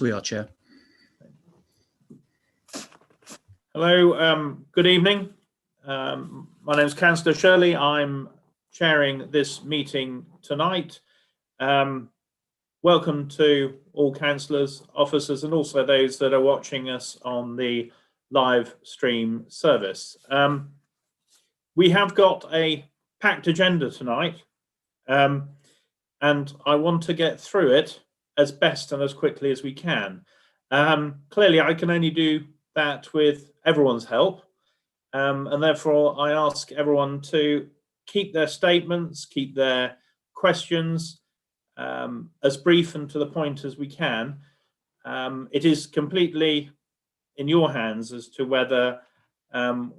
We are, Chair. Hello, good evening. My name is Councillor Shirley. I'm chairing this meeting tonight. Welcome to all councillors, officers, and also those that are watching us on the live stream service. We have got a packed agenda tonight, and I want to get through it as best and as quickly as we can. Clearly, I can only do that with everyone's help, and therefore I ask everyone to keep their statements, keep their questions as brief and to the point as we can. It is completely in your hands as to whether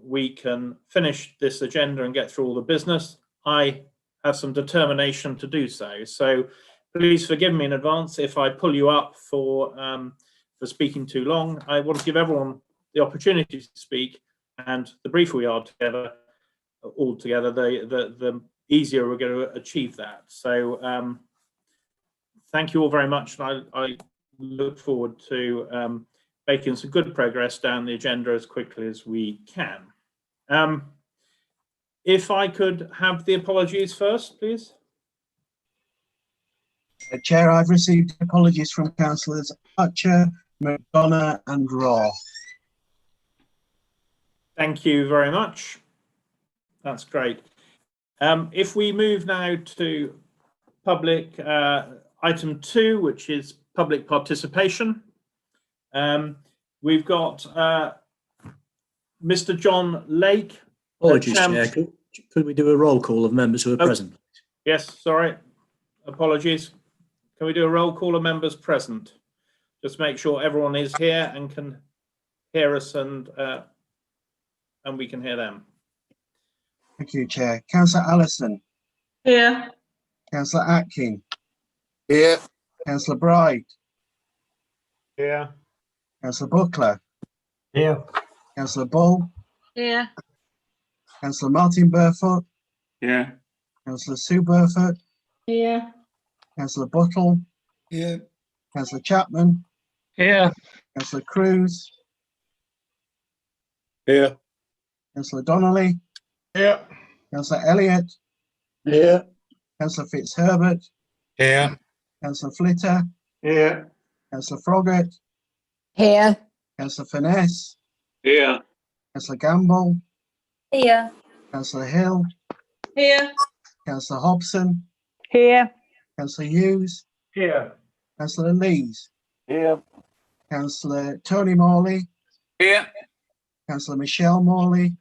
we can finish this agenda and get through all the business. I have some determination to do so. So please forgive me in advance if I pull you up for speaking too long. I want to give everyone the opportunity to speak, and the briefer we are together, all together, the easier we're going to achieve that. So thank you all very much, and I look forward to making some good progress down the agenda as quickly as we can. If I could have the apologies first, please. Chair, I've received apologies from Councillors Archer, McDonough and Raw. Thank you very much. That's great. If we move now to public item 2, which is public participation, we've got Mr. John Lake. Apologies, Chair. Could we do a roll call of members who are present? Yes, sorry. Apologies. Can we do a roll call of members present? Just make sure everyone is here and can hear us, and we can hear them. Thank you, Chair. Councillor Allison. Here. Councillor Atkin. Here. Councillor Bride. Here. Councillor Buckler. Here. Councillor Bull. Here. Councillor Martin Burfoot. Here. Councillor Sue Burfoot. Here. Councillor Buttle. Here. Councillor Chapman. Here. Councillor Cruz. Here. Councillor Donnelly. Here. Councillor Elliott. Here. Councillor Fitzherbert. Here. Councillor Flitter. Here. Councillor Froggatt. Here. Councillor Finesse. Here. Councillor Gamble. Here. Councillor Hill. Here. Councillor Hobson. Here. Councillor Hughes. Here. Councillor Lees. Here. Councillor Tony Morley. Here. Councillor Michelle Morley.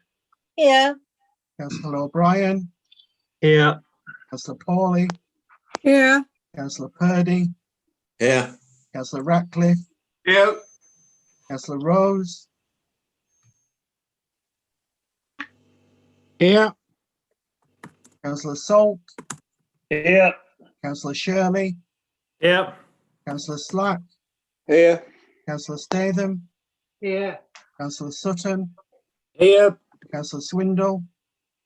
Here. Councillor O'Brien. Here. Councillor Pawley. Here. Councillor Purdy. Here. Councillor Ratcliffe. Here. Councillor Rose. Here. Councillor Salt. Here. Councillor Shirley. Yeah. Councillor Slack. Here. Councillor Statham. Here. Councillor Sutton. Here. Councillor Swindle.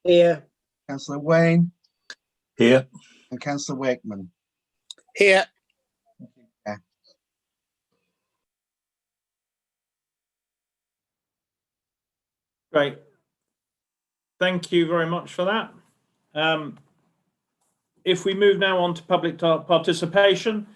Here. Councillor Wayne. Here. And Councillor Wakeman. Here. Great. Thank you very much for that. If we move now on to public participation,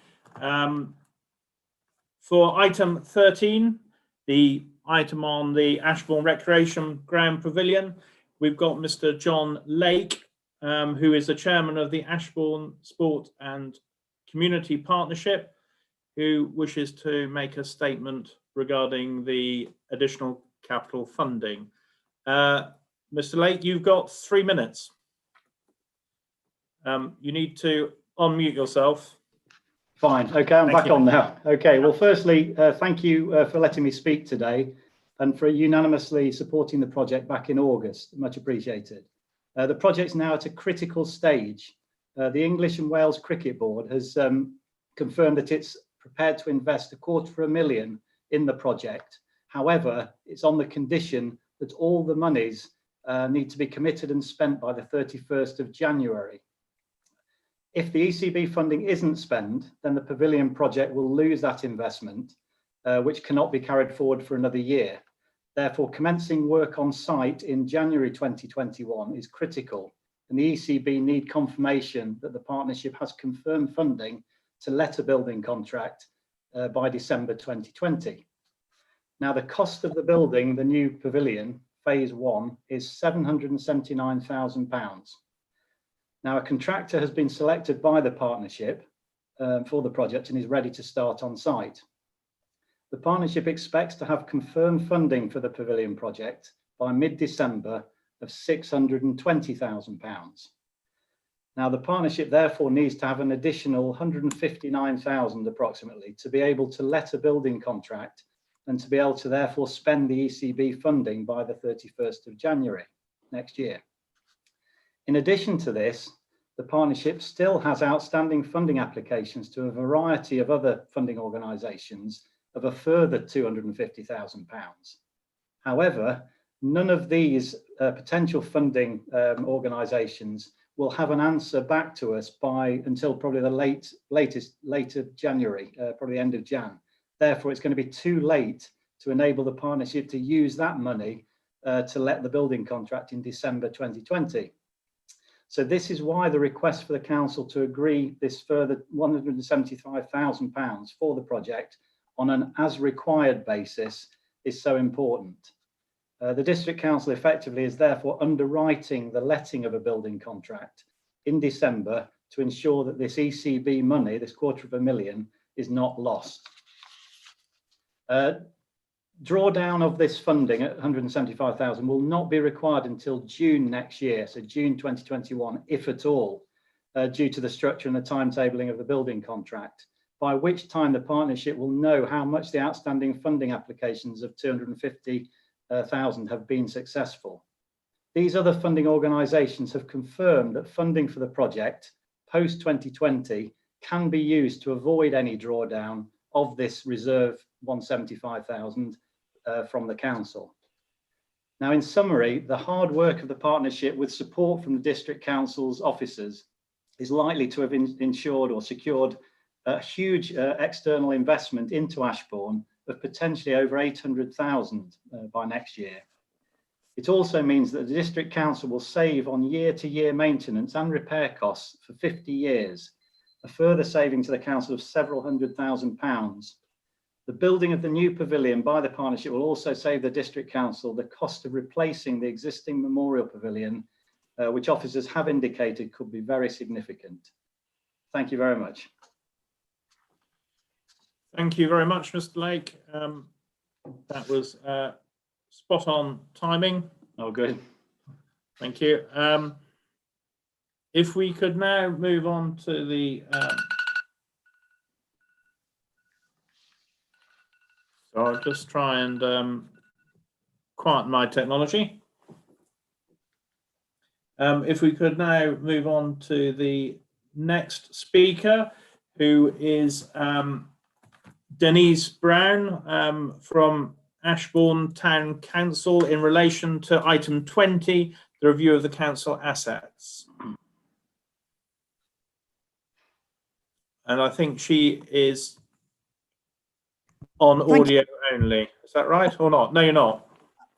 for item 13, the item on the Ashbourne Recreation Ground Pavilion, we've got Mr. John Lake, who is the chairman of the Ashbourne Sport and Community Partnership, who wishes to make a statement regarding the additional capital funding. Mr. Lake, you've got 3 minutes. You need to unmute yourself. Fine. Okay, I'm back on now. Okay, well, firstly, thank you for letting me speak today and for unanimously supporting the project back in August. Much appreciated. The project's now at a critical stage. The English and Wales Cricket Board has confirmed that it's prepared to invest £250,000 in the project. However, it's on the condition that all the monies need to be committed and spent by the 31st of January. If the ECB funding isn't spent, then the pavilion project will lose that investment which cannot be carried forward for another year. Therefore, commencing work on site in January 2021 is critical, and the ECB need confirmation that the partnership has confirmed funding to let a building contract by December 2020. Now, the cost of the building, the new pavilion, phase 1, is £779,000. Now, a contractor has been selected by the partnership for the project and is ready to start on site. The partnership expects to have confirmed funding for the pavilion project by mid-December of £620,000. Now, the partnership therefore needs to have an additional £159,000 approximately to be able to let a building contract and to be able to therefore spend the ECB funding by the 31st of January next year. In addition to this, the partnership still has outstanding funding applications to a variety of other funding organisations of a further £250,000. However, none of these potential funding organisations will have an answer back to us until probably the later January, probably the end of Jan. Therefore, it's going to be too late to enable the partnership to use that money to let the building contract in December 2020. So this is why the request for the council to agree this further £175,000 for the project on an as required basis is so important. The district council effectively is therefore underwriting the letting of a building contract in December to ensure that this ECB money, this £250,000, is not lost. Drawdown of this funding at £175,000 will not be required until June next year, so June 2021, if at all, due to the structure and the timetabling of the building contract, by which time the partnership will know how much the outstanding funding applications of £250,000 have been successful. These other funding organisations have confirmed that funding for the project post 2020 can be used to avoid any drawdown of this reserve £175,000 from the council. Now, in summary, the hard work of the partnership with support from the district council's officers is likely to have ensured or secured a huge external investment into Ashbourn of potentially over £800,000 by next year. It also means that the district council will save on year-to-year maintenance and repair costs for 50 years, a further saving to the council of several £100,000. The building of the new pavilion by the partnership will also save the district council the cost of replacing the existing memorial pavilion, which officers have indicated could be very significant. Thank you very much. Thank you very much, Mr. Lake. That was spot on timing. Oh, good. Thank you. If we could now move on to the so I'll just try and quieten my technology. If we could now move on to the next speaker, who is Denise Brown from Ashbourne Town Council in relation to item 20, the review of the council assets. And I think she is on audio only. Is that right or not? No, you're not.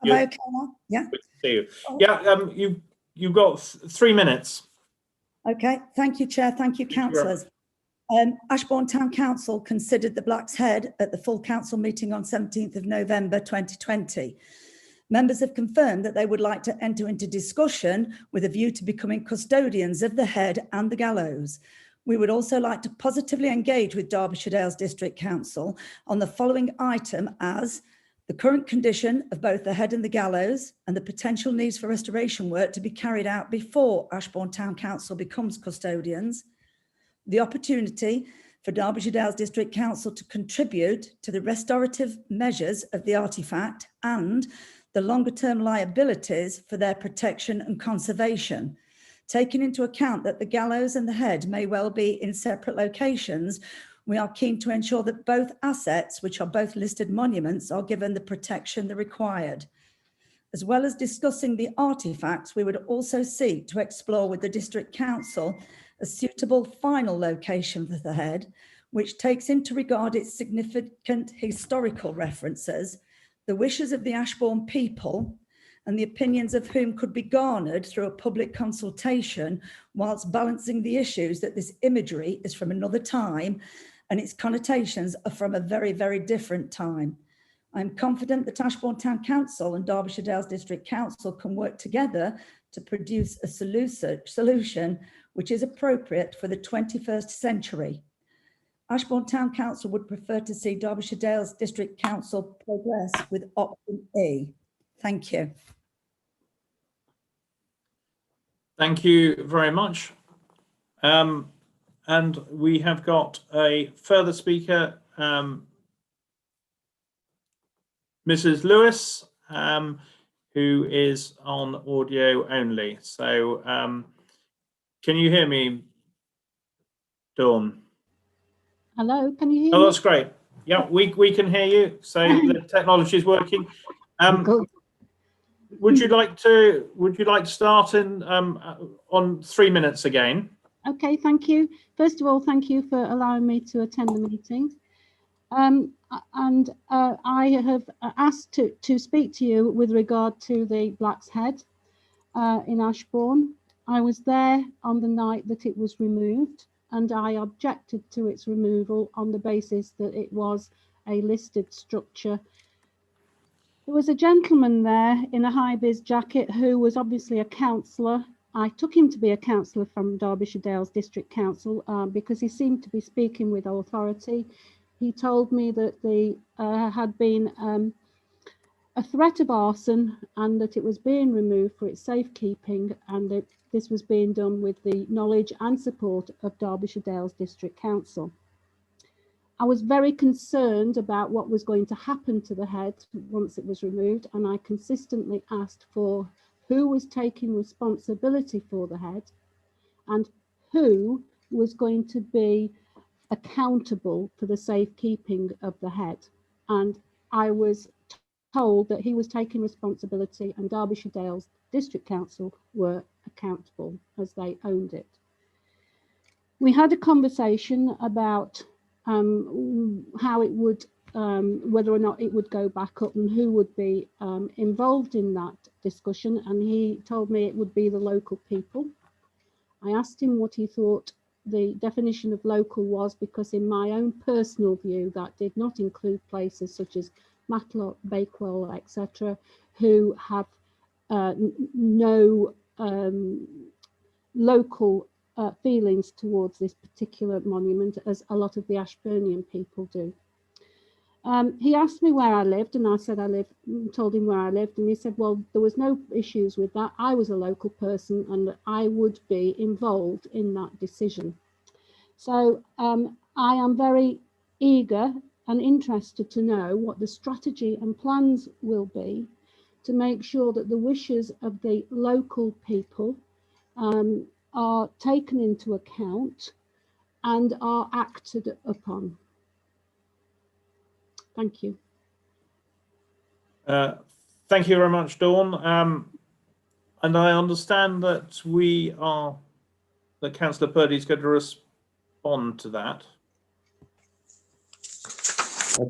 Am I okay now? Yeah. Good to see you. Yeah, you've got 3 minutes. Okay. Thank you, Chair. Thank you, councillors. Ashbourne Town Council considered the Black's Head at the full council meeting on 17th of November 2020. Members have confirmed that they would like to enter into discussion with a view to becoming custodians of the head and the gallows. We would also like to positively engage with Derbyshire Dales District Council on the following item as the current condition of both the head and the gallows and the potential needs for restoration work to be carried out before Ashbourne Town Council becomes custodians, the opportunity for Derbyshire Dales District Council to contribute to the restorative measures of the artefact and the longer term liabilities for their protection and conservation. Taking into account that the gallows and the head may well be in separate locations, we are keen to ensure that both assets, which are both listed monuments, are given the protection they're required. As well as discussing the artefacts, we would also seek to explore with the District Council a suitable final location for the head, which takes into regard its significant historical references, the wishes of the Ashbourne people, and the opinions of whom could be garnered through a public consultation, whilst balancing the issues that this imagery is from another time and its connotations are from a very, very different time. I'm confident that Ashbourne Town Council and Derbyshire Dales District Council can work together to produce a solution which is appropriate for the 21st century. Ashbourne Town Council would prefer to see Derbyshire Dales District Council progress with option E. Thank you. Thank you very much. And we have got a further speaker, Mrs. Lewis, who is on audio only. So can you hear me, Dawn? Hello, can you hear Oh, me? that's great. Yeah, we can hear you. So the technology is working. Good. Would you like to start in on 3 minutes again? Okay, thank you. First of all, thank you for allowing me to attend the meeting. I have asked to speak to you with regard to the Black's Head in Ashbourne. I was there on the night that it was removed, and I objected to its removal on the basis that it was a listed structure. There was a gentleman there in a high-vis jacket who was obviously a councillor. I took him to be a councillor from Derbyshire Dales District Council because he seemed to be speaking with authority. He told me that there had been a threat of arson and that it was being removed for its safekeeping, and that this was being done with the knowledge and support of Derbyshire Dales District Council. I was very concerned about what was going to happen to the head once it was removed, and I consistently asked for who was taking responsibility for the head and who was going to be accountable for the safekeeping of the head. And I was told that he was taking responsibility and Derbyshire Dales District Council were accountable as they owned it. We had a conversation about how it would, whether or not it would go back up and who would be involved in that discussion, and he told me it would be the local people. I asked him what he thought the definition of local was, because in my own personal view that did not include places such as Matlock, Bakewell, etc., who have no local feelings towards this particular monument, as a lot of the Ashburnian people do. He asked me where I lived, and I said told him where I lived, and he said, well, there was no issues with that. I was a local person and I would be involved in that decision. So I am very eager and interested to know what the strategy and plans will be to make sure that the wishes of the local people are taken into account and are acted upon. Thank you. Thank you very much, Dawn. And I understand that that Councillor Purdy is going to respond to that.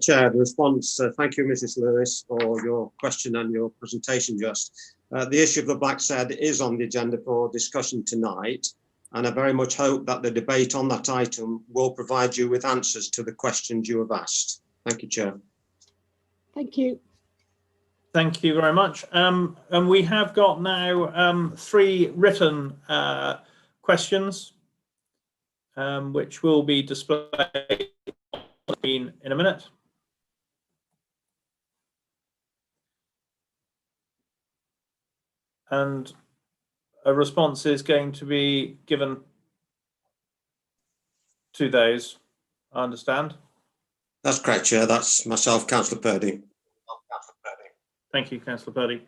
Chair, the response, thank you, Mrs. Lewis, for your question and your presentation just. The issue of the Black's Head is on the agenda for discussion tonight, and I very much hope that the debate on that item will provide you with answers to the questions you have asked. Thank you, Chair. Thank you. Thank you very much. And we have got now 3 written questions, which will be displayed in a minute. And a response is going to be given to those, I understand. That's correct, Chair. That's myself, Councillor Purdy. Thank you, Councillor Purdy.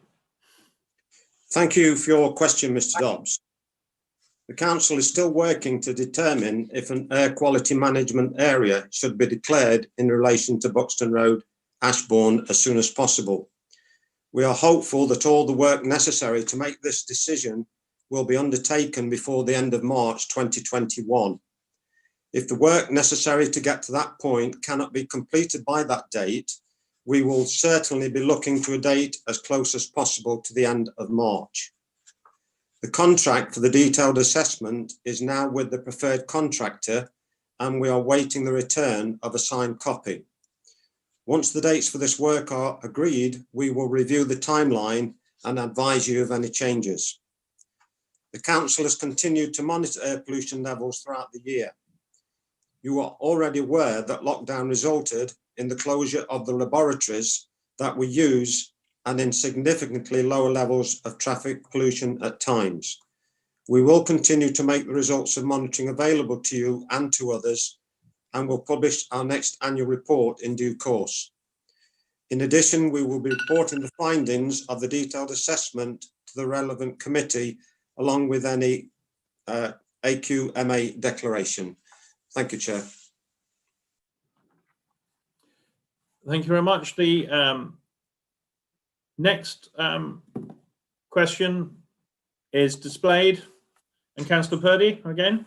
Thank you for your question, Mr. Dobbs. The Council is still working to determine if an air quality management area should be declared in relation to Buxton Road, Ashbourne, as soon as possible. We are hopeful that all the work necessary to make this decision will be undertaken before the end of March 2021. If the work necessary to get to that point cannot be completed by that date, we will certainly be looking to a date as close as possible to the end of March. The contract for the detailed assessment is now with the preferred contractor, and we are waiting the return of a signed copy. Once the dates for this work are agreed, we will review the timeline and advise you of any changes. The council has continued to monitor air pollution levels throughout the year. You are already aware that lockdown resulted in the closure of the laboratories that we use and in significantly lower levels of traffic pollution at times. We will continue to make the results of monitoring available to you and to others, and will publish our next annual report in due course. In addition, we will be reporting the findings of the detailed assessment to the relevant committee, along with any AQMA declaration. Thank you, Chair. Thank you very much. The next question is displayed. And Councillor Purdy again.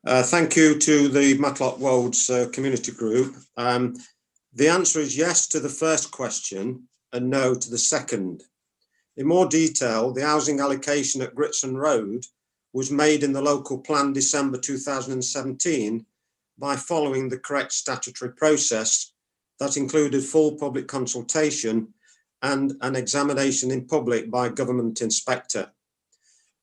Thank you to the Matlock Wolds community group. The answer is yes to the first question and no to the second. In more detail, the housing allocation at Gritson Road was made in the local plan December 2017 by following the correct statutory process that included full public consultation and an examination in public by a government inspector.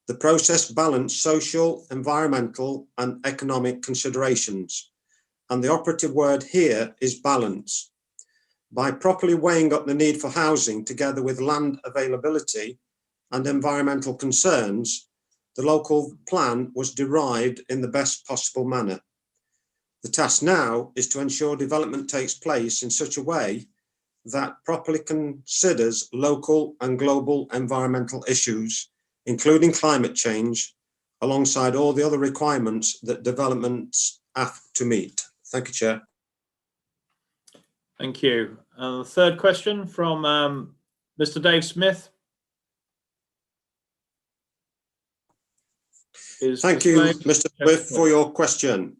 The process balanced social, environmental and economic considerations, and the operative word here is balance. By properly weighing up the need for housing together with land availability and environmental concerns, the local plan was derived in the best possible manner. The task now is to ensure development takes place in such a way that properly considers local and global environmental issues, including climate change, alongside all the other requirements that developments have to meet. Thank you, Chair. Thank you. The third question from Mr. Dave Smith. Thank you, Mr. Smith, for your question.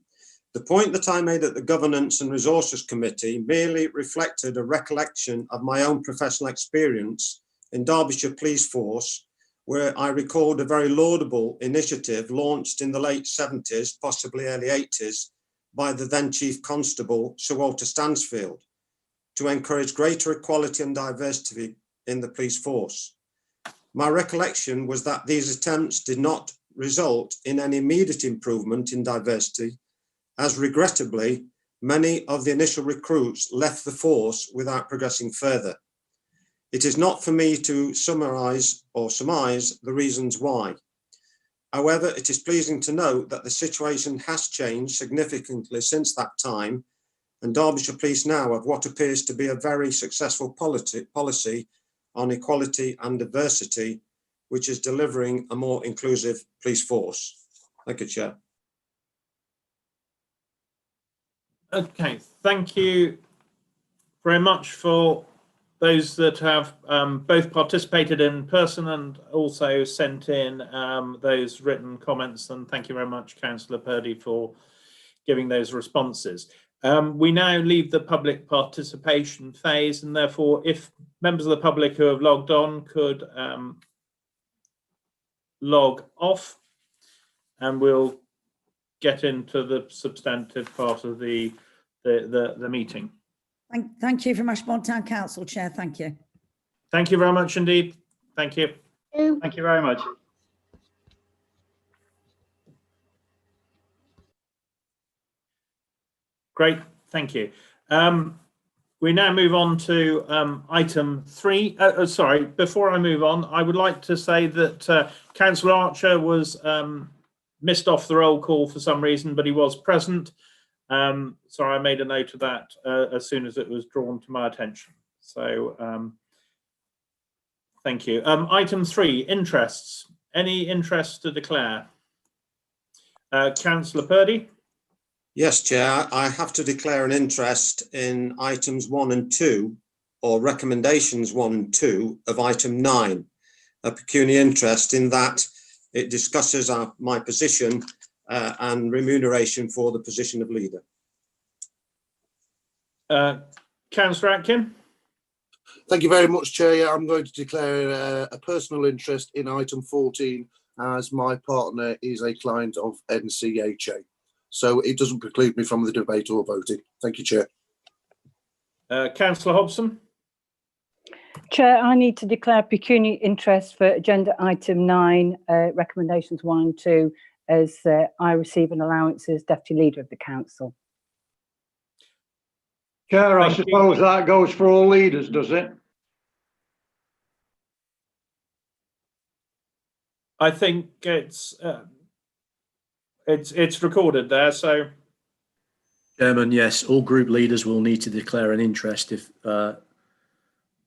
The point that I made at the Governance and Resources Committee merely reflected a recollection of my own professional experience in Derbyshire Police Force, where I recalled a very laudable initiative launched in the late 70s, possibly early 80s, by the then Chief Constable, Sir Walter Stansfield, to encourage greater equality and diversity in the police force. My recollection was that these attempts did not result in any immediate improvement in diversity, as regrettably, many of the initial recruits left the force without progressing further. It is not for me to surmise the reasons why. However, it is pleasing to note that the situation has changed significantly since that time, and Derbyshire Police now have what appears to be a very successful policy on equality and diversity, which is delivering a more inclusive police force. Thank you, Chair. Okay, thank you very much for those that have both participated in person and also sent in those written comments. And thank you very much, Councillor Purdy, for giving those responses. We now leave the public participation phase, and therefore, if members of the public who have logged on could log off, and we'll get into the substantive part of the meeting. Thank you from Ashbourne Town Council, Chair. Thank you. Thank you very much indeed. Thank you. Thank you very much. Great, thank you. We now move on to item 3. Sorry, before I move on, I would like to say that Councillor Archer was missed off the roll call for some reason, but he was present. Sorry, I made a note of that as soon as it was drawn to my attention. So thank you. Item 3, interests. Any interests to declare? Councillor Purdy? Yes, Chair, I have to declare an interest in items 1 and 2, or recommendations 1 and 2 of item 9, a pecuniary interest in that it discusses my position and remuneration for the position of leader. Councillor Atkin. Thank you very much, Chair. Yeah, I'm going to declare a personal interest in item 14 as my partner is a client of NCHA. So it doesn't preclude me from the debate or voting. Thank you, Chair. Councillor Hobson. Chair, I need to declare pecuniary interest for agenda item 9, recommendations 1 and 2, as I receive an allowance as deputy leader of the council. Chair, I Thank you. suppose that goes for all leaders, does it? I think it's recorded there, so. Chairman, yes, all group leaders will need to declare an interest if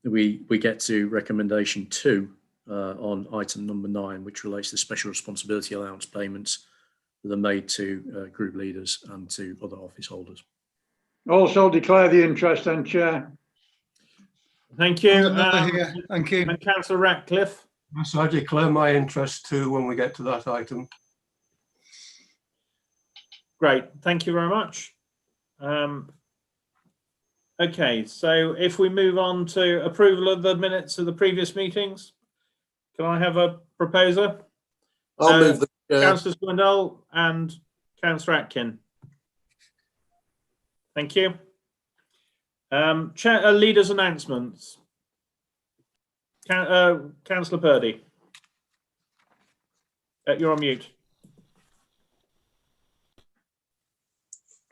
we get to recommendation 2 on item number 9, which relates to special responsibility allowance payments that are made to group leaders and to other office holders. Also declare the interest then, Chair. Thank you. Thank you. And Councillor Ratcliffe. Yes, I declare my interest too when we get to that item. Great, thank you very much. Okay, so if we move on to approval of the minutes of the previous meetings, can I have a proposer? I'll move the Councillor Swindell and Councillor Atkin. Thank you. Chair, leaders' announcements. Councillor Purdy. You're on mute.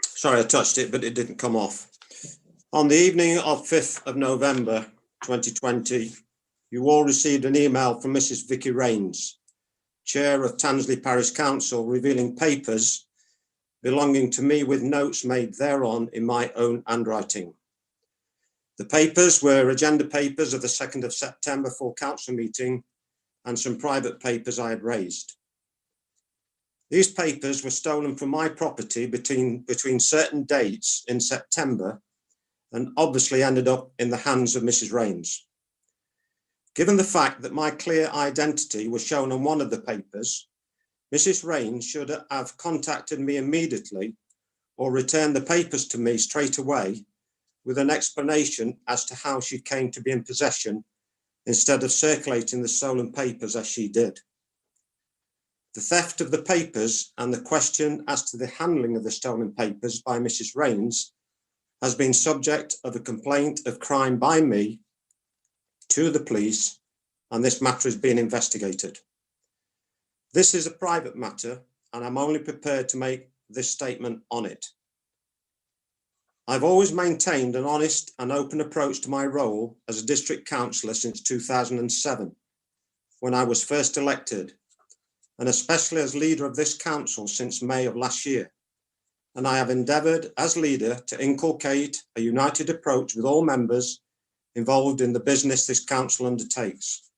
Sorry, I touched it, but it didn't come off. On the evening of 5th of November 2020, you all received an email from Mrs. Vicky Rains, Chair of Tansley Parish Council, revealing papers belonging to me with notes made thereon in my own handwriting. The papers were agenda papers of the 2nd of September full council meeting and some private papers I had raised. These papers were stolen from my property between certain dates in September and obviously ended up in the hands of Mrs. Rains. Given the fact that my clear identity was shown on one of the papers, Mrs. Rains should have contacted me immediately or returned the papers to me straight away with an explanation as to how she came to be in possession instead of circulating the stolen papers as she did. The theft of the papers and the question as to the handling of the stolen papers by Mrs. Rains has been subject of a complaint of crime by me to the police, and this matter is being investigated. This is a private matter, and I'm only prepared to make this statement on it. I've always maintained an honest and open approach to my role as a district councillor since 2007, when I was first elected, and especially as leader of this council since May of last year. And I have endeavoured as leader to inculcate a united approach with all members involved in the business this council undertakes.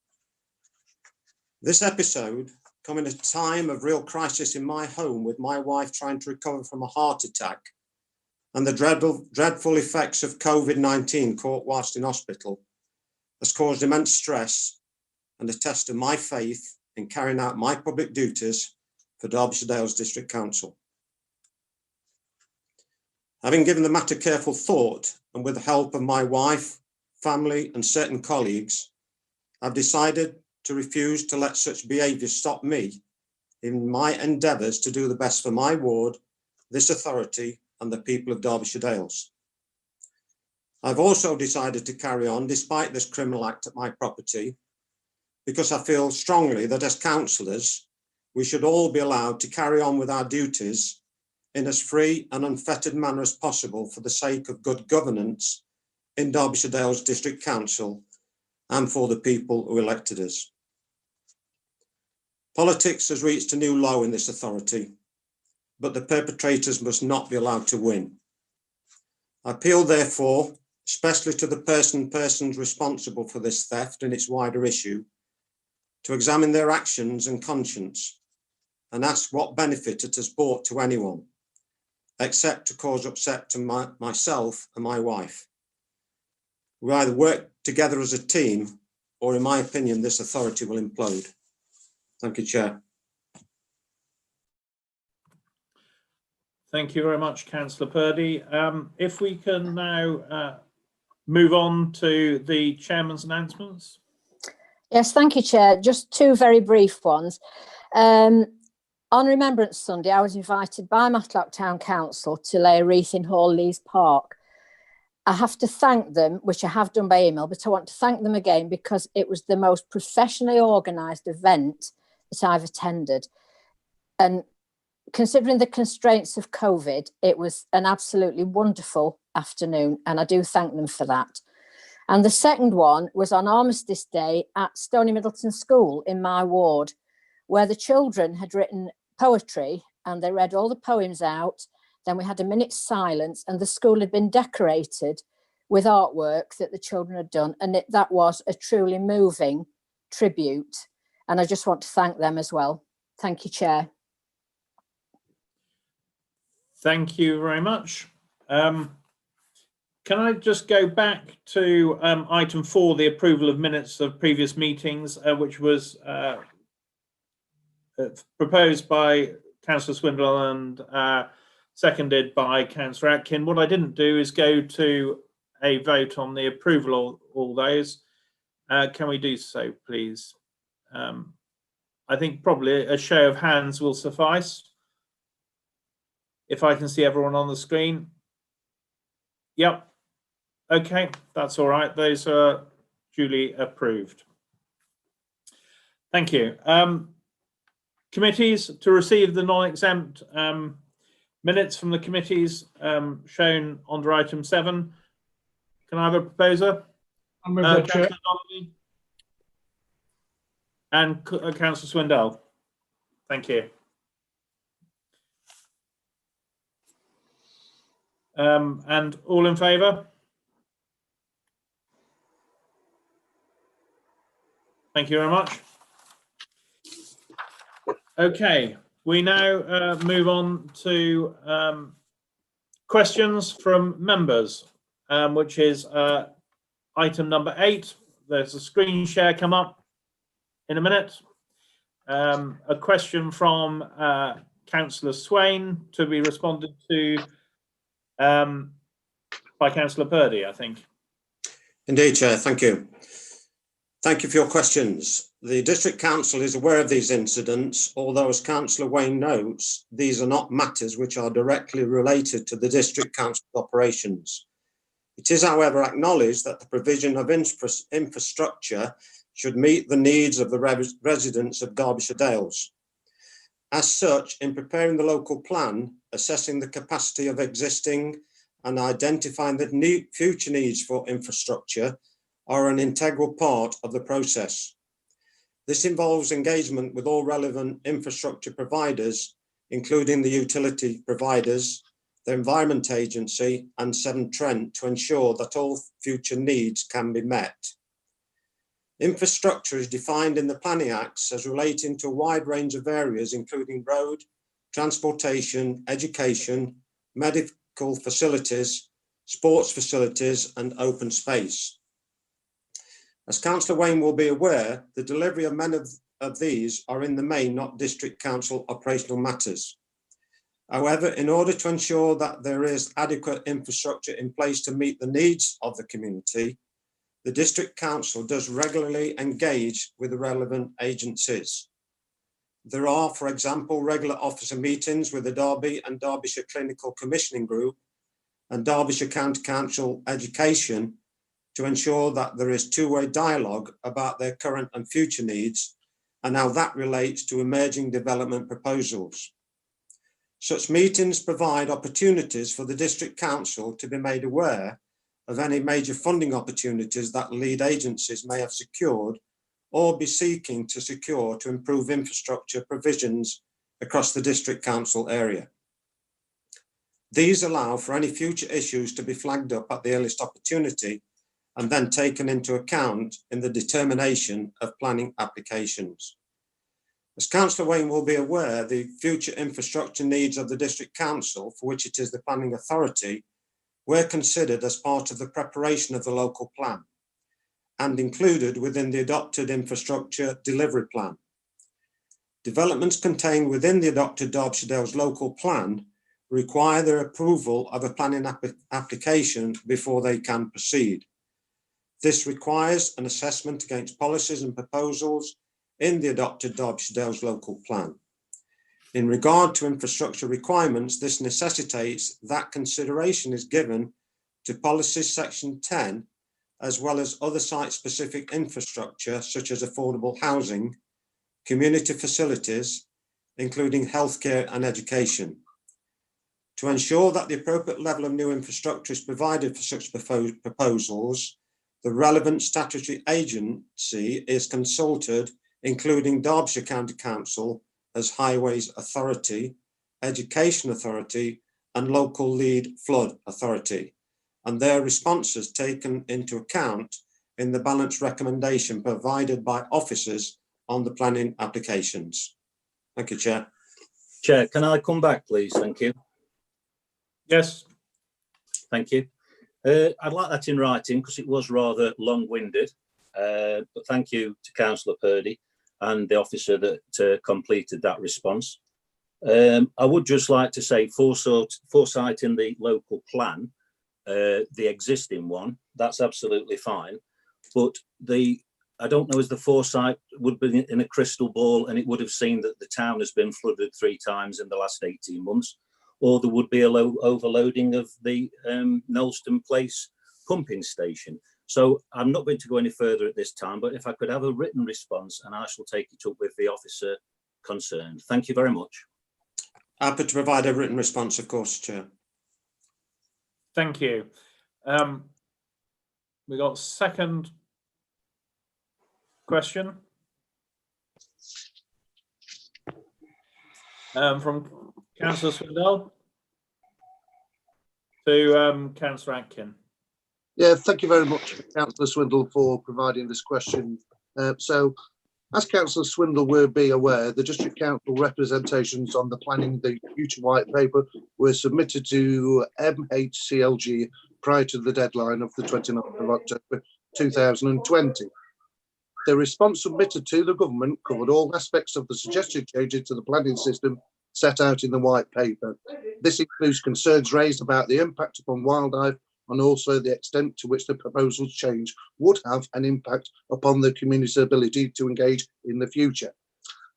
This episode, coming at a time of real crisis in my home with my wife trying to recover from a heart attack and the dreadful effects of COVID-19 caught whilst in hospital, has caused immense stress and a test of my faith in carrying out my public duties for Derbyshire Dales District Council. Having given the matter careful thought and with the help of my wife, family and certain colleagues, I've decided to refuse to let such behaviour stop me in my endeavours to do the best for my ward, this authority and the people of Derbyshire Dales. I've also decided to carry on despite this criminal act at my property, because I feel strongly that as councillors, we should all be allowed to carry on with our duties in as free and unfettered manner as possible for the sake of good governance in Derbyshire Dales District Council and for the people who elected us. Politics has reached a new low in this authority, but the perpetrators must not be allowed to win. I appeal, therefore, especially to the persons responsible for this theft and its wider issue, to examine their actions and conscience and ask what benefit it has brought to anyone, except to cause upset to myself and my wife. We either work together as a team, or in my opinion, this authority will implode. Thank you, Chair. Thank you very much, Councillor Purdy. If we can now move on to the chairman's announcements. Yes, thank you, Chair. Just two very brief ones. On Remembrance Sunday, I was invited by Matlock Town Council to lay a wreath in Hall Lees Park. I have to thank them, which I have done by email, but I want to thank them again because it was the most professionally organised event that I've attended. And considering the constraints of COVID, it was an absolutely wonderful afternoon, and I do thank them for that. And the second one was on Armistice Day at Stony Middleton School in my ward, where the children had written poetry and they read all the poems out. Then we had a minute's silence and the school had been decorated with artwork that the children had done. And that was a truly moving tribute. And I just want to thank them as well. Thank you, Chair. Thank you very much. Can I just go back to item 4, the approval of minutes of previous meetings, which was proposed by Councillor Swindle and seconded by Councillor Atkin. What I didn't do is go to a vote on the approval of all those. Can we do so, please? I think probably a show of hands will suffice. If I can see everyone on the screen. Yep. Okay, that's all right. Those are duly approved. Thank you. Committees to receive the non-exempt minutes from the committees shown under item 7. Can I have a proposer? I'll move that, Chair. And Councillor Swindell. Thank you. And all in favour? Thank you very much. Okay, we now move on to questions from members, which is item number 8. There's a screen share come up in a minute. A question from Councillor Swain to be responded to by Councillor Purdy, I think. Indeed, Chair, thank you. Thank you for your questions. The District Council is aware of these incidents, although as Councillor Wayne notes, these are not matters which are directly related to the District Council operations. It is, however, acknowledged that the provision of infrastructure should meet the needs of the residents of Derbyshire Dales. As such, in preparing the local plan, assessing the capacity of existing and identifying the future needs for infrastructure are an integral part of the process. This involves engagement with all relevant infrastructure providers, including the utility providers, the Environment Agency and Severn Trent, to ensure that all future needs can be met. Infrastructure is defined in the Planning Acts as relating to a wide range of areas, including road, transportation, education, medical facilities, sports facilities and open space. As Councillor Wayne will be aware, the delivery of many of these are in the main not District Council operational matters. However, in order to ensure that there is adequate infrastructure in place to meet the needs of the community, the District Council does regularly engage with the relevant agencies. There are, for example, regular officer meetings with the Derby and Derbyshire Clinical Commissioning Group and Derbyshire County Council Education to ensure that there is two-way dialogue about their current and future needs and how that relates to emerging development proposals. Such meetings provide opportunities for the District Council to be made aware of any major funding opportunities that lead agencies may have secured or be seeking to secure to improve infrastructure provisions across the District Council area. These allow for any future issues to be flagged up at the earliest opportunity and then taken into account in the determination of planning applications. As Councillor Wayne will be aware, the future infrastructure needs of the District Council, for which it is the planning authority, were considered as part of the preparation of the local plan and included within the adopted infrastructure delivery plan. Developments contained within the adopted Derbyshire Dales local plan require their approval of a planning application before they can proceed. This requires an assessment against policies and proposals in the adopted Derbyshire Dales local plan. In regard to infrastructure requirements, this necessitates that consideration is given to policies section 10, as well as other site-specific infrastructure such as affordable housing, community facilities, including healthcare and education. To ensure that the appropriate level of new infrastructure is provided for such proposals, the relevant statutory agency is consulted, including Derbyshire County Council as Highways Authority, Education Authority, and Local Lead Flood Authority, and their responses taken into account in the balanced recommendation provided by officers on the planning applications. Thank you, Chair. Chair, can I come back, please? Thank you. Yes. Thank you. I'd like that in writing because it was rather long-winded, but thank you to Councillor Purdy and the officer that completed that response. I would just like to say foresight in the local plan, the existing one, that's absolutely fine, but I don't know as the foresight would be in a crystal ball and it would have seen that the town has been flooded 3 times in the last 18 months, or there would be a low overloading of the Knowlston Place pumping station. So I'm not going to go any further at this time, but if I could have a written response and I shall take it up with the officer concerned. Thank you very much. Happy to provide a written response, of course, Chair. Thank you. We got second question from Councillor Swindell to Councillor Atkin. Yeah, thank you very much, Councillor Swindle, for providing this question. So, as Councillor Swindle will be aware, the District Council representations on the planning the future white paper were submitted to MHCLG prior to the deadline of the 29th of October 2020. The response submitted to the government covered all aspects of the suggested changes to the planning system set out in the white paper. This includes concerns raised about the impact upon wildlife and also the extent to which the proposed change would have an impact upon the community's ability to engage in the future.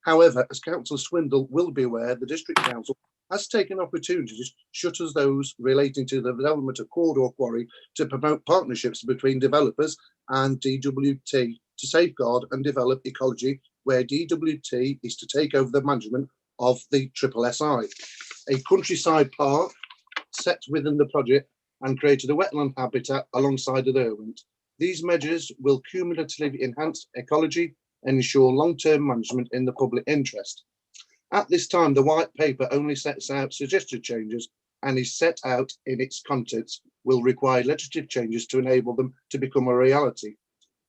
However, as Councillor Swindle will be aware, the District Council has taken opportunities, such as those relating to the development of corridor quarry, to promote partnerships between developers and DWT to safeguard and develop ecology, where DWT is to take over the management of the SSSI, a countryside park set within the project and created a wetland habitat alongside the Derwent. These measures will cumulatively enhance ecology and ensure long-term management in the public interest. At this time, the white paper only sets out suggested changes and is set out in its contents, will require legislative changes to enable them to become a reality.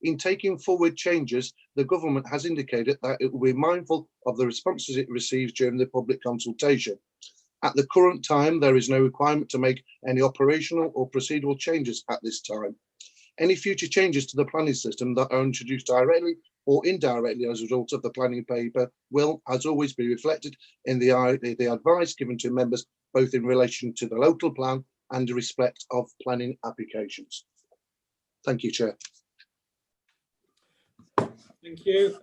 In taking forward changes, the government has indicated that it will be mindful of the responses it receives during the public consultation. At the current time, there is no requirement to make any operational or procedural changes at this time. Any future changes to the planning system that are introduced directly or indirectly as a result of the planning paper will, as always, be reflected in the advice given to members, both in relation to the local plan and in respect of planning applications. Thank you, Chair. Thank you.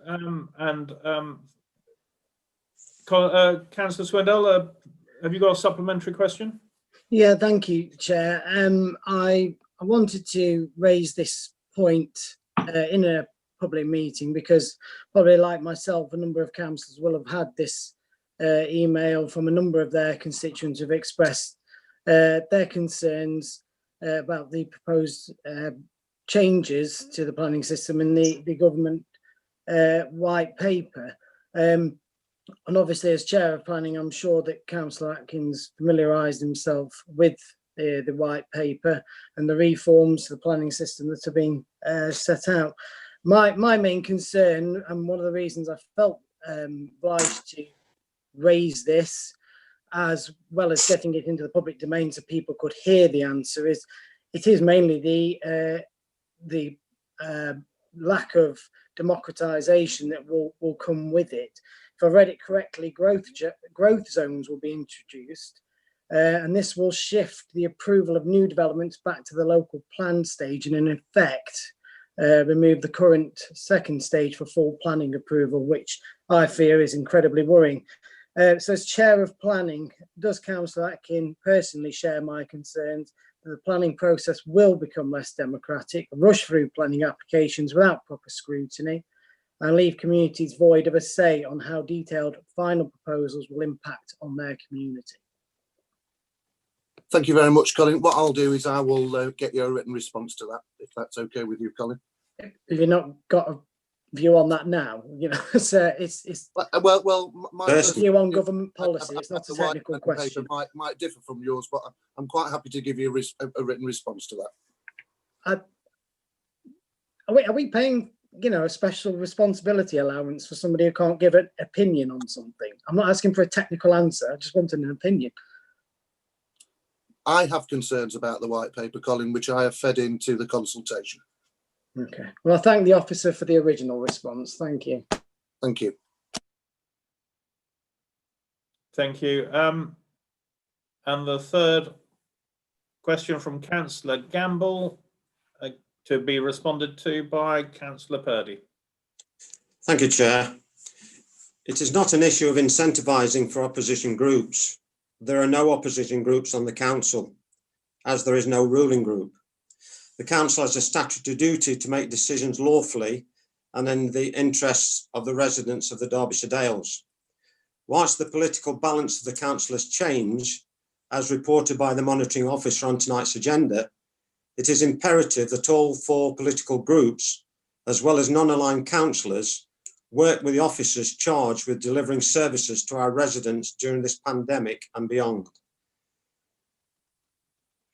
Councillor Swindell, have you got a supplementary question? Yeah, thank you, Chair. I wanted to raise this point in a public meeting because probably like myself, a number of councillors will have had this email from a number of their constituents who have expressed their concerns about the proposed changes to the planning system in the government white paper. And obviously, as Chair of Planning, I'm sure that Councillor Atkins familiarised himself with the white paper and the reforms to the planning system that have been set out. My main concern, and one of the reasons I felt obliged to raise this, as well as getting it into the public domain so people could hear the answer, is it is mainly the lack of democratisation that will come with it. If I read it correctly, growth zones will be introduced, and this will shift the approval of new developments back to the local plan stage and in effect remove the current second stage for full planning approval, which I fear is incredibly worrying. So as Chair of Planning, does Councillor Atkin personally share my concerns that the planning process will become less democratic, rush through planning applications without proper scrutiny, and leave communities void of a say on how detailed final proposals will impact on their community? Thank you very much, Colin. What I'll do is I will get you a written response to that, if that's okay with you, Colin. Have you not got a view on that now? You know, so it's my view on government policy. It's not a technical question. Might differ from yours, but I'm quite happy to give you a written response to that. Are we paying, you know, a special responsibility allowance for somebody who can't give an opinion on something? I'm not asking for a technical answer. I just wanted an opinion. I have concerns about the white paper, Colin, which I have fed into the consultation. Okay. Well, I thank the officer for the original response. Thank you. Thank you. Thank you. And the third question from Councillor Gamble to be responded to by Councillor Purdy. Thank you, Chair. It is not an issue of incentivising for opposition groups. There are no opposition groups on the council, as there is no ruling group. The council has a statutory duty to make decisions lawfully and in the interests of the residents of the Derbyshire Dales. Whilst the political balance of the council has changed, as reported by the monitoring officer on tonight's agenda, it is imperative that all four political groups, as well as non-aligned councillors, work with the officers charged with delivering services to our residents during this pandemic and beyond.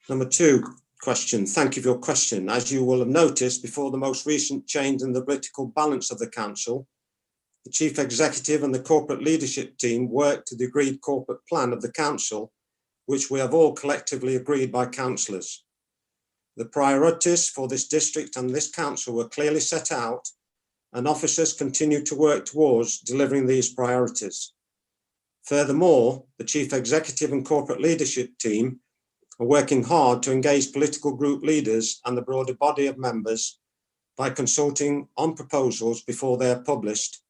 Number two question. Thank you for your question. As you will have noticed, before the most recent change in the political balance of the council, the chief executive and the corporate leadership team worked to the agreed corporate plan of the council, which we have all collectively agreed by councillors. The priorities for this district and this council were clearly set out, and officers continue to work towards delivering these priorities. Furthermore, the chief executive and corporate leadership team are working hard to engage political group leaders and the broader body of members by consulting on proposals before they are published,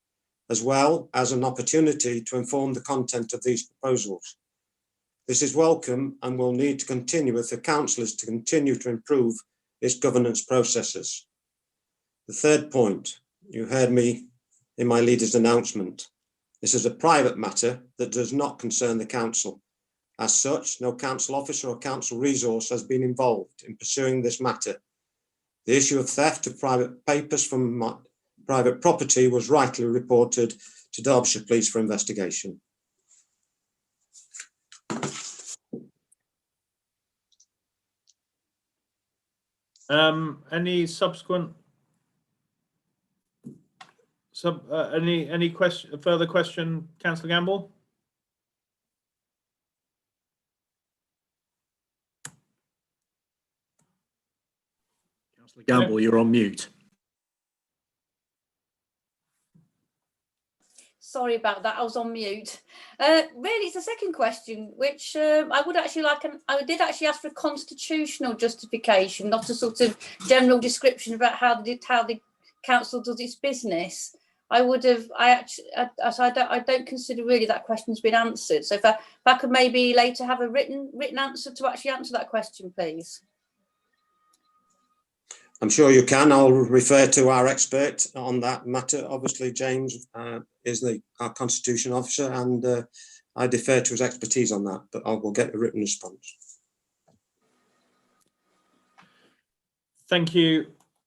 as well as an opportunity to inform the content of these proposals. This is welcome and will need to continue with the councillors to continue to improve its governance processes. The third point, you heard me in my leader's announcement. This is a private matter that does not concern the council. As such, no council officer or council resource has been involved in pursuing this matter. The issue of theft of private papers from private property was rightly reported to Derbyshire Police for investigation. Any subsequent any question, further question, Councillor Gamble? Councillor Gamble, you're on mute. Sorry about that, I was on mute. Really, it's the second question, which I would actually like, I did actually ask for a constitutional justification, not a sort of general description about how the council does its business. I don't consider really that question's been answered. So if I could maybe later have a written answer to actually answer that question, please. I'm sure you can. I'll refer to our expert on that matter. Obviously, James is our constitution officer, and I defer to his expertise on that, but I will get a written response. Thank you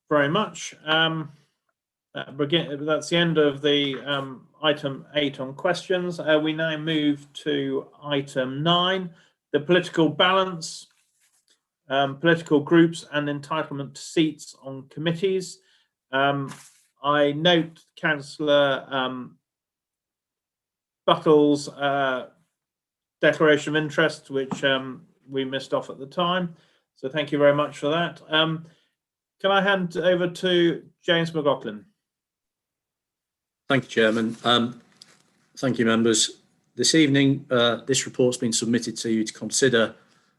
very much. That's the end of the item 8 on questions. We now move to item 9, the political balance. Political groups and entitlement to seats on committees. I note Councillor Buckle's declaration of interest, which we missed off at the time. So thank you very much for that. Can I hand over to James McLaughlin? Thank you, Chairman. Thank you, members. this evening, this report's been submitted to you to consider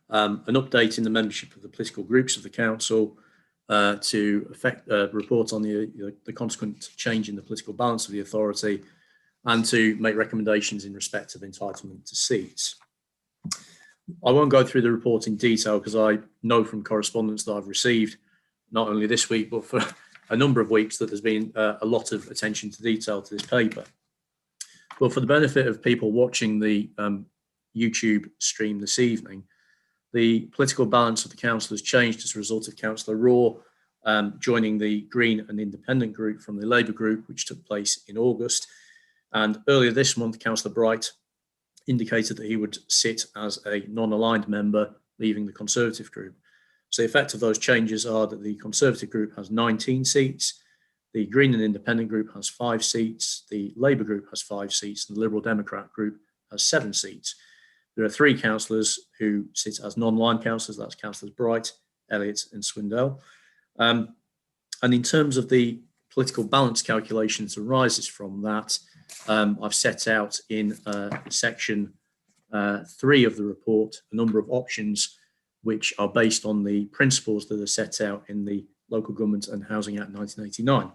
an update in the membership of the political groups of the council, to report on the consequent change in the political balance of the authority, and to make recommendations in respect of entitlement to seats. I won't go through the report in detail because I know from correspondence that I've received, not only this week, but for a number of weeks, that there's been a lot of attention to detail to this paper. But for the benefit of people watching the YouTube stream this evening, the political balance of the council has changed as a result of Councillor Raw joining the Green and Independent group from the Labour group, which took place in August. And earlier this month, Councillor Bright indicated that he would sit as a non-aligned member, leaving the Conservative group. So the effect of those changes are that the Conservative group has 19 seats, the Green and Independent group has 5 seats, the Labour group has 5 seats, and the Liberal Democrat group has 7 seats. There are 3 councillors who sit as non-aligned councillors, that's Councillors Bright, Elliott and Swindell. And in terms of the political balance calculations that arises from that, I've set out in section 3 of the report a number of options which are based on the principles that are set out in the Local Government and Housing Act 1989.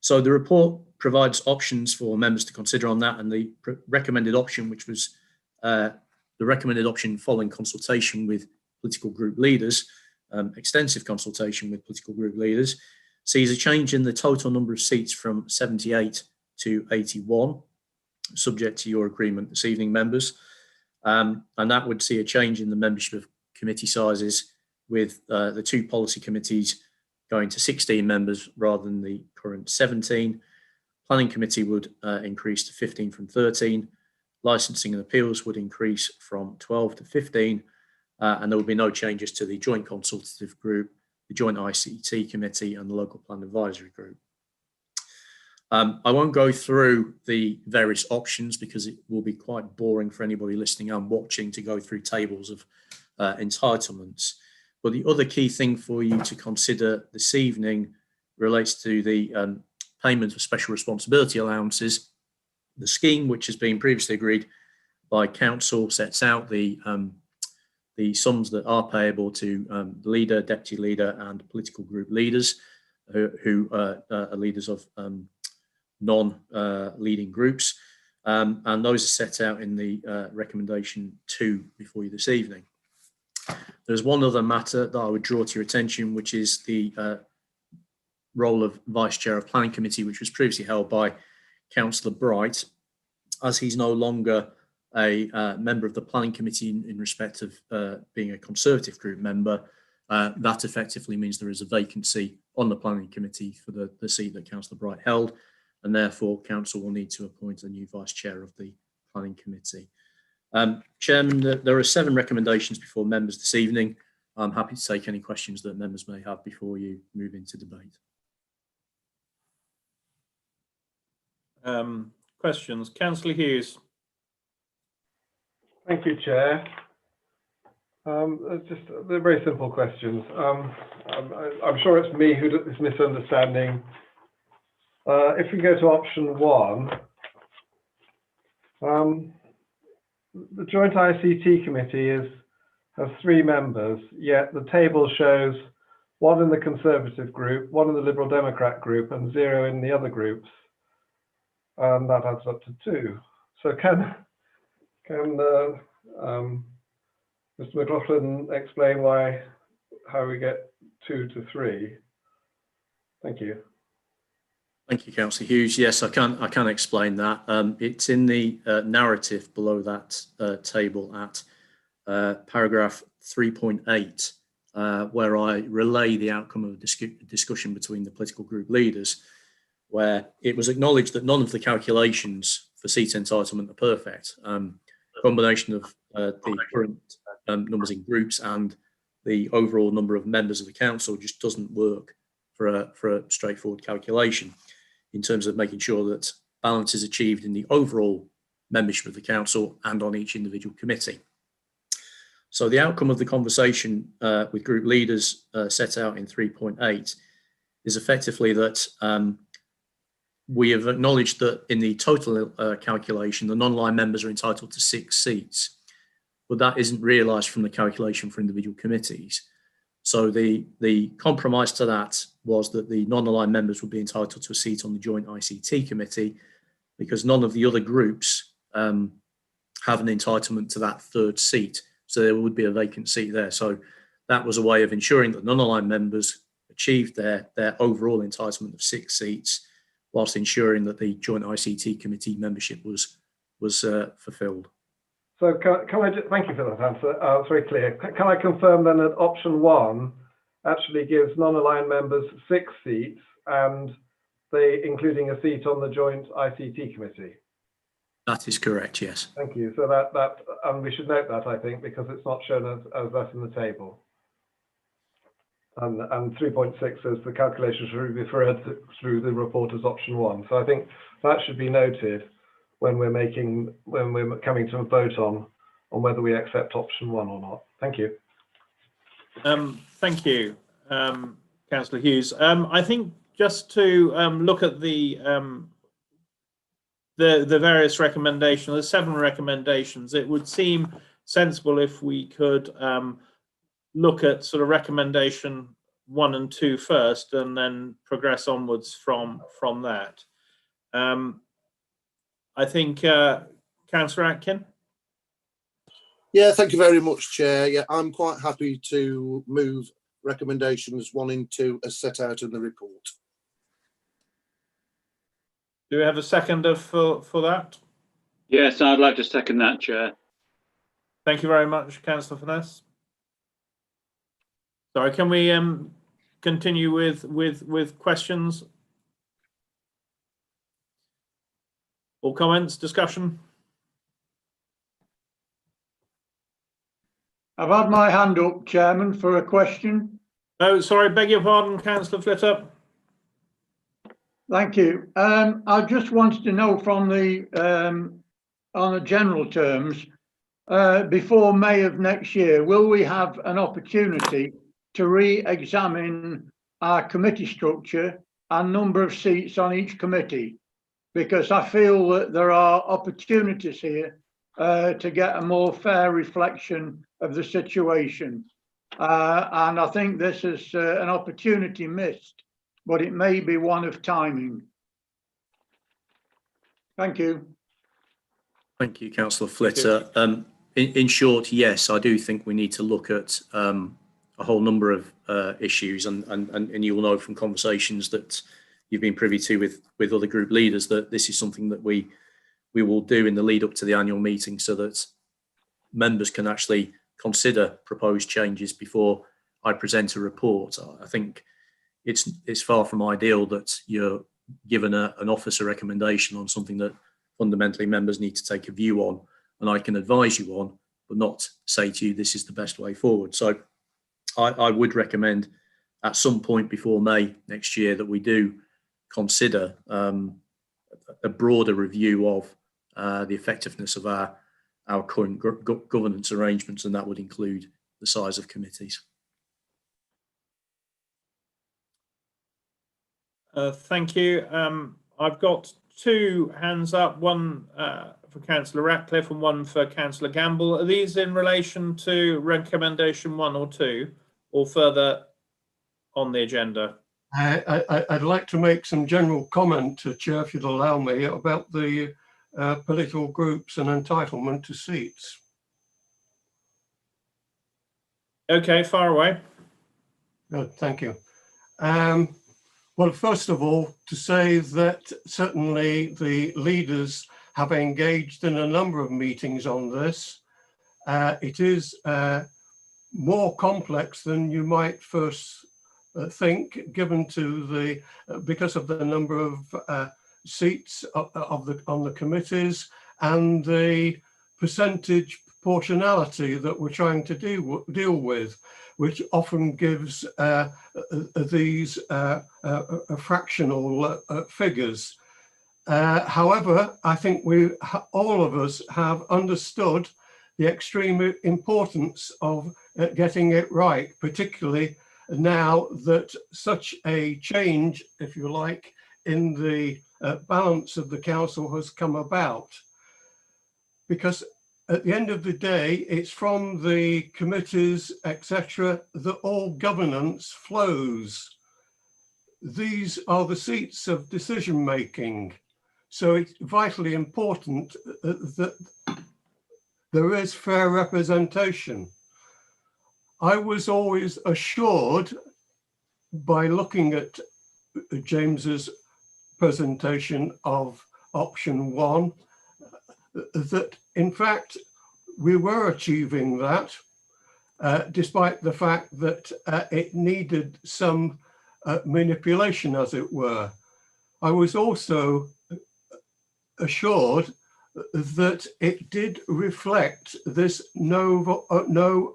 So the report provides options for members to consider on that, and the recommended option, which was the recommended option following consultation with political group leaders, extensive consultation with political group leaders, sees a change in the total number of seats from 78 to 81, subject to your agreement this evening, members. And that would see a change in the membership of committee sizes, with the 2 policy committees going to 16 members rather than the current 17. Planning committee would increase to 15 from 13. Licensing and appeals would increase from 12 to 15. And there would be no changes to the joint consultative group, the joint ICT committee and the local plan advisory group. I won't go through the various options because it will be quite boring for anybody listening and watching to go through tables of entitlements. But the other key thing for you to consider this evening relates to the payment of special responsibility allowances. The scheme, which has been previously agreed by council, sets out the sums that are payable to the leader, deputy leader and political group leaders who are leaders of non-leading groups. And those are set out in the recommendation 2 before you this evening. There's one other matter that I would draw to your attention, which is the role of Vice Chair of Planning Committee, which was previously held by Councillor Bright. As he's no longer a member of the Planning Committee in respect of being a Conservative group member, that effectively means there is a vacancy on the Planning Committee for the seat that Councillor Bright held, and therefore Council will need to appoint a new Vice Chair of the Planning Committee. Chairman, there are 7 recommendations before members this evening. I'm happy to take any questions that members may have before you move into debate. Questions? Councillor Hughes. Thank you, Chair. Just they're very simple questions. I'm sure it's me who is misunderstanding. If we go to option 1, the joint ICT committee has 3 members, yet the table shows 1 in the Conservative group, 1 in the Liberal Democrat group, and 0 in the other groups, and that adds up to 2. So can Mr. McLaughlin explain how we get 2 to 3? Thank you. Thank you, Councillor Hughes. Yes, I can explain that. It's in the narrative below that table at paragraph 3.8, where I relay the outcome of a discussion between the political group leaders, where it was acknowledged that none of the calculations for seat entitlement are perfect. A combination of the current numbers in groups and the overall number of members of the council just doesn't work for a straightforward calculation in terms of making sure that balance is achieved in the overall membership of the council and on each individual committee. So the outcome of the conversation with group leaders set out in 3.8 is effectively that we have acknowledged that in the total calculation, the non-aligned members are entitled to 6 seats, but that isn't realised from the calculation for individual committees. So the compromise to that was that the non-aligned members would be entitled to a seat on the joint ICT committee, because none of the other groups have an entitlement to that 3rd seat. So there would be a vacant seat there. So that was a way of ensuring that non-aligned members achieved their overall entitlement of 6 seats, whilst ensuring that the joint ICT committee membership was fulfilled. So can I just, thank you for that answer. It's very clear. Can I confirm then that option 1 actually gives non-aligned members 6 seats, and including a seat on the joint ICT committee? That is correct, yes. Thank you. So that and we should note that, I think, because it's not shown as that in the table. And 3.6 says the calculation should be referred through the report as option 1. So I think that should be noted when we're coming to a vote on whether we accept option 1 or not. Thank you. Thank you, Councillor Hughes. I think just to look at the various recommendations, the 7 recommendations, it would seem sensible if we could look at sort of recommendation 1 and 2 first, and then progress onwards from that. I think Councillor Atkin. Yeah, thank you very much, Chair. Yeah, I'm quite happy to move recommendations 1 and 2 as set out in the report. Do we have a seconder for that? Yes, I'd like to second that, Chair. Thank you very much, Councillor Finesse. Sorry, can we continue with questions or comments, discussion? I've had my hand up, Chairman, for a question. Oh, sorry, beg your pardon, Councillor Flitter. Thank you. I just wanted to know from the, on the general terms, before May of next year, will we have an opportunity to re-examine our committee structure and number of seats on each committee? Because I feel that there are opportunities here to get a more fair reflection of the situation. And I think this is an opportunity missed, but it may be one of timing. Thank you. Thank you, Councillor Flitter. In short, yes, I do think we need to look at a whole number of issues, and you will know from conversations that you've been privy to with other group leaders that this is something that we will do in the lead up to the annual meeting, so that members can actually consider proposed changes before I present a report. I think it's far from ideal that you're given an officer recommendation on something that fundamentally members need to take a view on, and I can advise you on, but not say to you this is the best way forward. So I would recommend at some point before May next year that we do consider a broader review of the effectiveness of our current governance arrangements, and that would include the size of committees. Thank you. I've got 2 hands up, one for Councillor Ratcliffe and one for Councillor Gamble. Are these in relation to recommendation 1 or 2, or further on the agenda? I'd like to make some general comment, Chair, if you'd allow me, about the political groups and entitlement to seats. Okay, far away. Good, thank you. Well, first of all, to say that certainly the leaders have engaged in a number of meetings on this. It is more complex than you might first think, given to the because of the number of seats on the committees and the percentage proportionality that we're trying to deal with, which often gives these fractional figures. However, I think all of us have understood the extreme importance of getting it right, particularly now that such a change, if you like, in the balance of the council has come about. Because at the end of the day, it's from the committees, etc., that all governance flows. These are the seats of decision making. So it's vitally important that there is fair representation. I was always assured by looking at James's presentation of option 1 that in fact we were achieving that, despite the fact that it needed some manipulation, as it were. I was also assured that it did reflect this no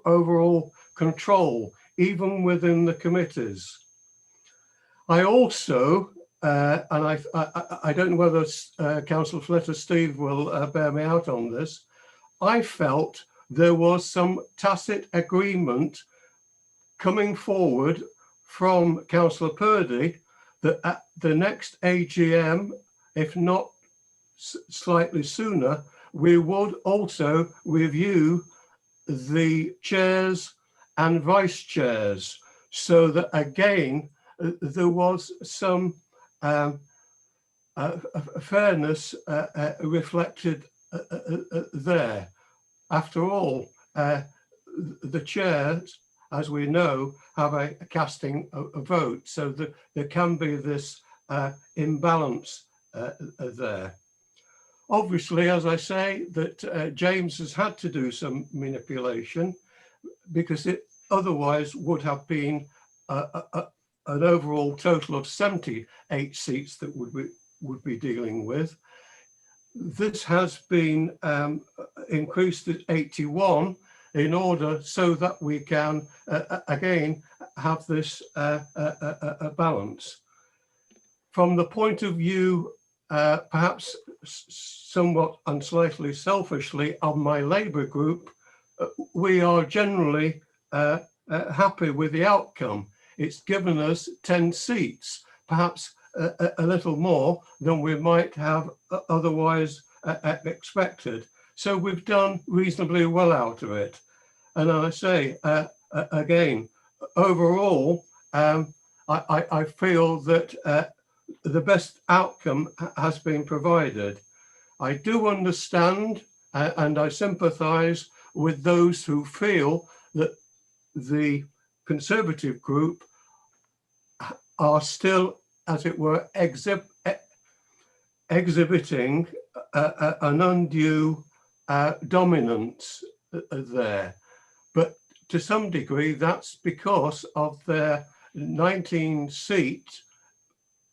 overall control, even within the committees. I also, and I don't know whether Councillor Flitter Steve will bear me out on this, I felt there was some tacit agreement coming forward from Councillor Purdy that at the next AGM, if not slightly sooner, we would also review the chairs and vice chairs, so that again there was some fairness reflected there. After all, the chairs, as we know, have a casting a vote, so that there can be this imbalance there. Obviously, as I say, that James has had to do some manipulation, because it otherwise would have been an overall total of 78 seats that would be dealing with. This has been increased to 81 in order so that we can again have this balance. From the point of view, perhaps somewhat and slightly selfishly, of my Labour group, we are generally happy with the outcome. It's given us 10 seats, perhaps a little more than we might have otherwise expected. So we've done reasonably well out of it. And I say, again, overall, I feel that the best outcome has been provided. I do understand and I sympathise with those who feel that the Conservative group are still, as it were, exhibiting an undue dominance there. But to some degree, that's because of their 19-seat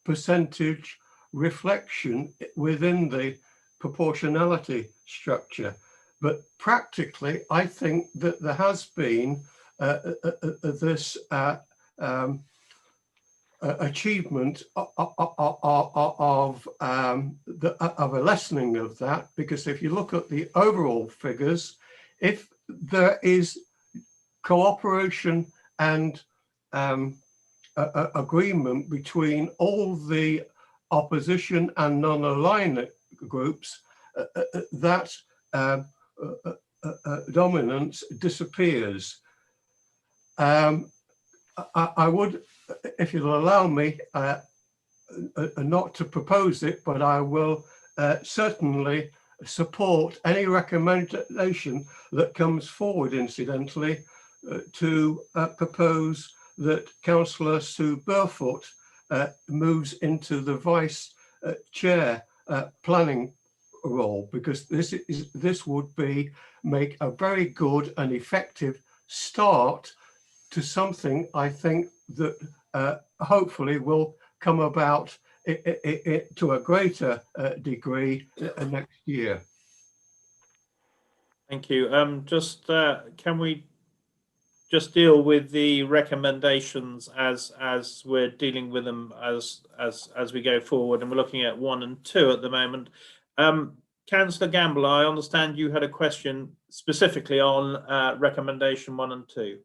percentage reflection within the proportionality structure. But practically, I think that there has been this achievement of a lessening of that, because if you look at the overall figures, if there is cooperation and agreement between all the opposition and non-aligned groups, that dominance disappears. I would, if you'll allow me, not to propose it, but I will certainly support any recommendation that comes forward, incidentally, to propose that Councillor Sue Burfoot moves into the vice chair planning role, because this would make a very good and effective start to something I think that hopefully will come about to a greater degree next year. Thank you. Can we just deal with the recommendations as we're dealing with them as we go forward, and we're looking at 1 and 2 at the moment. Councillor Gamble, I understand you had a question specifically on recommendation 1 and 2.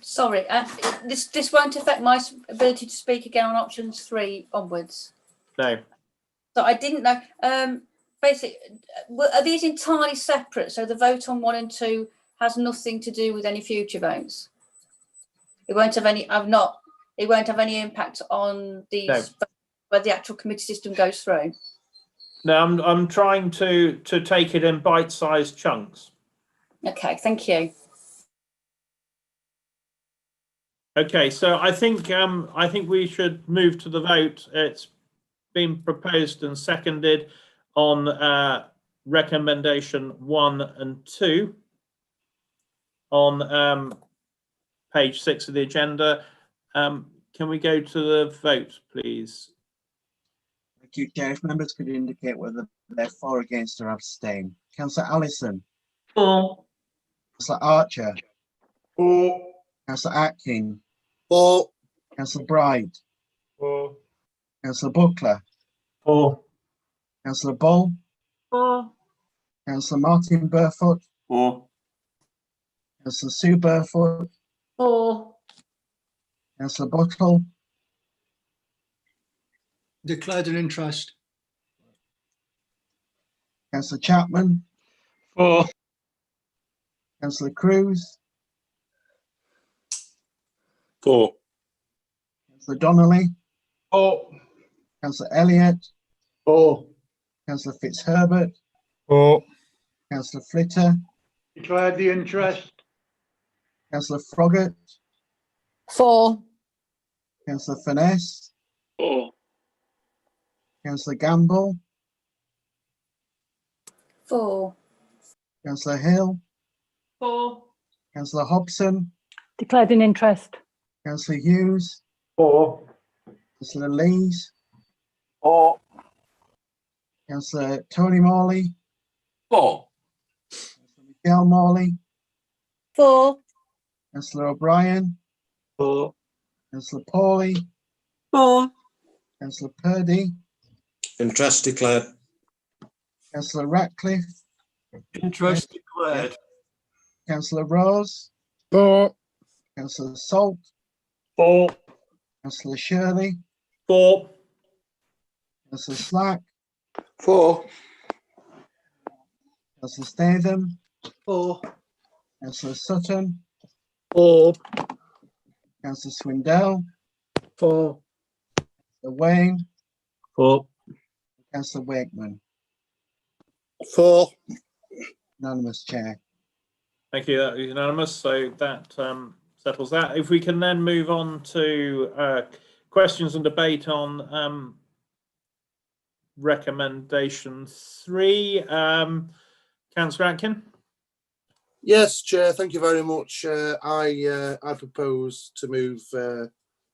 Sorry, this won't affect my ability to speak again on options 3 onwards. No. So I didn't know. Basically, are these entirely separate? So the vote on 1 and 2 has nothing to do with any future votes. It won't have any. It won't have any impact on these where the actual committee system goes through. No, I'm trying to take it in bite-sized chunks. Okay, thank you. Okay, so I think we should move to the vote. It's been proposed and seconded on recommendation 1 and 2 on page 6 of the agenda. Can we go to the vote, please? Thank you, Chair. If members could indicate whether they're for, against, or abstain. Councillor Allison. For. Councillor Archer. For. Councillor Atkin. For. Councillor Bright. For. Councillor Buckler. For. Councillor Bull. For. Councillor Martin Burfoot. For. Councillor Sue Burfoot. For. Councillor Buttle. Declared an interest. Councillor Chapman. For. Councillor Cruz. For. Councillor Donnelly. For. Councillor Elliott. For. Councillor Fitzherbert. For. Councillor Flitter. Declared the interest. Councillor Froggatt. For. Councillor Finesse. For. Councillor Gamble. For. Councillor Hill. For. Councillor Hobson. Declared an interest. Councillor Hughes. For. Councillor Lees. For. Councillor Tony Morley. For. Miguel Morley. For. Councillor O'Brien. For. Councillor Pawley. For. Councillor Purdy. Interest declared. Councillor Ratcliffe. Interest declared. Councillor Rose. For. Councillor Salt. For. Councillor Shirley. For. Councillor Slack. For. Councillor Statham. For. Councillor Sutton. For. Councillor Swindell. For. Councillor Wayne. For. Councillor Wakeman. For. Unanimous, Chair. Thank you. That was unanimous. So that settles that. If we can then move on to questions and debate on recommendation 3. Councillor Atkin. Yes, Chair. Thank you very much. I propose to move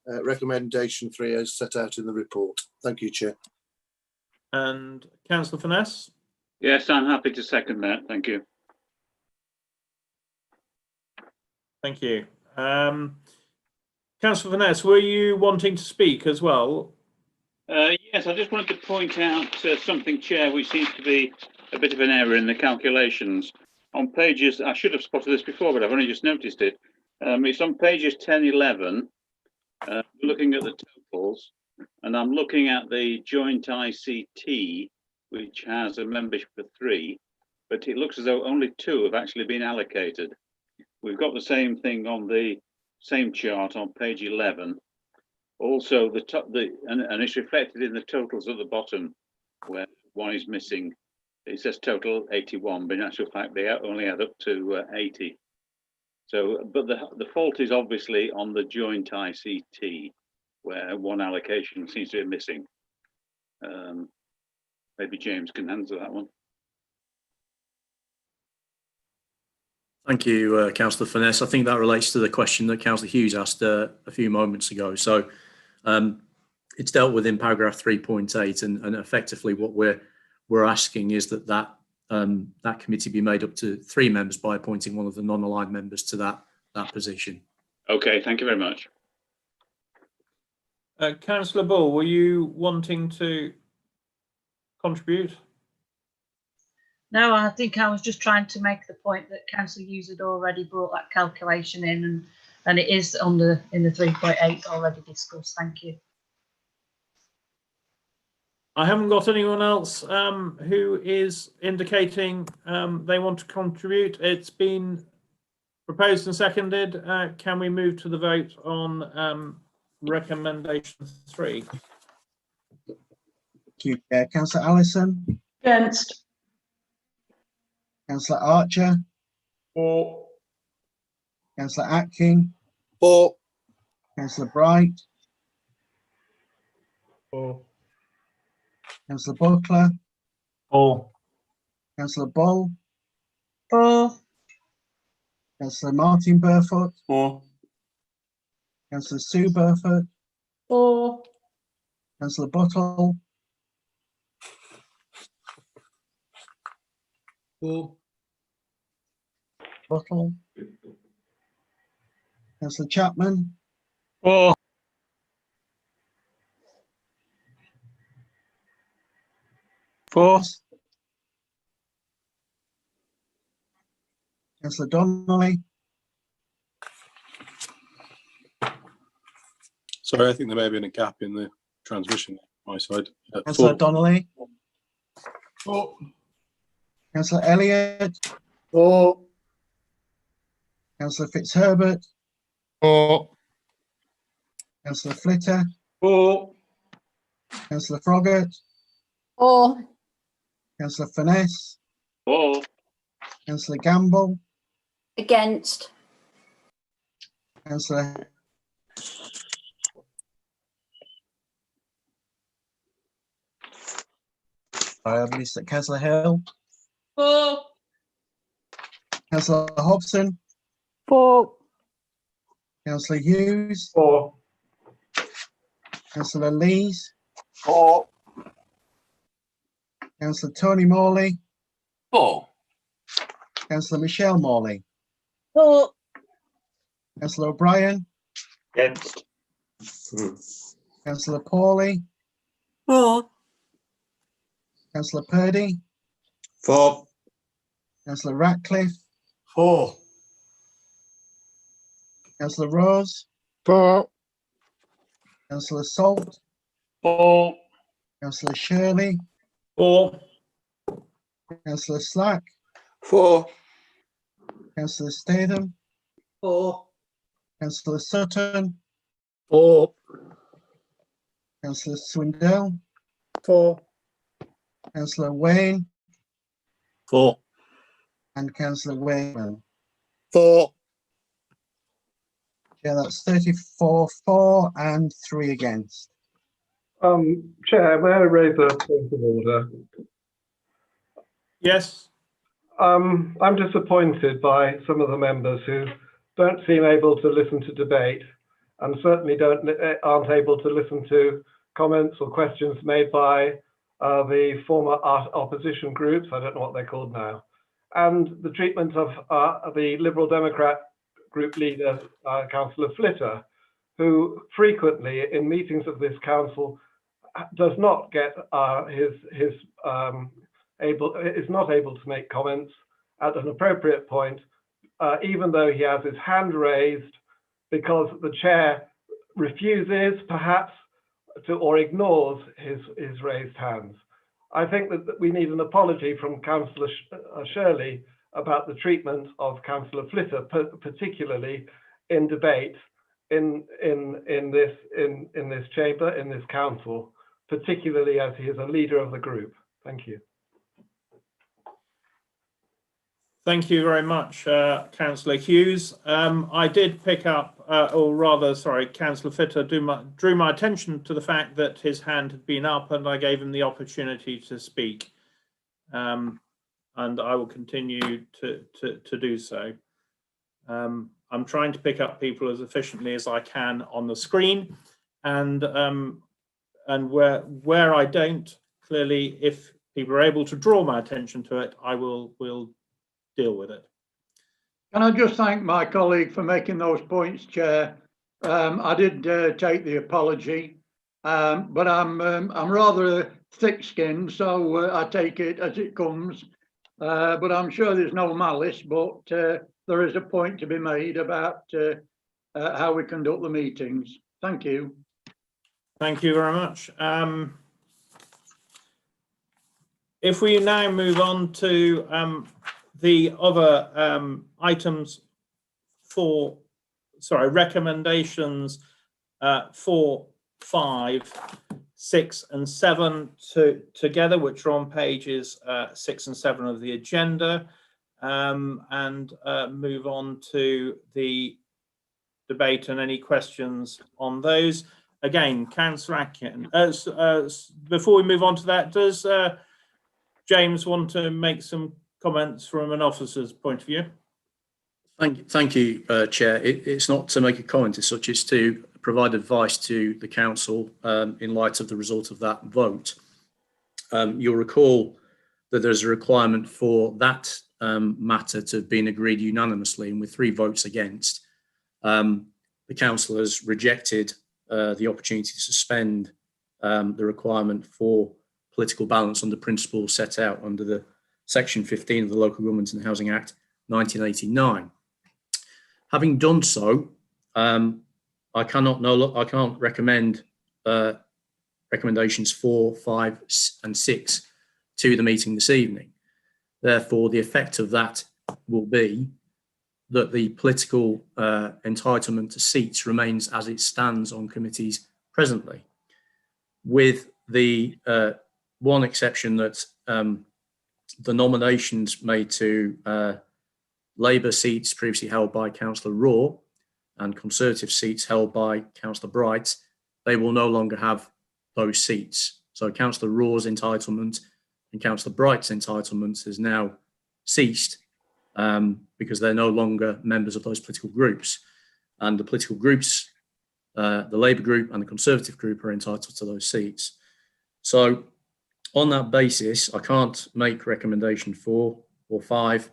recommendation 3 as set out in the report. Thank you, Chair. And Councillor Finesse. Yes, I'm happy to second that. Thank you. Thank you. Councillor Finesse, were you wanting to speak as well? Yes, I just wanted to point out something, Chair, which seems to be a bit of an error in the calculations. On pages, I should have spotted this before, but I've only just noticed it. It's on pages 10, 11, looking at the totals, and I'm looking at the joint ICT, which has a membership of 3, but it looks as though only 2 have actually been allocated. We've got the same thing on the same chart on page 11. Also, and it's reflected in the totals at the bottom, where 1 is missing. It says total 81, but in actual fact, they only add up to 80. So, but the fault is obviously on the joint ICT, where 1 allocation seems to be missing. Maybe James can answer that one. Thank you, Councillor Finesse. I think that relates to the question that Councillor Hughes asked a few moments ago. So it's dealt with in paragraph 3.8, and effectively what we're asking is that committee be made up to 3 members by appointing one of the non-aligned members to that position. Okay, thank you very much. Councillor Bull, were you wanting to contribute? No, I think I was just trying to make the point that Councillor Hughes had already brought that calculation in, and and it is in the 3.8 already discussed. Thank you. I haven't got anyone else who is indicating they want to contribute. It's been proposed and seconded. Can we move to the vote on recommendation 3? Thank you, Chair. Councillor Allison? Against. Councillor Archer? For. Councillor Atkin? For. Councillor Bright? For. Councillor Buckler? For. Councillor Bull? For. Councillor Martin Burfoot? For. Councillor Sue Burfoot? For. Councillor Buttle? For. Buttle? Councillor Chapman? For. For. Councillor Donnelly? Sorry, I think there may have been a gap in the transmission on my side. Councillor Donnelly? For. Councillor Elliott? For. Councillor Fitzherbert? For. Councillor Flitter? For. Councillor Froggatt? For. Councillor Finesse? For. Councillor Gamble? Against. Councillor I've missed it. Councillor Hill? For. Councillor Hobson? For. Councillor Hughes? For. Councillor Lees? For. Councillor Tony Morley? For. Councillor Michelle Morley? For. Councillor O'Brien? Against. Councillor Pawley? For. Councillor Purdy? For. Councillor Ratcliffe? For. Councillor Rose? For. Councillor Salt? For. Councillor Shirley? For. Councillor Slack? For. Councillor Statham? For. Councillor Sutton? For. Councillor Swindell? For. Councillor Wayne? For. And Councillor Wayman. For. Yeah, that's 34 for and 3 against. Chair, may I raise a point of order? Yes. I'm disappointed by some of the members who don't seem able to listen to debate and certainly aren't able to listen to comments or questions made by the former opposition groups, I don't know what they're called now, and the treatment of the Liberal Democrat group leader, Councillor Flitter, who frequently in meetings of this council does not get is not able to make comments at an appropriate point, even though he has his hand raised, because the chair refuses perhaps to or ignores his raised hands. I think that we need an apology from Councillor Shirley about the treatment of Councillor Flitter, particularly in debate in this chamber, in this council, particularly as he is a leader of the group. Thank you. Thank you very much, Councillor Hughes. I did pick up, or rather, sorry, Councillor Fitter drew my attention to the fact that his hand had been up, and I gave him the opportunity to speak. And I will continue to do so. I'm trying to pick up people as efficiently as I can on the screen, and where I don't, clearly, if people are able to draw my attention to it, I will deal with it. Can I just thank my colleague for making those points, Chair? I did take the apology, but I'm rather thick-skinned, so I take it as it comes. But I'm sure there's no malice, but there is a point to be made about how we conduct the meetings. Thank you. Thank you very much. If we now move on to the other items recommendations 4, 5, 6 and 7 together, which are on pages 6 and 7 of the agenda, and move on to the debate and any questions on those. Again, Councillor Atkin, before we move on to that, does James want to make some comments from an officer's point of view? Thank you, Chair. It's not to make a comment as such, it's to provide advice to the council in light of the result of that vote. You'll recall that there's a requirement for that matter to have been agreed unanimously, and with 3 votes against, the councillors rejected the opportunity to suspend the requirement for political balance under principles set out under the Section 15 of the Local Government and Housing Act 1989. Having done so, I can't recommend recommendations 4, 5 and 6 to the meeting this evening. Therefore, the effect of that will be that the political entitlement to seats remains as it stands on committees presently, with the one exception that the nominations made to Labour seats previously held by Councillor Raw and Conservative seats held by Councillor Bright, they will no longer have those seats. So Councillor Raw's entitlement and Councillor Bright's entitlement has now ceased because they're no longer members of those political groups. And the political groups, the Labour group and the Conservative group, are entitled to those seats. So on that basis, I can't make recommendation 4 or 5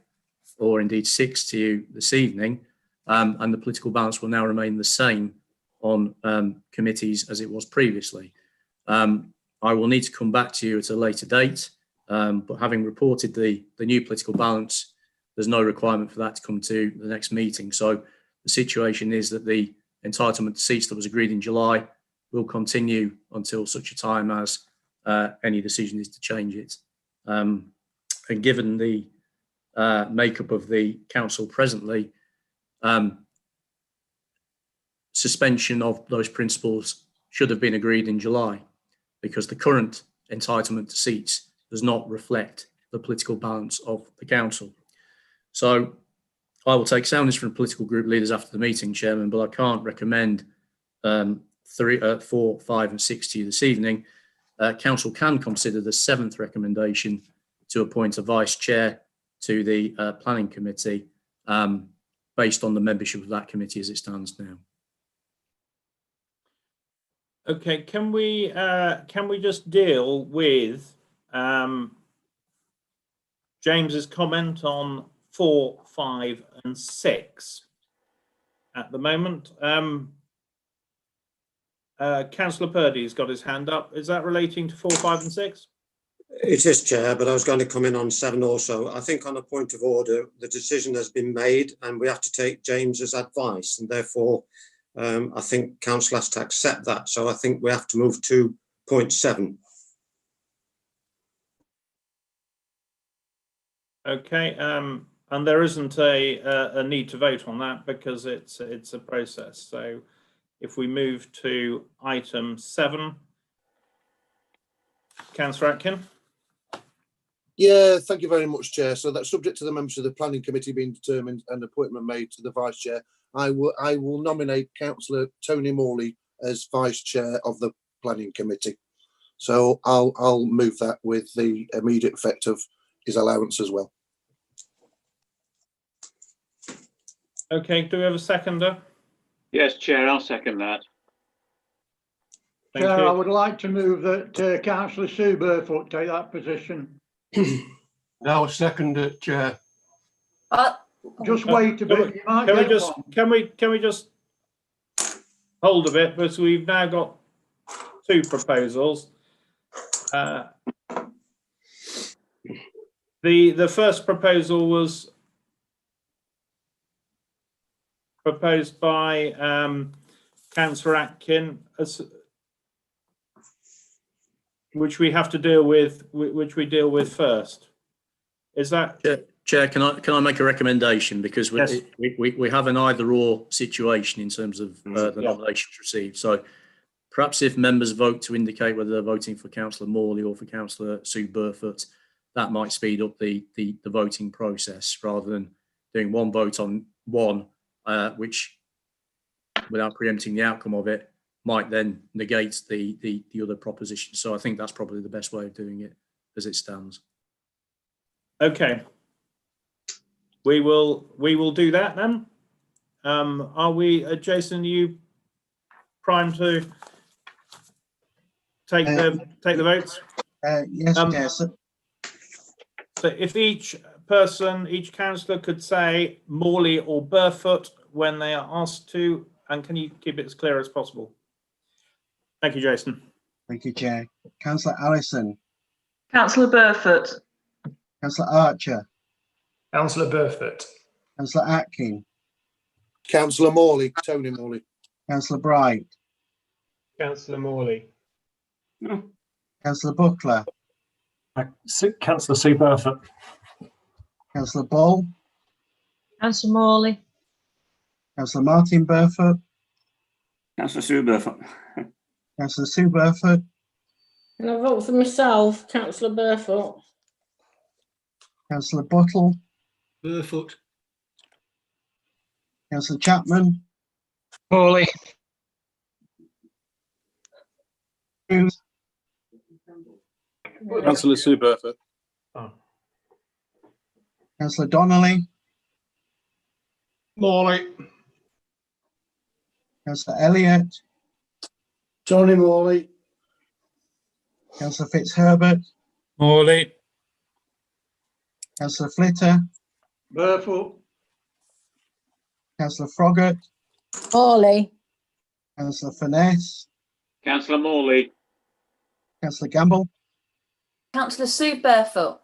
or indeed 6 to you this evening, and the political balance will now remain the same on committees as it was previously. I will need to come back to you at a later date, but having reported the new political balance, there's no requirement for that to come to the next meeting. So the situation is that the entitlement to seats that was agreed in July will continue until such a time as any decision is to change it. And given the makeup of the council presently, suspension of those principles should have been agreed in July, because the current entitlement to seats does not reflect the political balance of the council. So I will take soundness from political group leaders after the meeting, Chairman, but I can't recommend 4, 5 and 6 to you this evening. Council can consider the 7th recommendation to appoint a vice chair to the planning committee based on the membership of that committee as it stands now. Okay, can we just deal with James's comment on 4, 5 and 6 at the moment? Councillor Purdy's got his hand up. Is that relating to 4, 5 and 6? It is, Chair, but I was going to come in on 7 also. I think on a point of order, the decision has been made and we have to take James's advice, and therefore I think Council has to accept that. So I think we have to move to point 7. Okay, and there isn't a need to vote on that because it's a process. So if we move to item 7, Councillor Atkin. Yeah, thank you very much, Chair. So that's subject to the members of the Planning Committee being determined and appointment made to the Vice Chair. I will nominate Councillor Tony Morley as Vice Chair of the Planning Committee. So I'll move that with the immediate effect of his allowance as well. Okay, do we have a seconder? Yes, Chair, I'll second that. Thank Chair, you. I would like to move that Councillor Sue Burfoot take that position. Now I second it, Chair. Just wait a bit. You might get one. Can we just hold a bit, because we've now got 2 proposals. The first proposal was proposed by Councillor Atkin, which we have to deal with, which we deal with first. Is that? Chair, can I make a recommendation, because Yes. we have an either or situation in terms of the nominations received. So perhaps if members vote to indicate whether they're voting for Councillor Morley or for Councillor Sue Burfoot, that might speed up the voting process, rather than doing one vote on one, which, without preempting the outcome of it, might then negate the other proposition. So I think that's probably the best way of doing it as it stands. Okay. We will do that then. Are we, Jason, are you primed to take the votes? Yes, Chair. So if each councillor could say Morley or Burfoot when they are asked to, and can you keep it as clear as possible? Thank you, Jason. Thank you, Chair. Councillor Allison. Councillor Burfoot. Councillor Archer. Councillor Burfoot. Councillor Atkin. Councillor Morley, Tony Morley. Councillor Bright. Councillor Morley. Councillor Buckler. Councillor Sue Burfoot. Councillor Ball. Councillor Morley. Councillor Martin Burfoot. Councillor Sue Burfoot. Councillor Sue Burfoot. Can I vote for myself, Councillor Burfoot? Councillor Buttle. Burfoot. Councillor Chapman. Morley. Councillor Sue Burfoot. Councillor Donnelly. Morley. Councillor Elliott. Tony Morley. Councillor Fitzherbert. Morley. Councillor Flitter. Burfoot. Councillor Froggatt. Morley. Councillor Furness. Councillor Morley. Councillor Gamble. Councillor Sue Burfoot.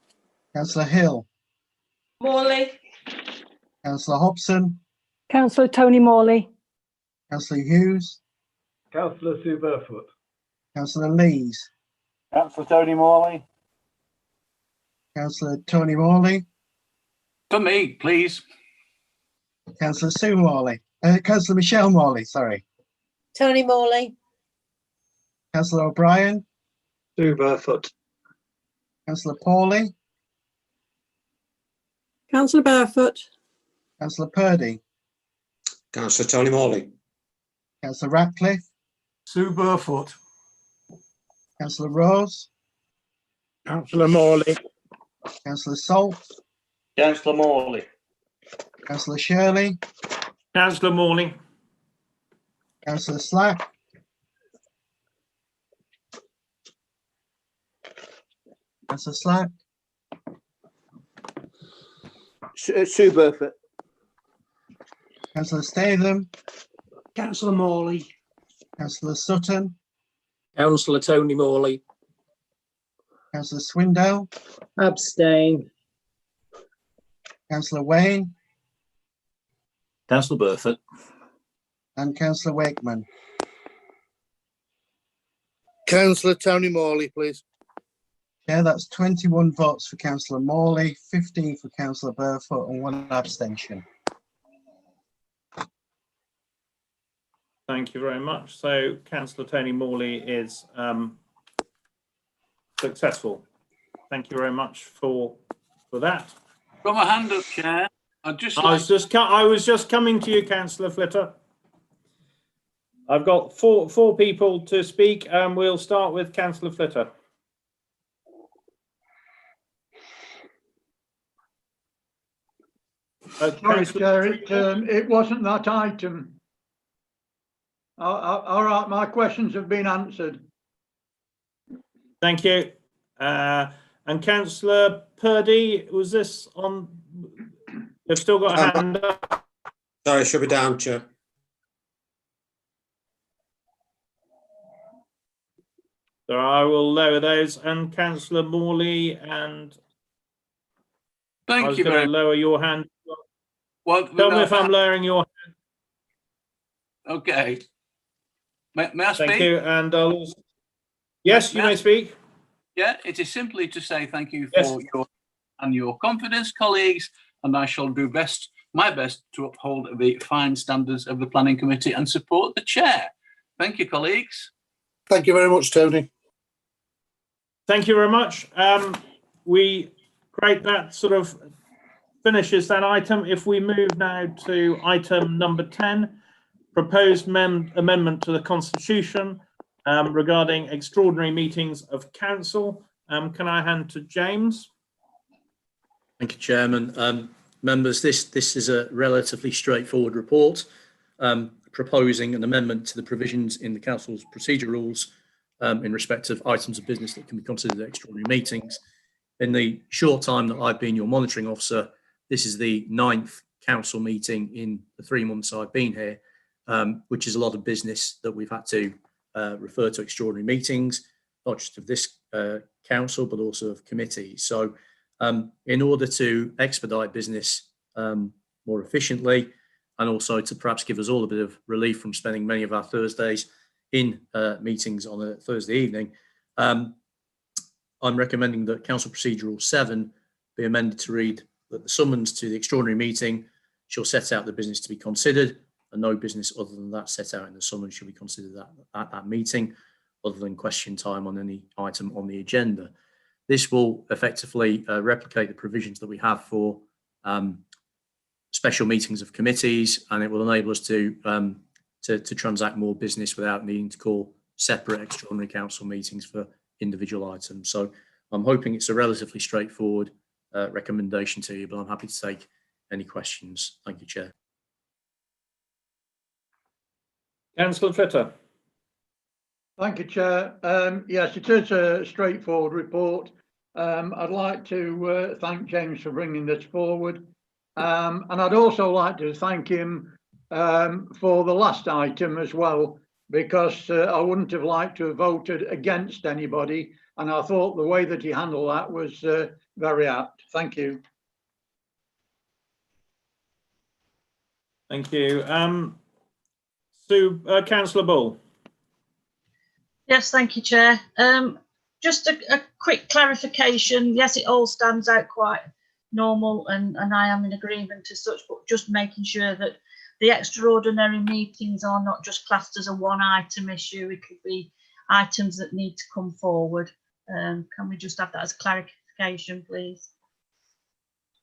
Councillor Hill. Morley. Councillor Hobson. Councillor Tony Morley. Councillor Hughes. Councillor Sue Burfoot. Councillor Lees. Councillor Tony Morley. Councillor Tony Morley. For me, please. Councillor Sue Morley. Councillor Michelle Morley, sorry. Tony Morley. Councillor O'Brien. Sue Burfoot. Councillor Pawley. Councillor Burfoot. Councillor Purdy. Councillor Tony Morley. Councillor Ratcliffe. Sue Burfoot. Councillor Rose. Councillor Morley. Councillor Salt. Councillor Morley. Councillor Shirley. Councillor Morley. Councillor Slack. Councillor Slack. Sue Burfoot. Councillor Statham. Councillor Morley. Councillor Sutton. Councillor Tony Morley. Councillor Swindell. Abstain. Councillor Wayne. Councillor Burfoot. And Councillor Wakeman. Councillor Tony Morley, please. Yeah, that's 21 votes for Councillor Morley, 15 for Councillor Burfoot and 1 abstention. Thank you very much. So Councillor Tony Morley is successful. Thank you very much for that. Got my hand up, Chair. I was just coming to you, Councillor Flitter. I've got four people to speak, and we'll start with Councillor Flitter. Sorry, Chair, it wasn't that item. All right, my questions have been answered. Thank you. And Councillor Purdy, was this on? They've still got a hand up. Sorry, it should be down, Chair. So I will lower those. And Councillor Morley, and Thank I was you going very to lower your hand. Well, Tell me if I'm lowering your hand. Okay. May I speak? Thank you. And I'll also... Yes, you may speak. Yeah, it is simply to say thank you Yes. for your confidence, colleagues, and I shall do my best to uphold the fine standards of the planning committee and support the chair. Thank you, colleagues. Thank you very much, Tony. Thank you very much. Great, that sort of finishes that item. If we move now to item number 10, proposed amendment to the Constitution regarding extraordinary meetings of council. Can I hand to James? Thank you, Chairman. Members, this is a relatively straightforward report proposing an amendment to the provisions in the Council's procedure rules in respect of items of business that can be considered extraordinary meetings. In the short time that I've been your monitoring officer, this is the 9th council meeting in the 3 months I've been here, which is a lot of business that we've had to refer to extraordinary meetings, not just of this council, but also of committees. So in order to expedite business more efficiently, and also to perhaps give us all a bit of relief from spending many of our Thursdays in meetings on a Thursday evening, I'm recommending that Council Procedure Rule 7 be amended to read that the summons to the extraordinary meeting shall set out the business to be considered, and no business other than that set out in the summons shall be considered at that meeting, other than question time on any item on the agenda. This will effectively replicate the provisions that we have for special meetings of committees, and it will enable us to transact more business without needing to call separate extraordinary council meetings for individual items. So I'm hoping it's a relatively straightforward recommendation to you, but I'm happy to take any questions. Thank you, Chair. Councillor Fitter. Thank you, Chair. Yes, it is a straightforward report. I'd like to thank James for bringing this forward. And I'd also like to thank him for the last item as well, because I wouldn't have liked to have voted against anybody. And I thought the way that he handled that was very apt. Thank you. Thank you. Councillor Bull. Yes, thank you, Chair. Just a quick clarification. Yes, it all stands out quite normal, and I am in agreement as such, but just making sure that the extraordinary meetings are not just classed as a one item issue. It could be items that need to come forward. Can we just have that as clarification, please?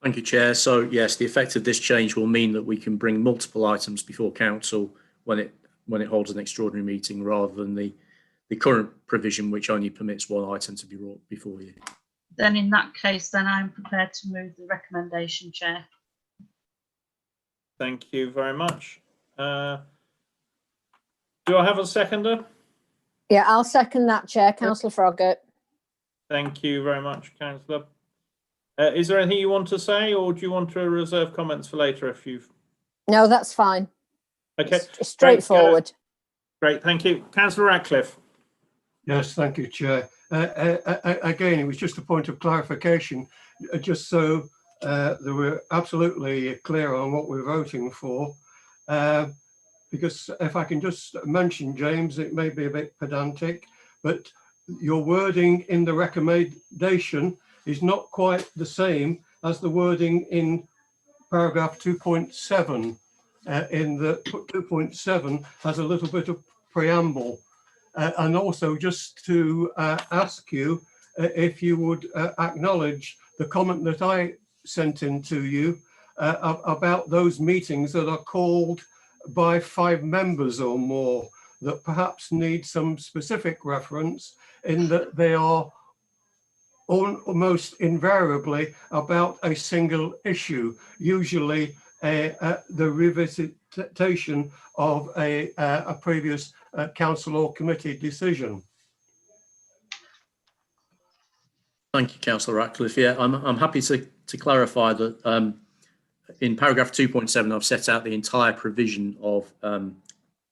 Thank you, Chair. So yes, the effect of this change will mean that we can bring multiple items before council when it holds an extraordinary meeting, rather than the current provision which only permits one item to be brought before you. Then in that case, then I'm prepared to move the recommendation, Chair. Thank you very much. Do I have a seconder? Yeah, I'll second that, Chair. Councillor Froggatt. Thank you very much, Councillor. Is there anything you want to say, or do you want to reserve comments for later if you've... No, that's fine. Okay. It's straightforward. Great, thank you. Councillor Ratcliffe. Yes, thank you, Chair. Again, it was just a point of clarification, just so that we're absolutely clear on what we're voting for. Because if I can just mention, James, it may be a bit pedantic, but your wording in the recommendation is not quite the same as the wording in paragraph 2.7. In the 2.7 has a little bit of preamble. And also just to ask you if you would acknowledge the comment that I sent in to you about those meetings that are called by 5 members or more, that perhaps need some specific reference in that they are almost invariably about a single issue, usually the revisitation of a previous council or committee decision. Thank you, Councillor Ratcliffe. Yeah, I'm happy to clarify that in paragraph 2.7, I've set out the entire provision of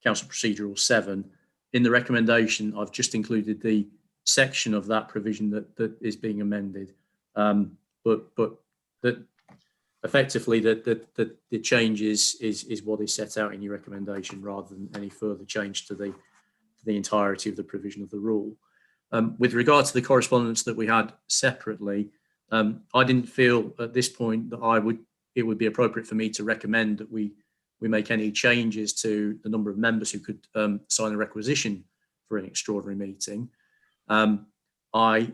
Council Procedure Rule 7. In the recommendation, I've just included the section of that provision that is being amended. But effectively the change is what is set out in your recommendation rather than any further change to the entirety of the provision of the rule. With regard to the correspondence that we had separately, I didn't feel at this point that it would be appropriate for me to recommend that we make any changes to the number of members who could sign a requisition for an extraordinary meeting. I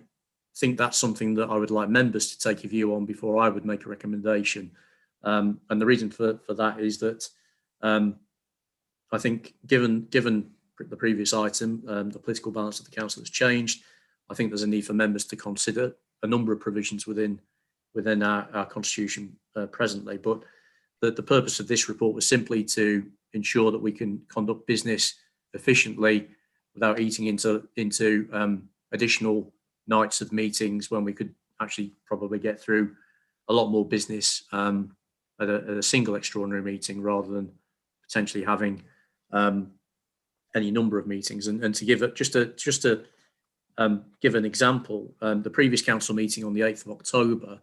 think that's something that I would like members to take a view on before I would make a recommendation. And the reason for that is that I think given the previous item, the political balance of the council has changed. I think there's a need for members to consider a number of provisions within our constitution presently. But the purpose of this report was simply to ensure that we can conduct business efficiently without eating into additional nights of meetings when we could actually probably get through a lot more business at a single extraordinary meeting rather than potentially having any number of meetings. And to give it just to give an example, the previous council meeting on the 8th of October,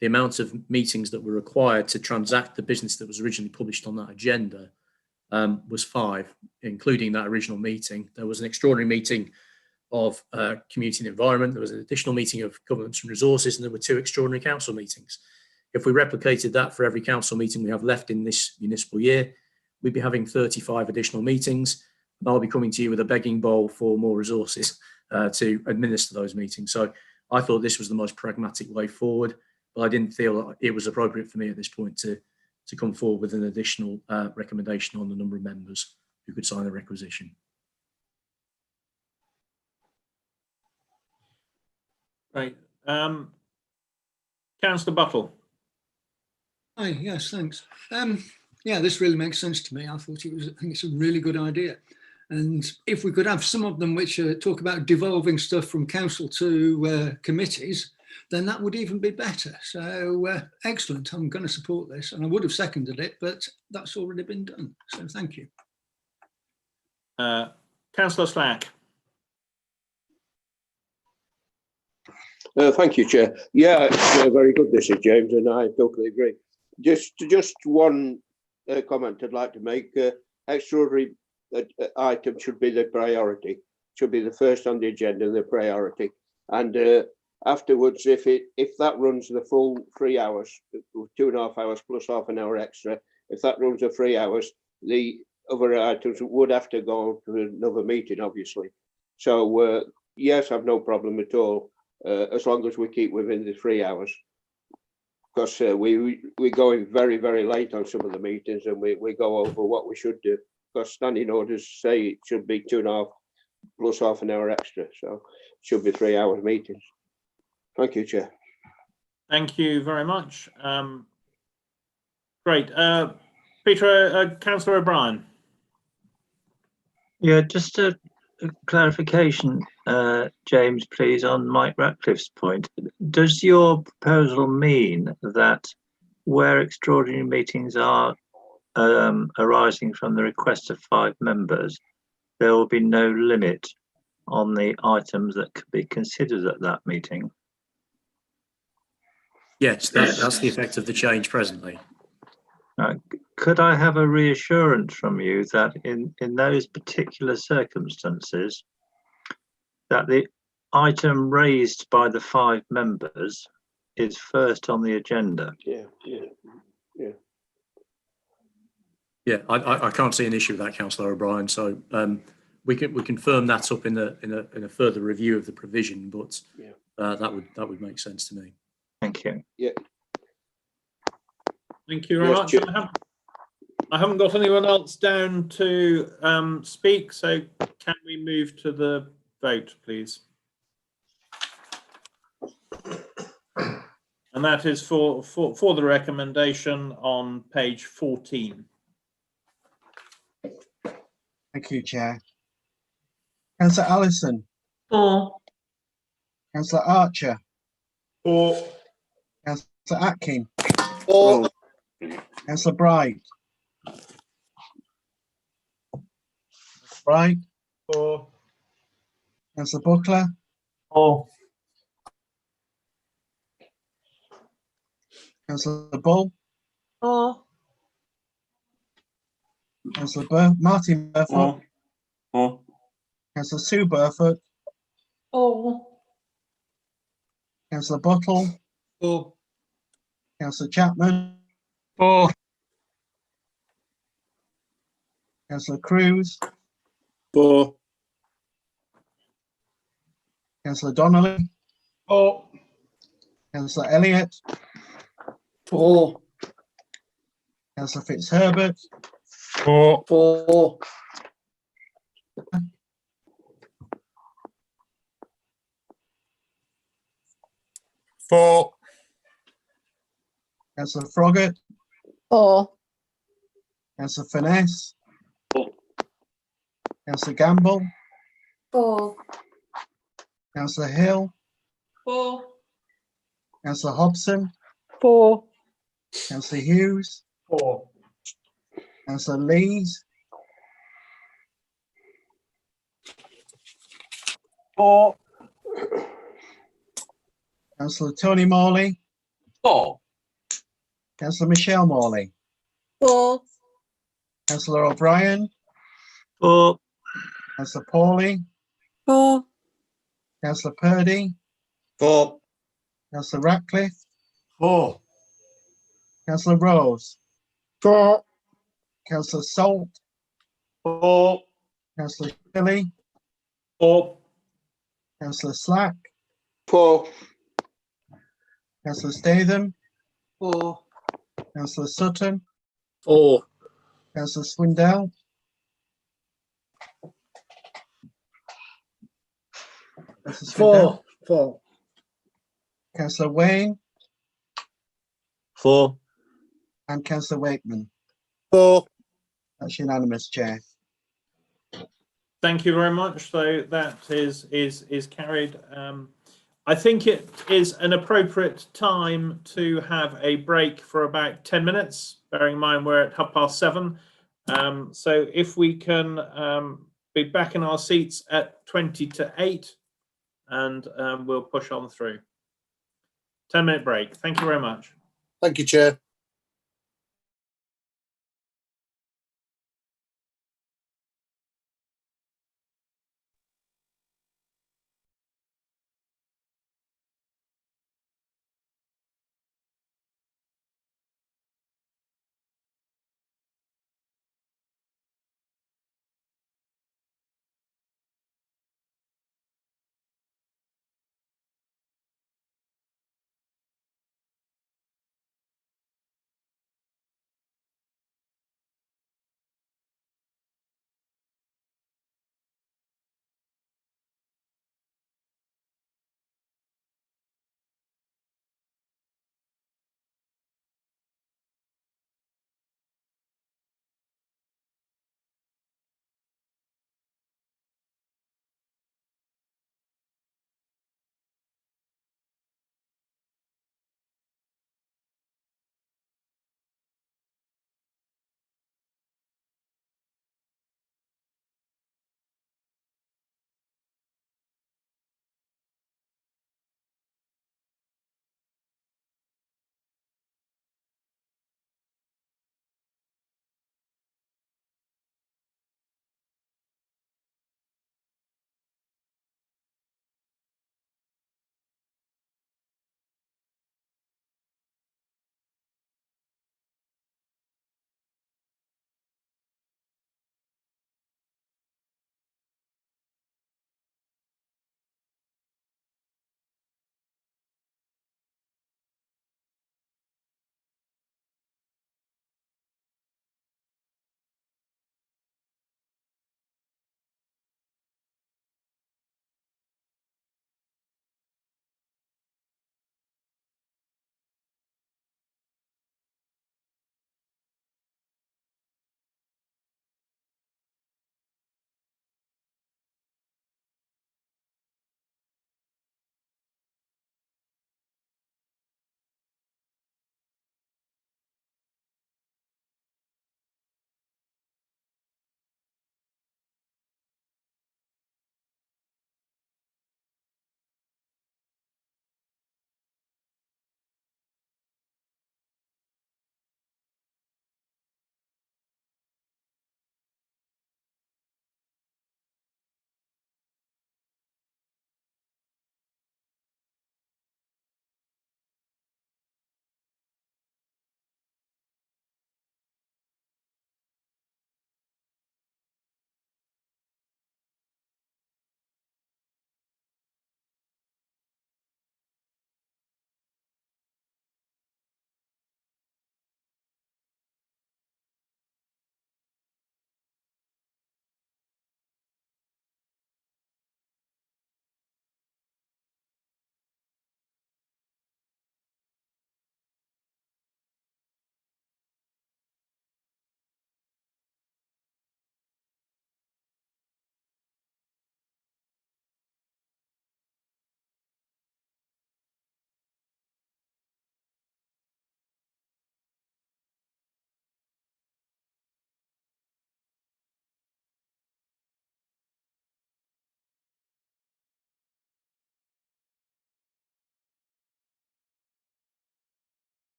the amount of meetings that were required to transact the business that was originally published on that agenda was 5, including that original meeting. There was an extraordinary meeting of community and environment, there was an additional meeting of governance and resources, and there were 2 extraordinary council meetings. If we replicated that for every council meeting we have left in this municipal year, we'd be having 35 additional meetings, and I'll be coming to you with a begging bowl for more resources to administer those meetings. So I thought this was the most pragmatic way forward, but I didn't feel it was appropriate for me at this point to come forward with an additional recommendation on the number of members who could sign a requisition. Right. Councillor Buttle. Hi, yes, thanks. Yeah, this really makes sense to me. I think it's a really good idea. And if we could have some of them which talk about devolving stuff from council to committees, then that would even be better. So excellent. I'm going to support this, and I would have seconded it, but that's already been done. So thank you. Councillor Slack. Thank you, Chair. Yeah, it's very good, this is James, and I totally agree. Just one comment I'd like to make. Extraordinary item should be the priority. Should be the first on the agenda, the priority. And afterwards, if that runs the full 3 hours, 2.5 hours plus half an hour extra, if that runs the 3 hours, the other items would have to go to another meeting, obviously. So yes, I've no problem at all. As long as we keep within the 3 hours, because we're going very, very late on some of the meetings, and we go over what we should do, because standing orders say it should be 2.5 plus half an hour extra, so it should be 3 hour meetings. Thank you, Chair. Thank you very much. Great. Peter, Councillor O'Brien. Yeah, just a clarification, James, please, on Mike Ratcliffe's point. Does your proposal mean that where extraordinary meetings are arising from the request of 5 members, there will be no limit on the items that could be considered at that meeting? Yes, that's the effect of the change presently. Could I have a reassurance from you that in those particular circumstances, that the item raised by the 5 members is first on the agenda? Yeah, I can't see an issue with that, Councillor O'Brien. So we can firm that up in a further review of the provision, but that would make sense to me. Thank you. Yeah. Thank you very much. I haven't got anyone else down to speak, so can we move to the vote, please? And that is for the recommendation on page 14. Thank you, Chair. Councillor Allison. 4. Councillor Archer. 4. Councillor Atkin. 4. Councillor Bright. Bright. 4. Councillor Buckler. 4. Councillor Bull, For. Councillor Martin Burfoot, Councillor Sue Burfoot, For. Councillor Buttle, For. Councillor Chapman, For. Councillor Cruz, For. Councillor Donnelly, For. Councillor Elliott, For. Councillor Fitzherbert, For. For. For. Councillor Froggatt, For. Councillor Finesse, Councillor Gamble, For. Councillor Hill, For. Councillor Hobson, For. Councillor Hughes, For. Councillor Lees, For. Councillor Tony Morley, For. Councillor Michelle Morley, For. Councillor O'Brien, For. Councillor Pawley, For. Councillor Purdy, For. Councillor Ratcliffe, For. Councillor Rose, For. Councillor Salt, For. Councillor Shilley, For. Councillor Slack, For. Councillor Statham, For. Councillor Sutton, For. Councillor Swindell, Councillor Swindell, For. Councillor Wayne, For. and Councillor Wakeman. For. That's unanimous, Chair. Thank you very much. So that is carried. I think it is an appropriate time to have a break for about 10 minutes, bearing in mind we're at 7:30. So if we can be back in our seats at 20 to 8, and we'll push on through. 10-minute break. Thank you very much. Thank you, Chair.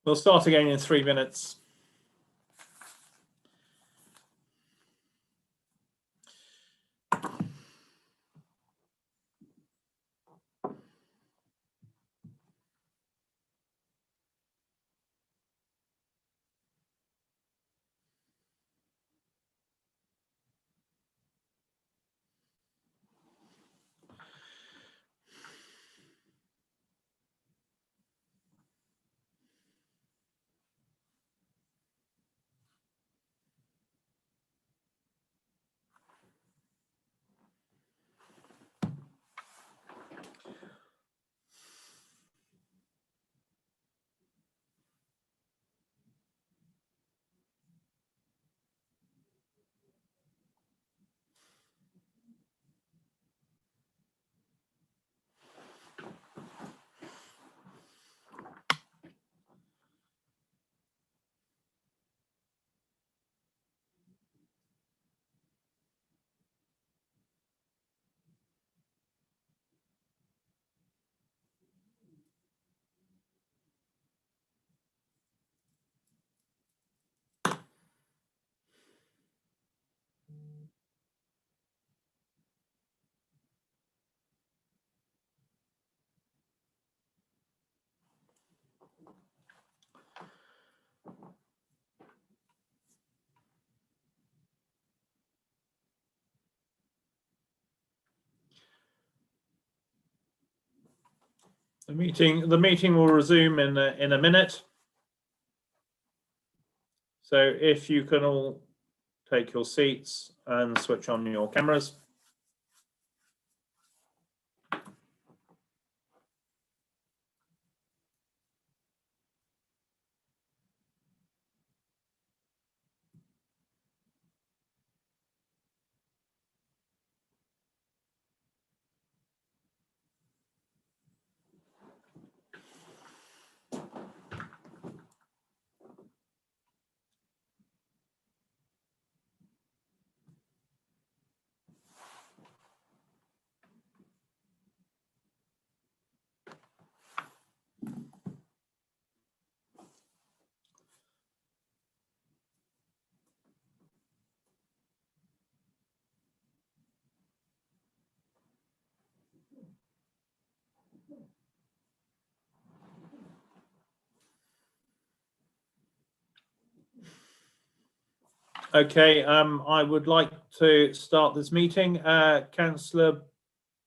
We'll start again in 3 minutes. The meeting will resume in a minute. So if you can all take your seats and switch on your cameras. Okay, I would like to start this meeting. Councillor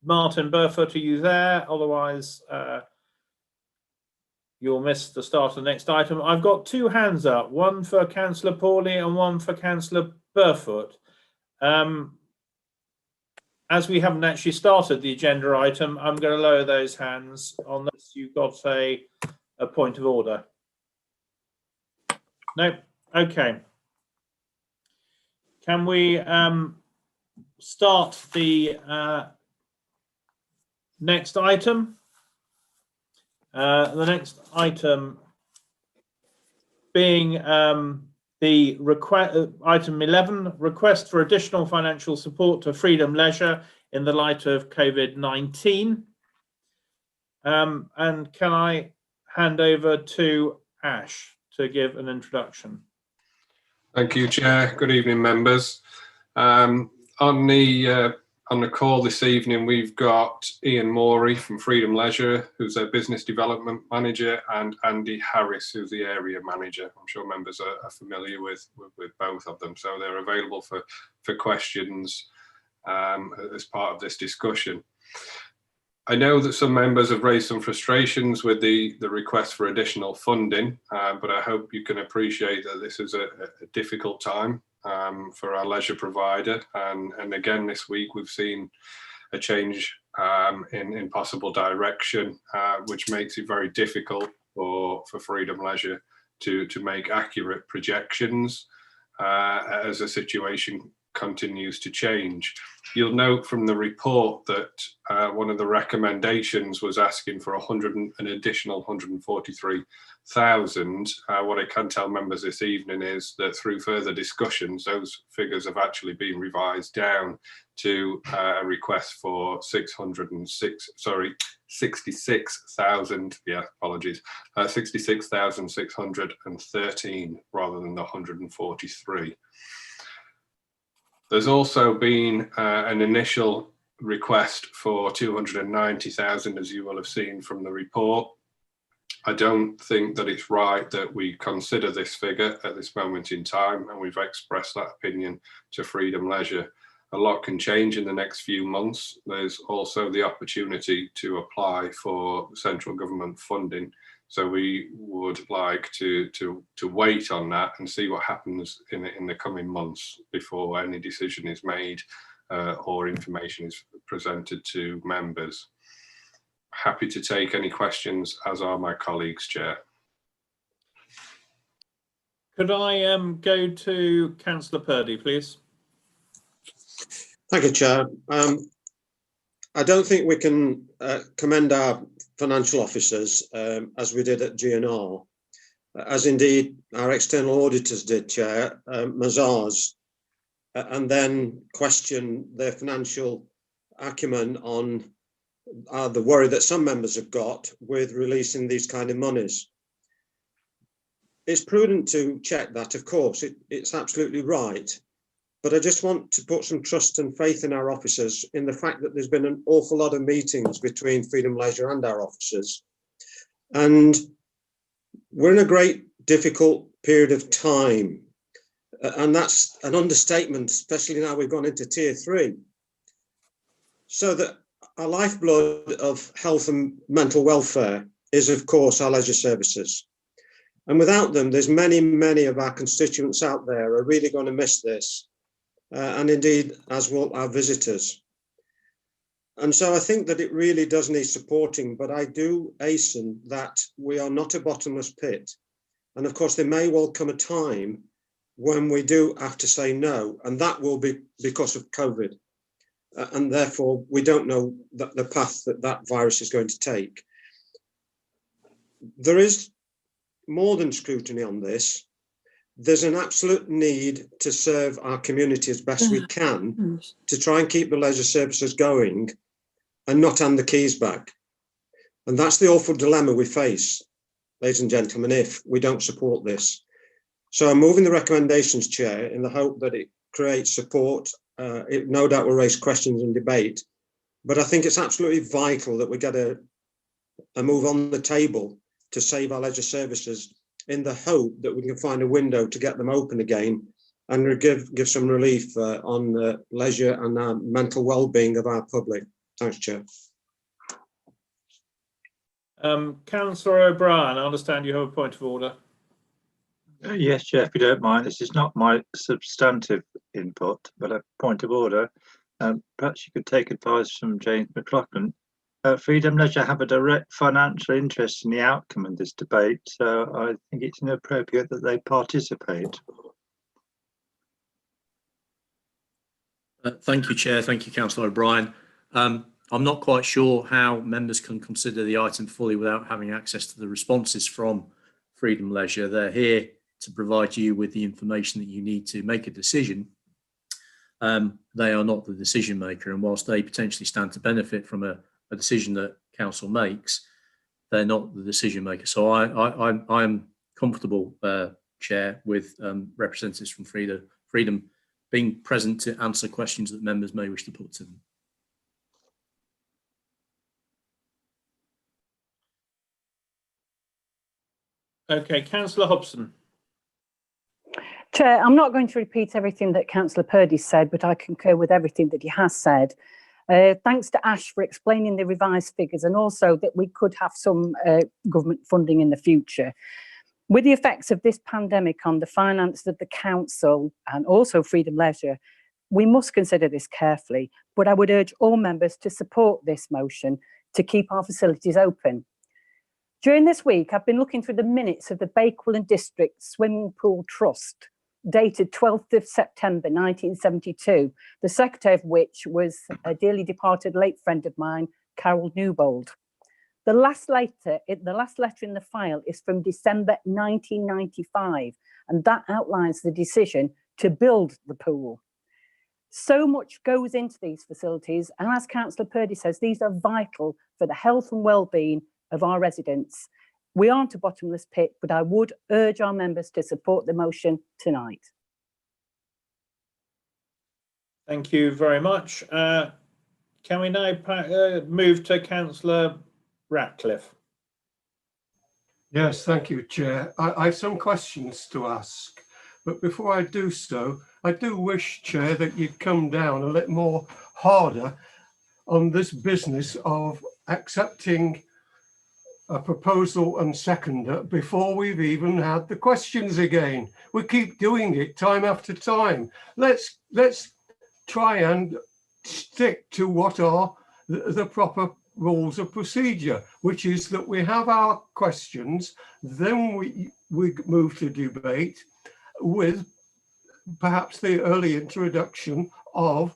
Martin Burfoot, are you there? Otherwise, you'll miss the start of the next item. I've got 2 hands up, one for Councillor Morley and one for Councillor Burfoot. As we haven't actually started the agenda item, I'm going to lower those hands unless you've got a point of order. No? Okay. Can we start the next item? The next item being the item 11, request for additional financial support to Freedom Leisure in the light of COVID-19. And can I hand over to Ash to give an introduction? Thank you, Chair. Good evening, members. On the call this evening, we've got Ian Morley from Freedom Leisure, who's their business development manager, and Andy Harris, who's the area manager. I'm sure members are familiar with both of them, so they're available for questions as part of this discussion. I know that some members have raised some frustrations with the request for additional funding, but I hope you can appreciate that this is a difficult time for our leisure provider. And again, this week we've seen a change in possible direction, which makes it very difficult for Freedom Leisure to make accurate projections as the situation continues to change. You'll note from the report that one of the recommendations was asking for an additional £143 What I can tell members this evening is that through further discussions, those figures have actually been revised down to a request for 66,000. Yeah, apologies, 66,613 rather than the 143. There's also been an initial request for 290,000, as you will have seen from the report. I don't think that it's right that we consider this figure at this moment in time, and we've expressed that opinion to Freedom Leisure. A lot can change in the next few months. There's also the opportunity to apply for central government funding. So we would like to wait on that and see what happens in the coming months before any decision is made or information is presented to members. Happy to take any questions, as are my colleagues, Chair. Could I go to Councillor Purdy, please? Thank you, Chair. I don't think we can commend our financial officers as we did at GNR, as indeed our external auditors did, Chair, Mazars, and then question their financial acumen on the worry that some members have got with releasing these kind of monies. It's prudent to check that, of course, it's absolutely right. But I just want to put some trust and faith in our officers in the fact that there's been an awful lot of meetings between Freedom Leisure and our officers. And we're in a great difficult period of time. And that's an understatement, especially now we've gone into tier 3. So that our lifeblood of health and mental welfare is, of course, our leisure services. And without them, there's many, many of our constituents out there are really going to miss this. And indeed, as will our visitors. And so I think that it really does need supporting, but I do hasten that we are not a bottomless pit. And of course, there may well come a time when we do have to say no, and that will be because of COVID. And therefore, we don't know the path that virus is going to take. There is more than scrutiny on this. There's an absolute need to serve our community as best we can to try and keep the leisure services going and not hand the keys back. And that's the awful dilemma we face, ladies and gentlemen, if we don't support this. So I'm moving the recommendations, Chair, in the hope that it creates support. It no doubt will raise questions and debate, but I think it's absolutely vital that we get a move on the table to save our leisure services, in the hope that we can find a window to get them open again and give some relief on the leisure and mental well-being of our public. Thanks, Chair. Councillor O'Brien, I understand you have a point of order. Yes, Chair, if you don't mind. This is not my substantive input, but a point of order. Perhaps you could take advice from James McLaughlin. Freedom Leisure have a direct financial interest in the outcome of this debate, so I think it's inappropriate that they participate. Thank you, Chair. Thank you, Councillor O'Brien. I'm not quite sure how members can consider the item fully without having access to the responses from Freedom Leisure. They're here to provide you with the information that you need to make a decision. They are not the decision maker, and whilst they potentially stand to benefit from a decision that council makes, they're not the decision maker. So I'm comfortable, Chair, with representatives from Freedom being present to answer questions that members may wish to put to them. Okay, Councillor Hobson. Chair, I'm not going to repeat everything that Councillor Purdy said, but I concur with everything that he has said. Thanks to Ash for explaining the revised figures, and also that we could have some government funding in the future. With the effects of this pandemic on the finances of the council and also Freedom Leisure, we must consider this carefully, but I would urge all members to support this motion to keep our facilities open. During this week, I've been looking through the minutes of the Bakewell and District Swimming Pool Trust, dated 12th of September 1972, the secretary of which was a dearly departed late friend of mine, Carol Newbold. The last letter in the file is from December 1995, and that outlines the decision to build the pool. So much goes into these facilities, and as Councillor Purdy says, these are vital for the health and well-being of our residents. We aren't a bottomless pit, but I would urge our members to support the motion tonight. Thank you very much. Can we now move to Councillor Ratcliffe? Yes, thank you, Chair. I have some questions to ask, but before I do so, I do wish, Chair, that you'd come down a little more harder on this business of accepting a proposal and seconder before we've even had the questions again. We keep doing it time after time. Let's try and stick to what are the proper rules of procedure, which is that we have our questions, then we move to debate with perhaps the early introduction of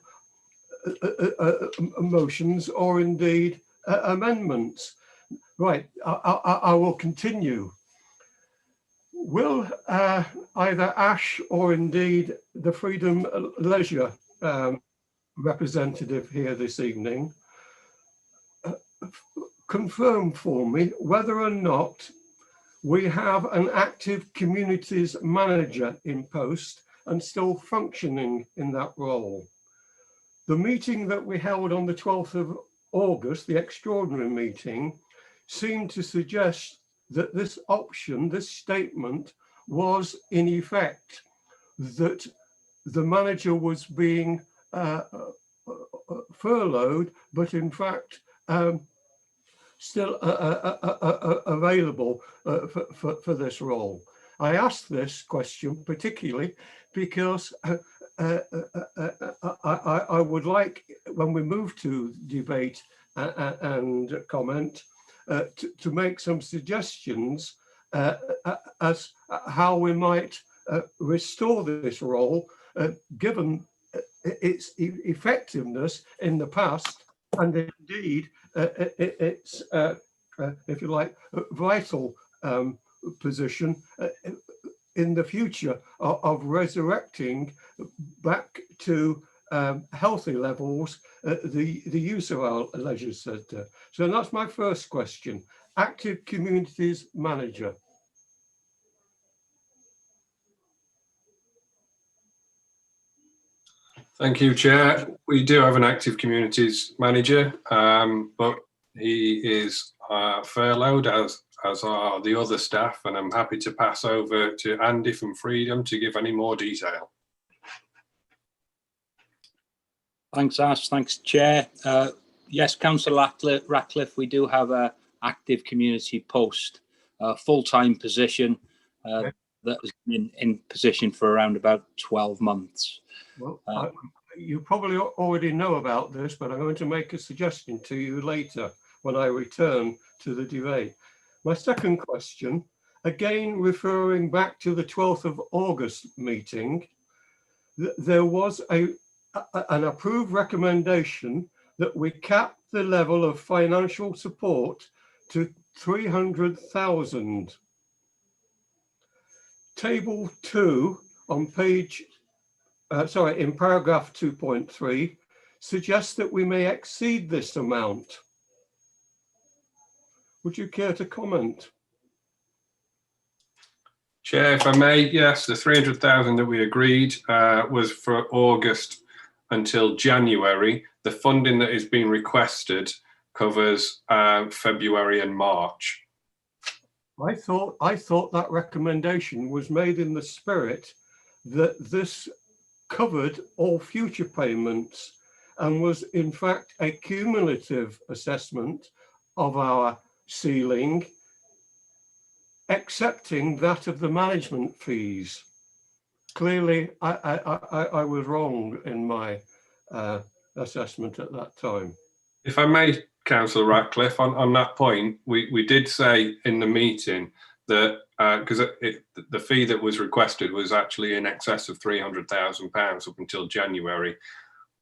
motions or indeed amendments. Right, I will continue. Will either Ash or indeed the Freedom Leisure representative here this evening confirm for me whether or not we have an active communities manager in post and still functioning in that role? The meeting that we held on the 12th of August, the extraordinary meeting, seemed to suggest that this option, this statement, was in effect that the manager was being furloughed, but in fact still available for this role. I asked this question particularly because I would like, when we move to debate and comment, to make some suggestions as how we might restore this role, given its effectiveness in the past, and indeed its, if you like, vital position in the future of resurrecting back to healthy levels the use of our leisure centre. So that's my first question. Active communities manager. Thank you, Chair. We do have an active communities manager, but he is furloughed, as are the other staff, and I'm happy to pass over to Andy from Freedom to give any more detail. Thanks, Ash. Thanks, Chair. Yes, Councillor Ratcliffe, we do have an active community post, full-time position that has been in position for around about 12 months. Well, you probably already know about this, but I'm going to make a suggestion to you later when I return to the debate. My second question, again referring back to the 12th of August meeting, there was an approved recommendation that we cap the level of financial support to 300,000. Table 2 on page, in paragraph 2.3 suggests that we may exceed this amount. Would you care to comment? Chair, if I may, yes, the 300,000 that we agreed was for August until January. The funding that is being requested covers February and March. I thought that recommendation was made in the spirit that this covered all future payments and was in fact a cumulative assessment of our ceiling, accepting that of the management fees. Clearly, I was wrong in my assessment at that time. If I may, Councillor Ratcliffe, on that point, we did say in the meeting that because the fee that was requested was actually in excess of £300,000 up until January.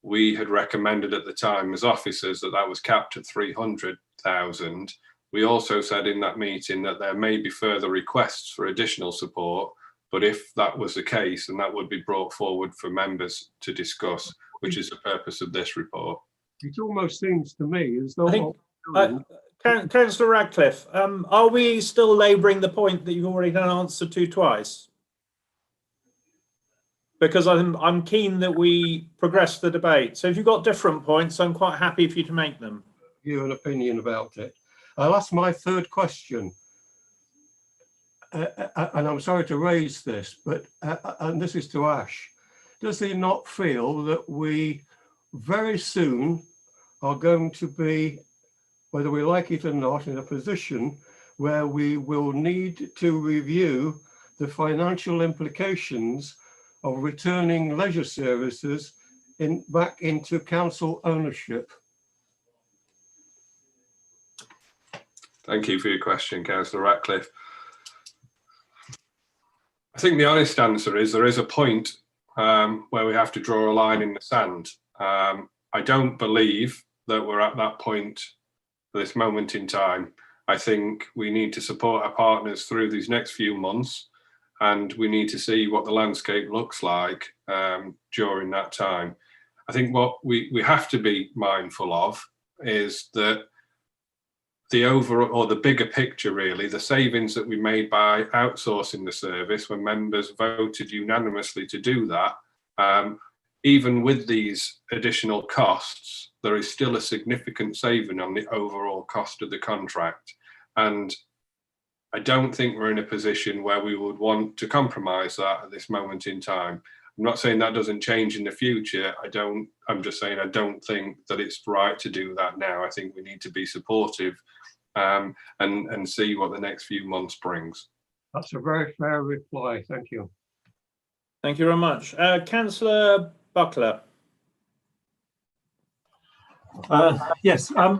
We had recommended at the time as officers that that was capped at 300,000, We also said in that meeting that there may be further requests for additional support, but if that was the case, then that would be brought forward for members to discuss, which is the purpose of this report. It almost seems to me as though... I think, Councillor Ratcliffe, are we still labouring the point that you've already done answer to twice? Because I'm keen that we progress the debate. So if you've got different points, I'm quite happy for you to make them. You an opinion about it. I'll ask my third question. And I'm sorry to raise this, but and this is to Ash. Does he not feel that we very soon are going to be, whether we like it or not, in a position where we will need to review the financial implications of returning leisure services back into council ownership? Thank you for your question, Councillor Ratcliffe. I think the honest answer is there is a point where we have to draw a line in the sand. I don't believe that we're at that point at this moment in time. I think we need to support our partners through these next few months, and we need to see what the landscape looks like during that time. I think what we have to be mindful of is that the overall, or the bigger picture really, the savings that we made by outsourcing the service when members voted unanimously to do that, even with these additional costs, there is still a significant saving on the overall cost of the contract. And I don't think we're in a position where we would want to compromise that at this moment in time. I'm not saying that doesn't change in the future. I'm just saying I don't think that it's right to do that now. I think we need to be supportive and see what the next few months brings. That's a very fair reply. Thank you. Thank you very much. Councillor Buckler. Yes, my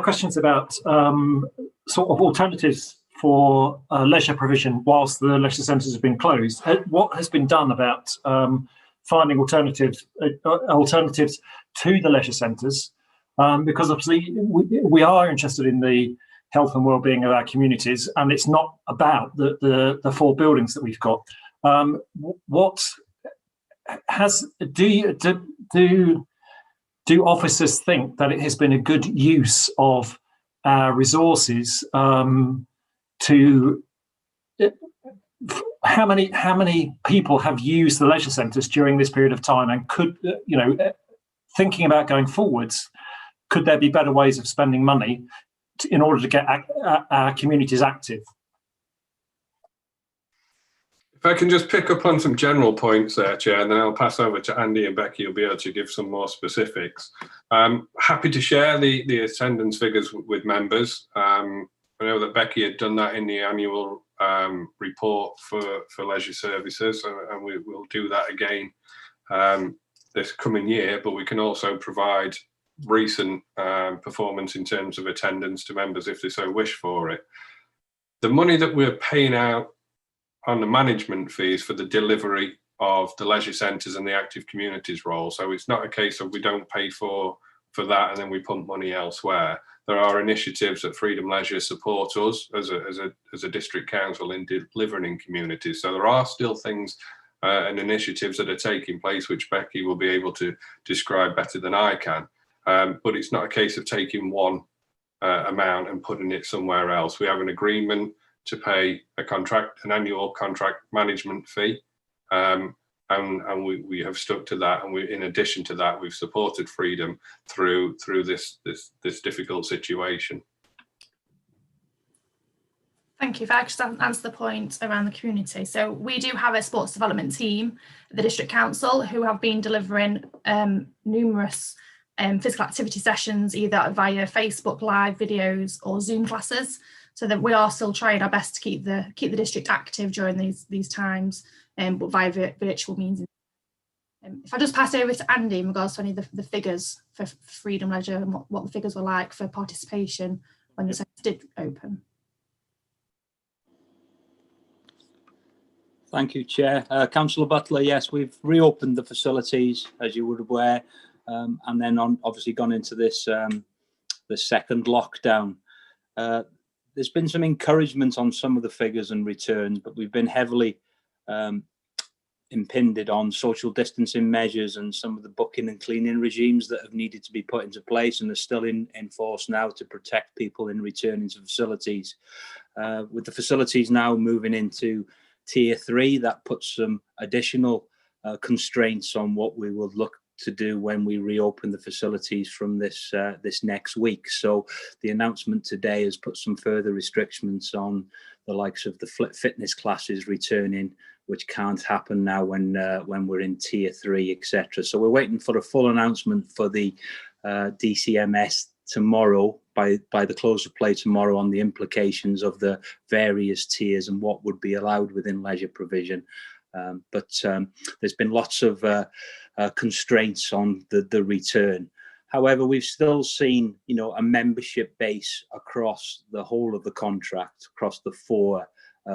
question's about sort of alternatives for leisure provision whilst the leisure centres have been closed. What has been done about finding alternatives to the leisure centres? Because obviously we are interested in the health and well-being of our communities, and it's not about the four buildings that we've got. Do officers think that it has been a good use of our resources to how many people have used the leisure centres during this period of time, and could, thinking about going forwards, could there be better ways of spending money in order to get our communities active? If I can just pick up on some general points there, Chair, and then I'll pass over to Andy and Becky, who'll be able to give some more specifics. I'm happy to share the attendance figures with members. I know that Becky had done that in the annual report for leisure services, and we will do that again this coming year, but we can also provide recent performance in terms of attendance to members if they so wish for it. The money that we're paying out on the management fees for the delivery of the leisure centres and the active communities role. So it's not a case of we don't pay for that and then we pump money elsewhere. There are initiatives that Freedom Leisure support us as a district council in delivering in communities. So there are still things and initiatives that are taking place which Becky will be able to describe better than I can. But it's not a case of taking one amount and putting it somewhere else. We have an agreement to pay an annual contract management fee, and we have stuck to that. And in addition to that, we've supported Freedom through this difficult situation. Thank you. If I could just answer the point around the community. So we do have a sports development team at the District Council who have been delivering numerous physical activity sessions, either via Facebook Live videos or Zoom classes, so that we are still trying our best to keep the district active during these times, but via virtual means. If I just pass over to Andy in regards to any of the figures for Freedom Leisure and what the figures were like for participation when the centres did open. Thank you, Chair. Councillor Butler, yes, we've reopened the facilities, as you would aware, and then obviously gone into this the second lockdown. There's been some encouragement on some of the figures and returns, but we've been heavily impinged on social distancing measures and some of the booking and cleaning regimes that have needed to be put into place and are still in force now to protect people in returning to facilities. With the facilities now moving into tier 3, that puts some additional constraints on what we will look to do when we reopen the facilities from this next week. So the announcement today has put some further restrictions on the likes of the fitness classes returning, which can't happen now when we're in tier 3, etc. So we're waiting for a full announcement for the DCMS tomorrow, by the close of play tomorrow, on the implications of the various tiers and what would be allowed within leisure provision. But there's been lots of constraints on the return. However, we've still seen, a membership base across the whole of the contract, across the 4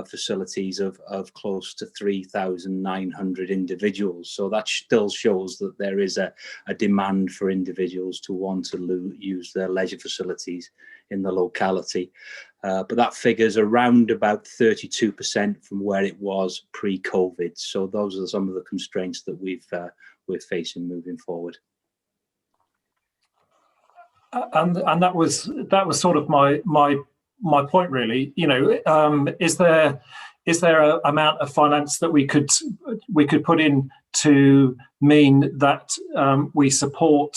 facilities of close to 3,900 individuals. So that still shows that there is a demand for individuals to want to use their leisure facilities in the locality. But that figure's around about 32% from where it was pre-COVID. So those are some of the constraints that we're facing moving forward. And that was sort of my point, really. Is there an amount of finance that we could put in to mean that we support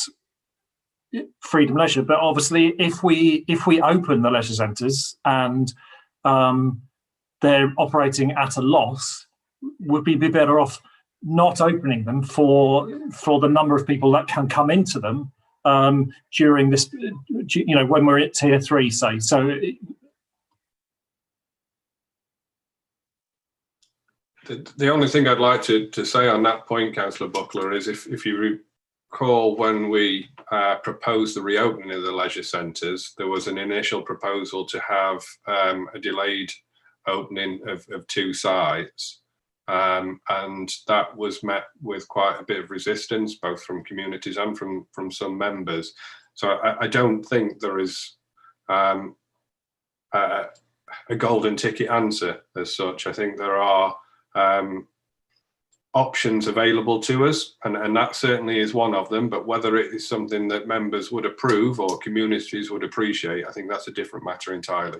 freedom leisure? But obviously, if we open the leisure centres and they're operating at a loss, would we be better off not opening them for the number of people that can come into them during this, when we're at tier 3, say? So the only thing I'd like to say on that point, Councillor Buckler, is if you recall, when we proposed the reopening of the leisure centres, there was an initial proposal to have a delayed opening of 2 sites. And that was met with quite a bit of resistance, both from communities and from some members. So I don't think there is a golden ticket answer as such. I think there are options available to us, and that certainly is one of them. But whether it is something that members would approve or communities would appreciate, I think that's a different matter entirely.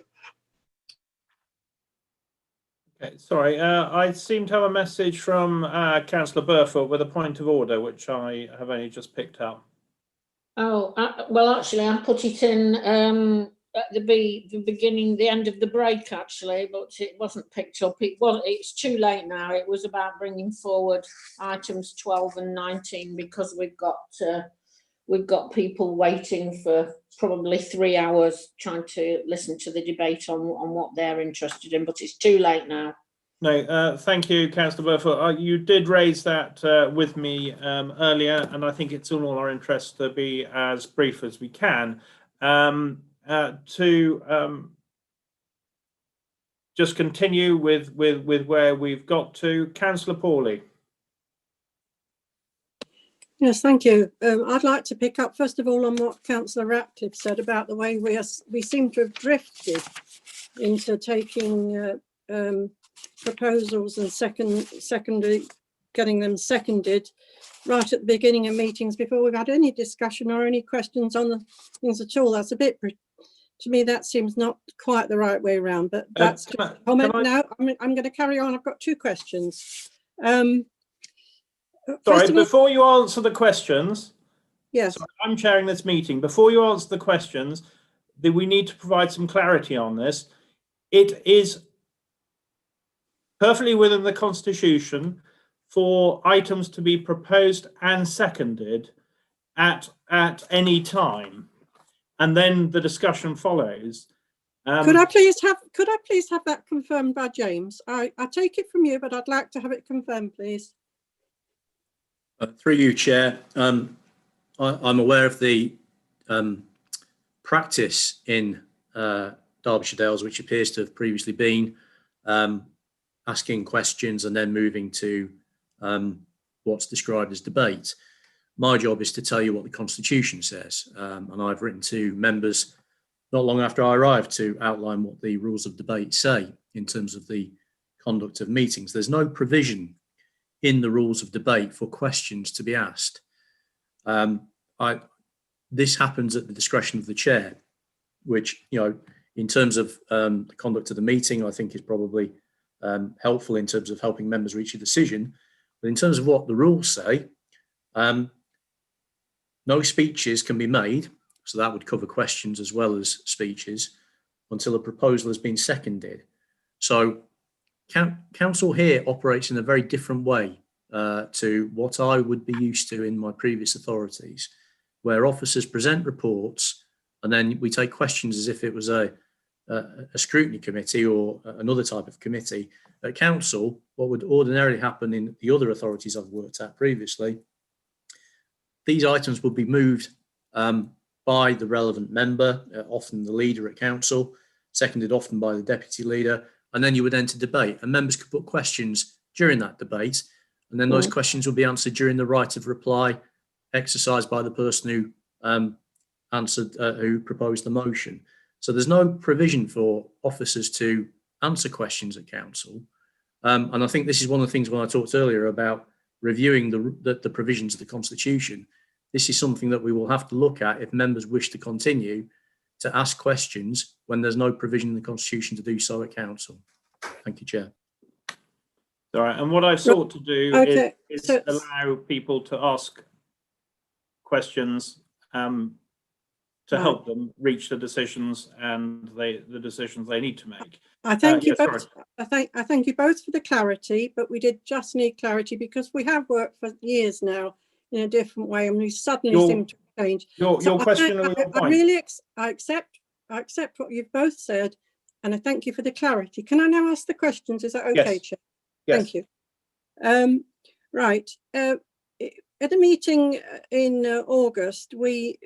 Okay, sorry, I seem to have a message from Councillor Burfoot with a point of order, which I have only just picked up. Oh, well, actually, I put it in at the beginning, the end of the break, actually, but it wasn't picked up. It's too late now. It was about bringing forward items 12 and 19 because we've got people waiting for probably 3 hours trying to listen to the debate on what they're interested in, but it's too late now. No, thank you, Councillor Burfoot. You did raise that with me earlier, and I think it's in all our interest to be as brief as we can. To just continue with where we've got to, Councillor Morley. Yes, thank you. I'd like to pick up first of all on what Councillor Ratcliffe said about the way we seem to have drifted into taking proposals and getting them seconded right at the beginning of meetings before we've had any discussion or any questions on the things at all. That's a bit, to me, that seems not quite the right way around, but that's just a comment. Now I'm going to carry on. I've got 2 questions. Sorry, before you answer the questions, yes, sorry, I'm chairing this meeting. Before you answer the questions, we need to provide some clarity on this. It is perfectly within the Constitution for items to be proposed and seconded at any time, and then the discussion follows. Could I please have that confirmed by James? I take it from you, but I'd like to have it confirmed, please. Through you, Chair, I'm aware of the practice in Derbyshire Dales, which appears to have previously been asking questions and then moving to what's described as debate. My job is to tell you what the Constitution says, and I've written to members not long after I arrived to outline what the rules of debate say in terms of the conduct of meetings. There's no provision in the rules of debate for questions to be asked. This happens at the discretion of the chair, which, you know, in terms of the conduct of the meeting, I think is probably helpful in terms of helping members reach a decision. But in terms of what the rules say, no speeches can be made, so that would cover questions as well as speeches, until a proposal has been seconded. So council here operates in a very different way to what I would be used to in my previous authorities, where officers present reports and then we take questions as if it was a scrutiny committee or another type of committee. At council, what would ordinarily happen in the other authorities I've worked at previously, these items would be moved by the relevant member, often the leader at council, seconded often by the deputy leader, and then you would enter debate. And members could put questions during that debate, and then those questions would be answered during the right of reply exercised by the person who who proposed the motion. So there's no provision for officers to answer questions at council. And I think this is one of the things when I talked earlier about reviewing the provisions of the Constitution. This is something that we will have to look at if members wish to continue to ask questions when there's no provision in the Constitution to do so at council. Thank you, Chair. All right, and what I've sought to do is allow people to ask questions to help them reach the decisions and the decisions they need to make. I thank you both. I thank you both for the clarity, but we did just need clarity because we have worked for years now in a different way, and we suddenly seem to change. Your question or your point? I accept what you've both said, and I thank you for the clarity. Can I now ask the questions? Is that okay, Chair? Yes. Thank you. Right. At a meeting in August, we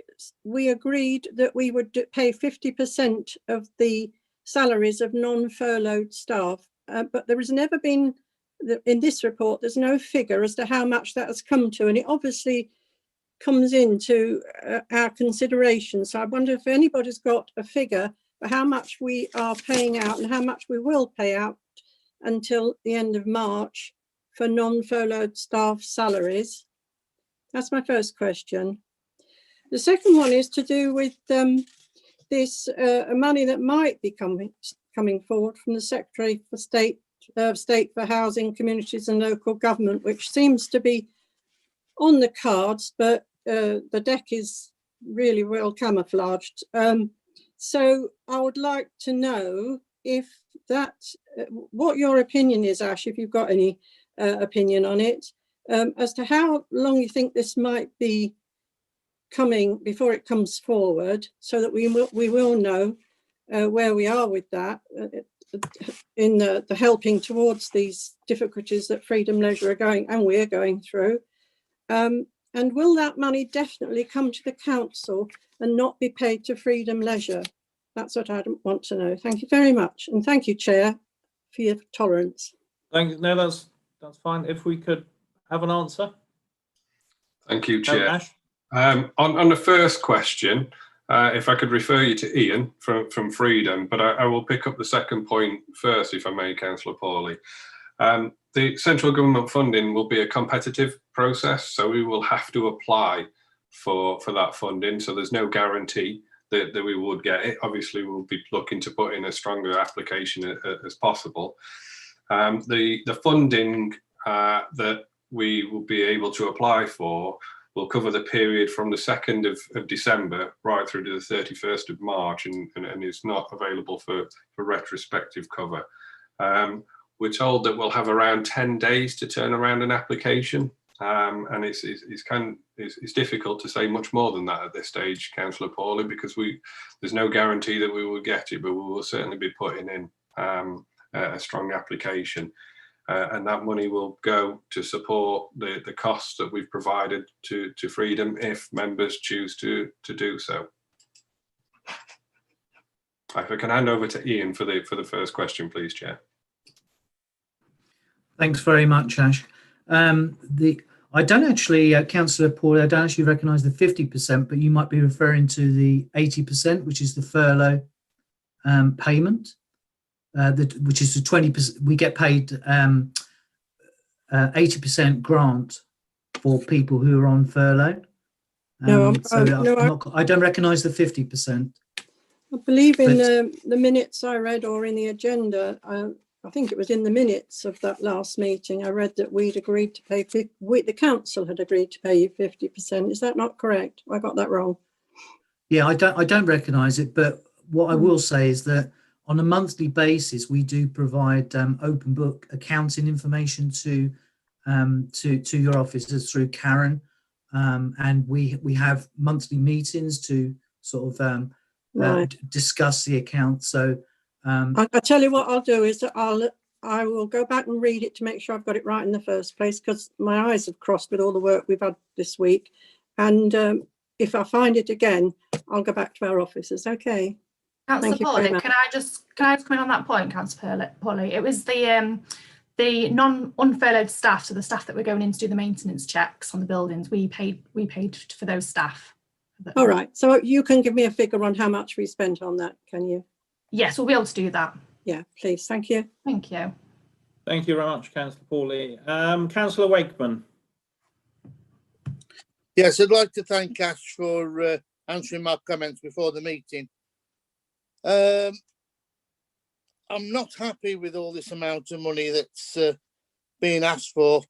agreed that we would pay 50% of the salaries of non-furloughed staff, but there has never been, in this report, there's no figure as to how much that has come to, and it obviously comes into our consideration. So I wonder if anybody's got a figure for how much we are paying out and how much we will pay out until the end of March for non-furloughed staff salaries. That's my first question. The second one is to do with this money that might be coming forward from the Secretary for State for Housing, Communities and Local Government, which seems to be on the cards, but the deck is really well camouflaged. So I would like to know if that, what your opinion is, Ash, if you've got any opinion on it, as to how long you think this might be coming before it comes forward, so that we will know where we are with that in the helping towards these difficulties that Freedom Leisure are going and we're going through. And will that money definitely come to the council and not be paid to Freedom Leisure? That's what I want to know. Thank you very much, and thank you, Chair, for your tolerance. No, that's fine. If we could have an answer. Thank you, Chair. Ash? On the first question, if I could refer you to Ian from Freedom, but I will pick up the second point first, if I may, Councillor Morley. The central government funding will be a competitive process, so we will have to apply for that funding. So there's no guarantee that we would get it. Obviously, we'll be looking to put in a stronger application as possible. The funding that we will be able to apply for will cover the period from the 2nd of December right through to the 31st of March, and is not available for retrospective cover. We're told that we'll have around 10 days to turn around an application, and it's difficult to say much more than that at this stage, Councillor Morley, because there's no guarantee that we will get it, but we will certainly be putting in a strong application. And that money will go to support the costs that we've provided to Freedom if members choose to do so. If I can hand over to Ian for the first question, please, Chair. Thanks very much, Ash. I I don't actually, Councillor Paul, I don't actually recognise the 50%, but you might be referring to the 80%, which is the furlough payment, which is the 20%. We get paid 80% grant for people who are on furlough. No, I don't recognise the 50%. I believe in the minutes I read, or in the agenda, I think it was in the minutes of that last meeting, I read that we'd agreed to pay, the council had agreed to pay you 50%. Is that not correct? I got that wrong. Yeah, I don't recognise it, but what I will say is that on a monthly basis, we do provide open book accounting information to your officers through Karen, and we have monthly meetings to sort of discuss the account. So I tell you what I'll do is that I will go back and read it to make sure I've got it right in the first place, because my eyes have crossed with all the work we've had this week. And if I find it again, I'll go back to our officers. Okay. Councillor Pauly, can I just come in on that point, Councillor Pauly? It was the non-unfurloughed staff, so the staff that were going in to do the maintenance checks on the buildings. We paid for those staff. All right. So you can give me a figure on how much we spent on that, can you? Yes, we'll be able to do that. Yeah, please. Thank you. Thank you. Thank you very much, Councillor Pauly. Councillor Wakeman. Yes, I'd like to thank Ash for answering my comments before the meeting. I'm not happy with all this amount of money that's being asked for,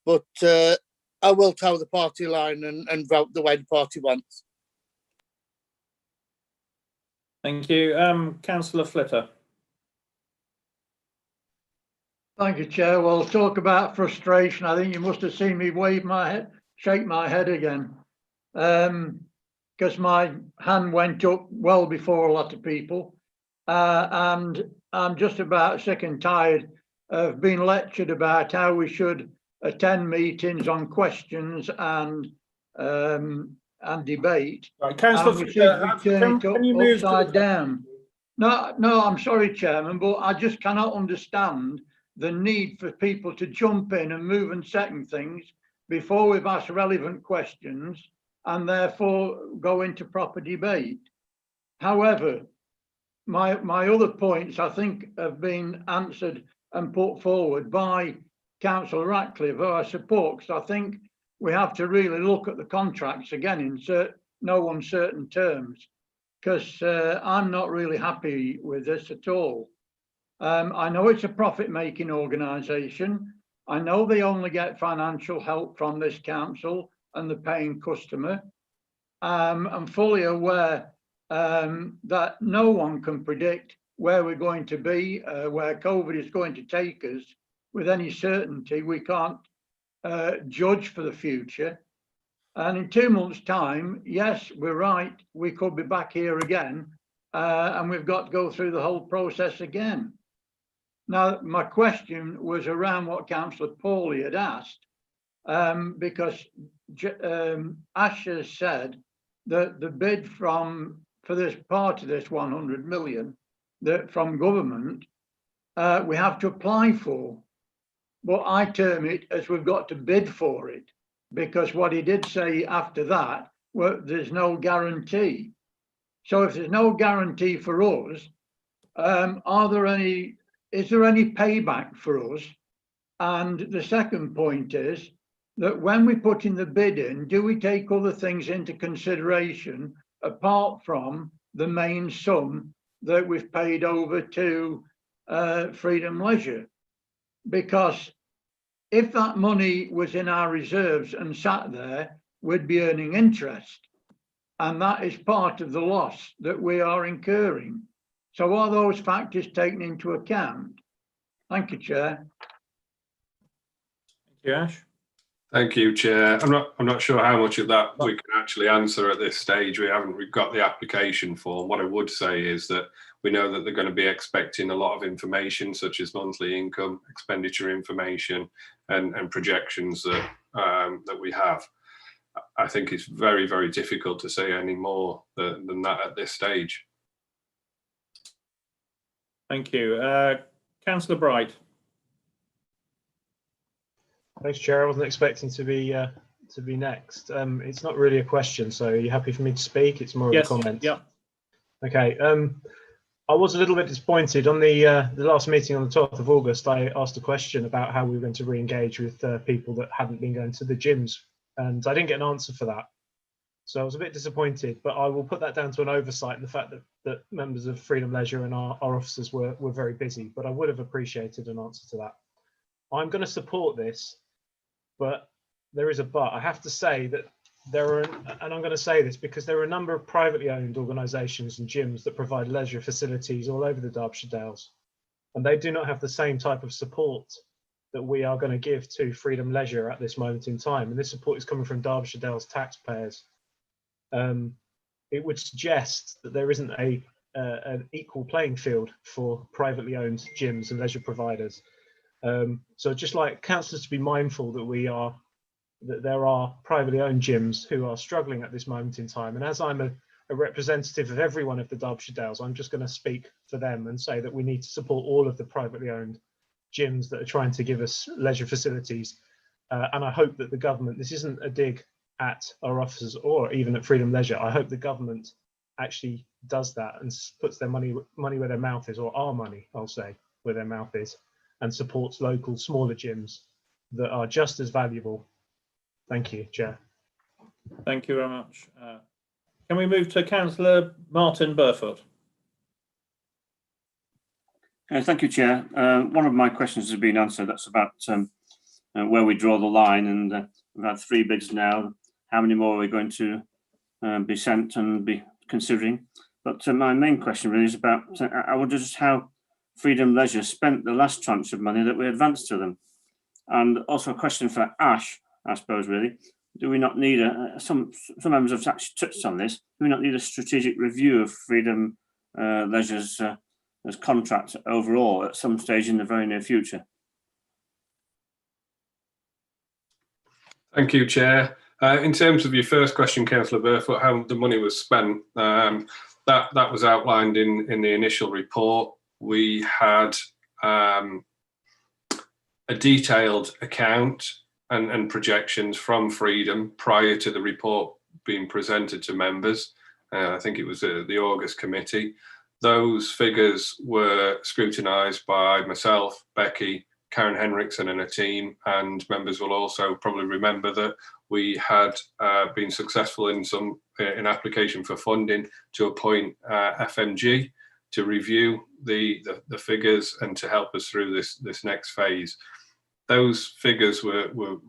but I will toe the party line and vote the way the party wants. Thank you. Councillor Flitter. Thank you, Chair. Well, talk about frustration. I think you must have seen me wave my head, shake my head again, because my hand went up well before a lot of people. And I'm just about sick and tired of being lectured about how we should attend meetings on questions and debate. Right, Councillor Flitter, can you move upside down? No, I'm sorry, Chairman, but I just cannot understand the need for people to jump in and move and second things before we've asked relevant questions and therefore go into proper debate. However, my other points, I think, have been answered and put forward by Councillor Ratcliffe, who I support, because I think we have to really look at the contracts again in no uncertain terms, because I'm not really happy with this at all. I know it's a profit-making organisation. I know they only get financial help from this council and the paying customer. I'm fully aware that no one can predict where we're going to be, where COVID is going to take us with any certainty. We can't judge for the future. And in 2 months' time, yes, we're right, we could be back here again, and we've got to go through the whole process again. Now, my question was around what Councillor Pauly had asked, because Ash has said that the bid for this part of this 100 million that from government, we have to apply for. But I term it as we've got to bid for it, because what he did say after that, well, there's no guarantee. So if there's no guarantee for us, is there any payback for us? And the second point is that when we put in the bid in, do we take other things into consideration apart from the main sum that we've paid over to Freedom Leisure? Because if that money was in our reserves and sat there, we'd be earning interest. And that is part of the loss that we are incurring. So are those factors taken into account? Thank you, Chair. Thank you, Ash. Thank you, Chair. I'm not sure how much of that we can actually answer at this stage. We've got the application form. What I would say is that we know that they're going to be expecting a lot of information, such as monthly income, expenditure information, and projections that that we have. I think it's very, very difficult to say any more than that at this stage. Thank you. Councillor Bright. Thanks, Chair. I wasn't expecting to be next. It's not really a question, so are you happy for me to speak? It's more of a comment. Yeah. Okay. I was a little bit disappointed on the last meeting on the 12th of August. I asked a question about how we were going to re-engage with people that hadn't been going to the gyms, and I didn't get an answer for that. So I was a bit disappointed, but I will put that down to an oversight and the fact that members of Freedom Leisure and our officers were very busy, but I would have appreciated an answer to that. I'm going to support this, but there is a but. I have to say that there are, and I'm going to say this because there are a number of privately owned organisations and gyms that provide leisure facilities all over the Derbyshire Dales, and they do not have the same type of support that we are going to give to Freedom Leisure at this moment in time. And this support is coming from Derbyshire Dales taxpayers. It would suggest that there isn't an equal playing field for privately owned gyms and leisure providers. So just like councillors to be mindful that there are privately owned gyms who are struggling at this moment in time. And as I'm a representative of every one of the Derbyshire Dales, I'm just going to speak for them and say that we need to support all of the privately owned gyms that are trying to give us leisure facilities. And I hope that the government, this isn't a dig at our officers or even at Freedom Leisure, I hope the government actually does that and puts their money where their mouth is, or our money, I'll say, where their mouth is, and supports local smaller gyms that are just as valuable. Thank you, Chair. Thank you very much. Can we move to Councillor Martin Burfoot? Thank you, Chair. One of my questions has been answered. That's about where we draw the line, and we've had 3 bids now. How many more are we going to be sent and be considering? But my main question really is about, I wonder just how Freedom Leisure spent the last tranche of money that we advanced to them. And also a question for Ash, I suppose, really. Do we not need some members have actually touched on this, do we not need a strategic review of Freedom Leisure's as contract overall at some stage in the very near future? Thank you, Chair. In terms of your first question, Councillor Burfoot, how the money was spent, that was outlined in the initial report. We had a detailed account and projections from Freedom prior to the report being presented to members. I think it was the August committee. Those figures were scrutinised by myself, Becky, Karen Henriksen and a team, and members will also probably remember that we had been successful in an application for funding to appoint FMG to review the figures and to help us through this next phase. Those figures were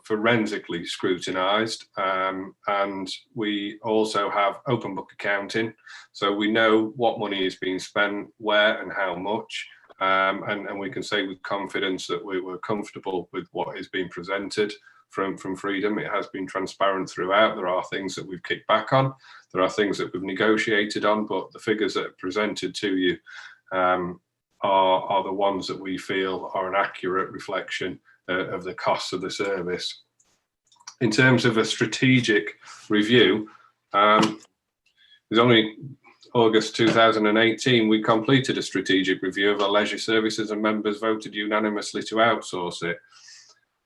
forensically scrutinised, and we also have open book accounting, so we know what money is being spent, where and how much, and we can say with confidence that we were comfortable with what is being presented from Freedom. It has been transparent throughout. There are things that we've kicked back on, there are things that we've negotiated on, but the figures that are presented to you are the ones that we feel are an accurate reflection of the costs of the service. In terms of a strategic review, it was only August 2018 we completed a strategic review of our leisure services, and members voted unanimously to outsource it.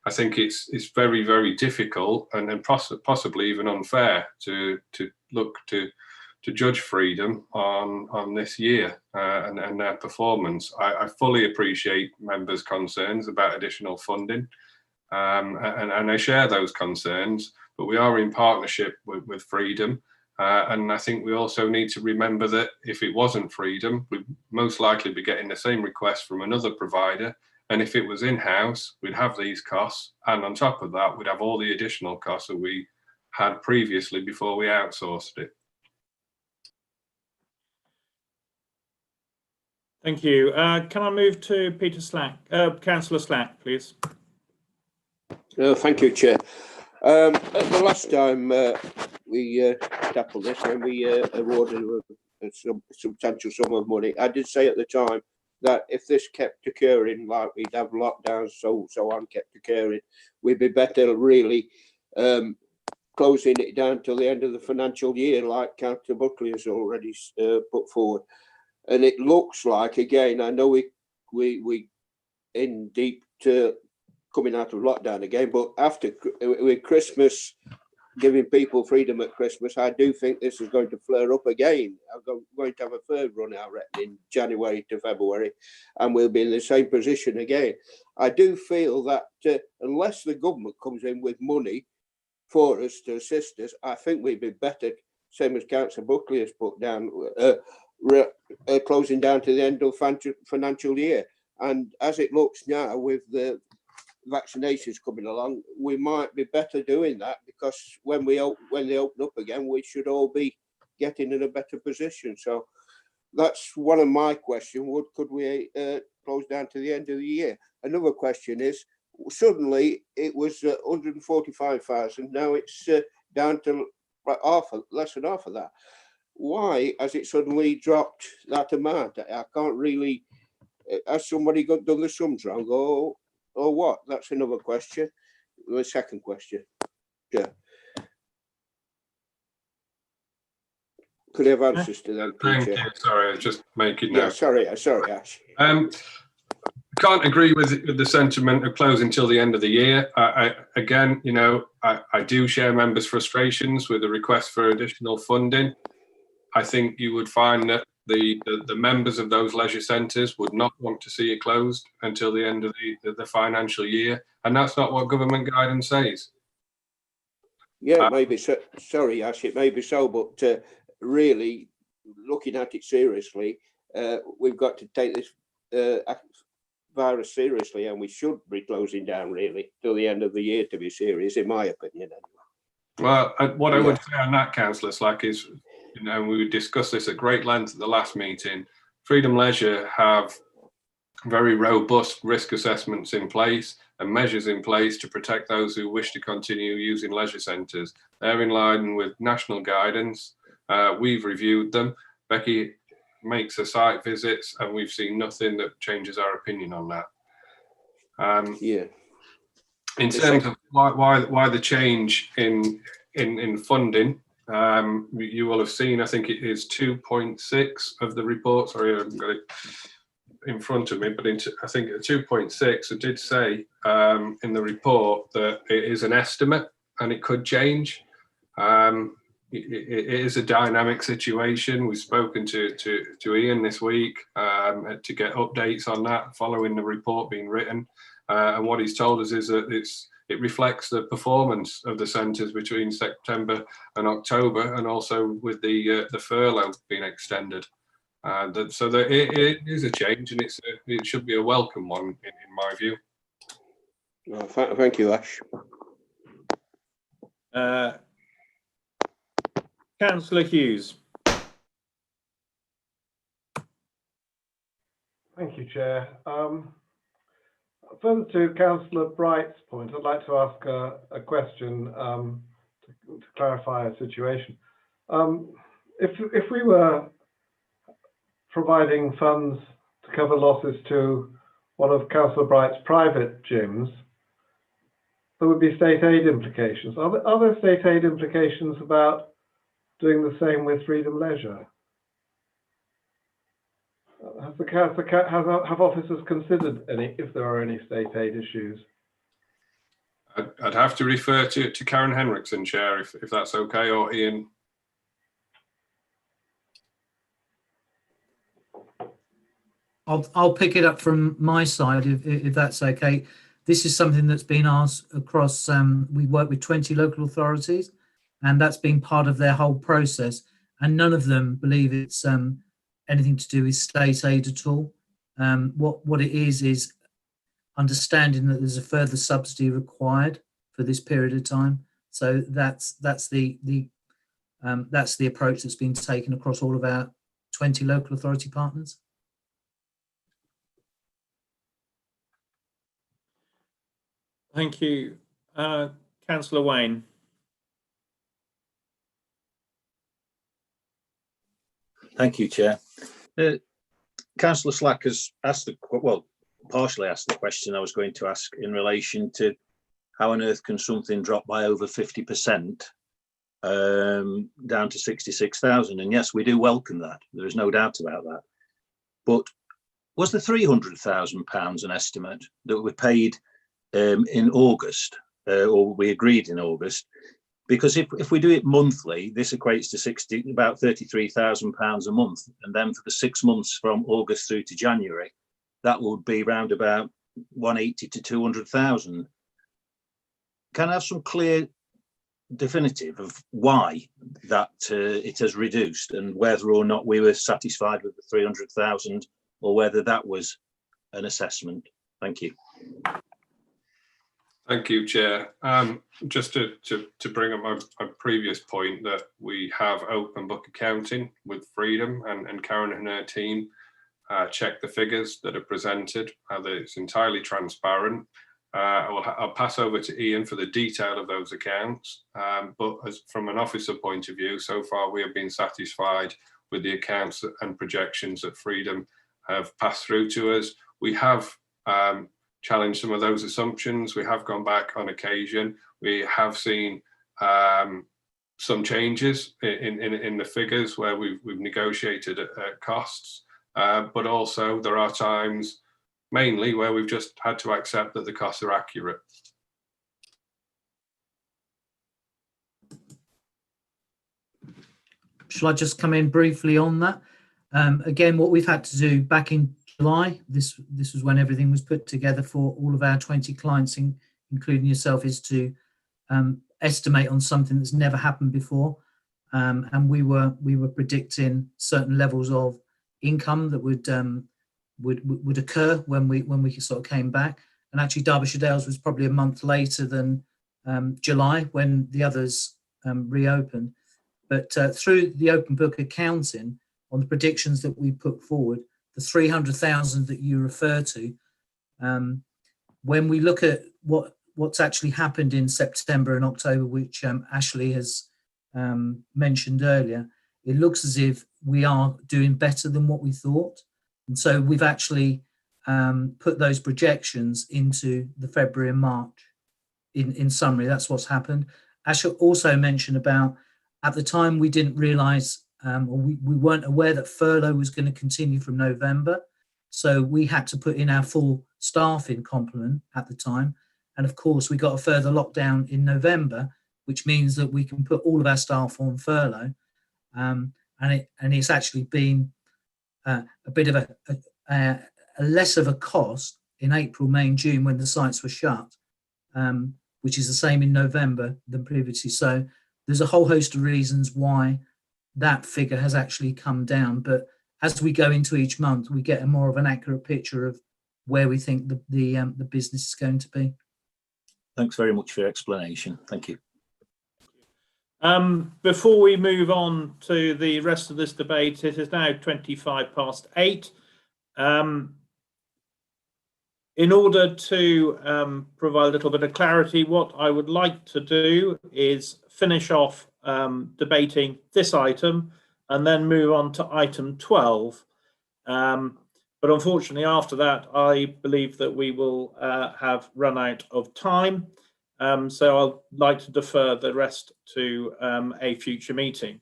I think it's very, very difficult and possibly even unfair to look to judge Freedom on this year and their performance. I fully appreciate members' concerns about additional funding, and I share those concerns, but we are in partnership with Freedom, and I think we also need to remember that if it wasn't Freedom, we'd most likely be getting the same request from another provider, and if it was in-house, we'd have these costs, and on top of that, we'd have all the additional costs that we had previously before we outsourced it. Thank you. Can I move to Peter Slack, Councillor Slack, please? Thank you, Chair. At the last time we tackled this, when we awarded a substantial sum of money, I did say at the time that if this kept occurring, like we'd have lockdowns, so on kept occurring, we'd be better really closing it down till the end of the financial year, like Councillor Buckley has already put forward. And it looks like, again, I know we in deep to coming out of lockdown again. But after with Christmas, giving people freedom at Christmas, I do think this is going to flare up again. I'm going to have a third run, I reckon, in January to February, and we'll be in the same position again. I do feel that unless the government comes in with money for us to assist us, I think we'd be better, same as Councillor Buckley has put down, closing down to the end of financial year. And as it looks now, with the vaccinations coming along, we might be better doing that, because when they open up again, we should all be getting in a better position. So that's one of my questions. Could we close down to the end of the year? Another question is, suddenly it was 145,000. Now it's down to less than half of that. Why has it suddenly dropped that amount? I can't really. Has somebody done the sums wrong, or what? That's another question. The second question. Yeah. Could I have answers to that? Thank you. Sorry, I was just making notes. Yeah, sorry, Ash. Can't agree with the sentiment of closing till the end of the year. Again, you know, I do share members' frustrations with the request for additional funding. I think you would find that the members of those leisure centres would not want to see it closed until the end of the financial year, and that's not what government guidance says. Yeah, maybe so. Sorry, Ash, it may be so, but really, looking at it seriously, we've got to take this virus seriously, and we should be closing down really till the end of the year, to be serious, in my opinion. Well, what I would say on that, Councillor Slack, is, you know, we discussed this at great length at the last meeting. Freedom Leisure have very robust risk assessments in place and measures in place to protect those who wish to continue using leisure centres. They're in line with national guidance. We've reviewed them. Becky makes her site visits, and we've seen nothing that changes our opinion on that. In terms of why the change in funding, you will have seen, I think it is 2.6 of the report. Sorry, I haven't got it in front of me, but I think at 2.6, it did say in the report that it is an estimate and it could change. It is a dynamic situation. We've spoken to Ian this week to get updates on that following the report being written. And what he's told us is that it reflects the performance of the centres between September and October, and also with the furlough being extended. So it is a change, and it should be a welcome one in my view. Well, thank you, Ash. Councillor Hughes. Thank you, Chair. Further to Councillor Bright's point, I'd like to ask a question to clarify a situation. If we were providing funds to cover losses to one of Councillor Bright's private gyms, there would be state aid implications. Are there state aid implications about doing the same with Freedom Leisure? Have officers considered any, if there are any state aid issues? I'd have to refer to Karen Henriksen, Chair, if that's okay, or Ian. I'll pick it up from my side if that's okay. This is something that's been asked across, we work with 20 local authorities, and that's been part of their whole process, and none of them believe it's anything to do with state aid at all. What it is understanding that there's a further subsidy required for this period of time. So that's the approach that's been taken across all of our 20 local authority partners. Thank you. Councillor Wayne. Thank you, Chair. Councillor Slack has asked, partially asked the question I was going to ask in relation to how on earth can something drop by over 50% down to 66,000? And yes, we do welcome that. There is no doubt about that. But was the £300,000 an estimate that we paid in August, or we agreed in August, because if we do it monthly, this equates to about £33,000 a month, and then for the 6 months from August through to January, that would be round about 180 to 200,000. Can I have some clear definitive of why that it has reduced, and whether or not we were satisfied with the 300,000, or whether that was an assessment? Thank you. Thank you, Chair. Just to bring up my previous point, that we have open book accounting with Freedom, and Karen and her team check the figures that are presented. It's entirely transparent. I'll pass over to Ian for the detail of those accounts. But from an officer point of view, so far we have been satisfied with the accounts and projections that Freedom have passed through to us. We have challenged some of those assumptions. We have gone back on occasion. We have seen some changes in the figures where we've negotiated costs, but also there are times, mainly, where we've just had to accept that the costs are accurate. Shall I just come in briefly on that? Again, what we've had to do back in July, this was when everything was put together for all of our 20 clients, including yourself, is to estimate on something that's never happened before. And we were predicting certain levels of income that would occur when we sort of came back. And actually Derbyshire Dales was probably a month later than July, when the others reopened. But through the open book accounting, on the predictions that we put forward, the 300,000 that you refer to, when we look at what's actually happened in September and October, which Ashley has mentioned earlier, it looks as if we are doing better than what we thought. And so we've actually put those projections into the February and March. In summary, that's what's happened. Ashley also mentioned about, at the time, we didn't realise, or we weren't aware that furlough was going to continue from November. So we had to put in our full staffing complement at the time. And of course, we got a further lockdown in November, which means that we can put all of our staff on furlough. And it's actually been a bit of a less of a cost in April, May and June when the sites were shut, which is the same in November than previously. So there's a whole host of reasons why that figure has actually come down. But as we go into each month, we get a more of an accurate picture of where we think the business is going to be. Thanks very much for your explanation. Thank you. Before we move on to the rest of this debate, it is now 8:25. In order to provide a little bit of clarity, what I would like to do is finish off debating this item and then move on to item 12. But unfortunately, after that, I believe that we will have run out of time. So I'd like to defer the rest to a future meeting.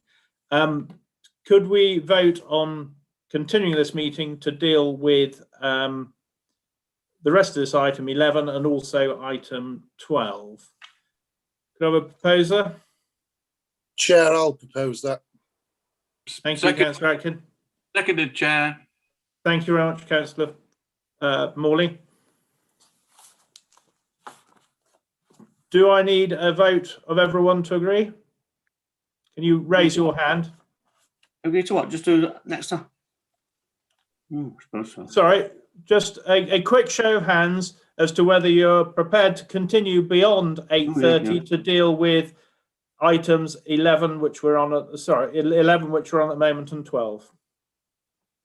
Could we vote on continuing this meeting to deal with the rest of this item 11 and also item 12? Could I have a proposer? Chair, I'll propose that. Thank you, Councillor Atkin. Seconded, Chair. Thank you very much, Councillor Morley. Do I need a vote of everyone to agree? Can you raise your hand? Agree to what? Just do next time. I suppose so. Sorry, just a quick show of hands as to whether you're prepared to continue beyond 8:30 to deal with items 11, which we're on at, 11, which we're on at the moment, and 12.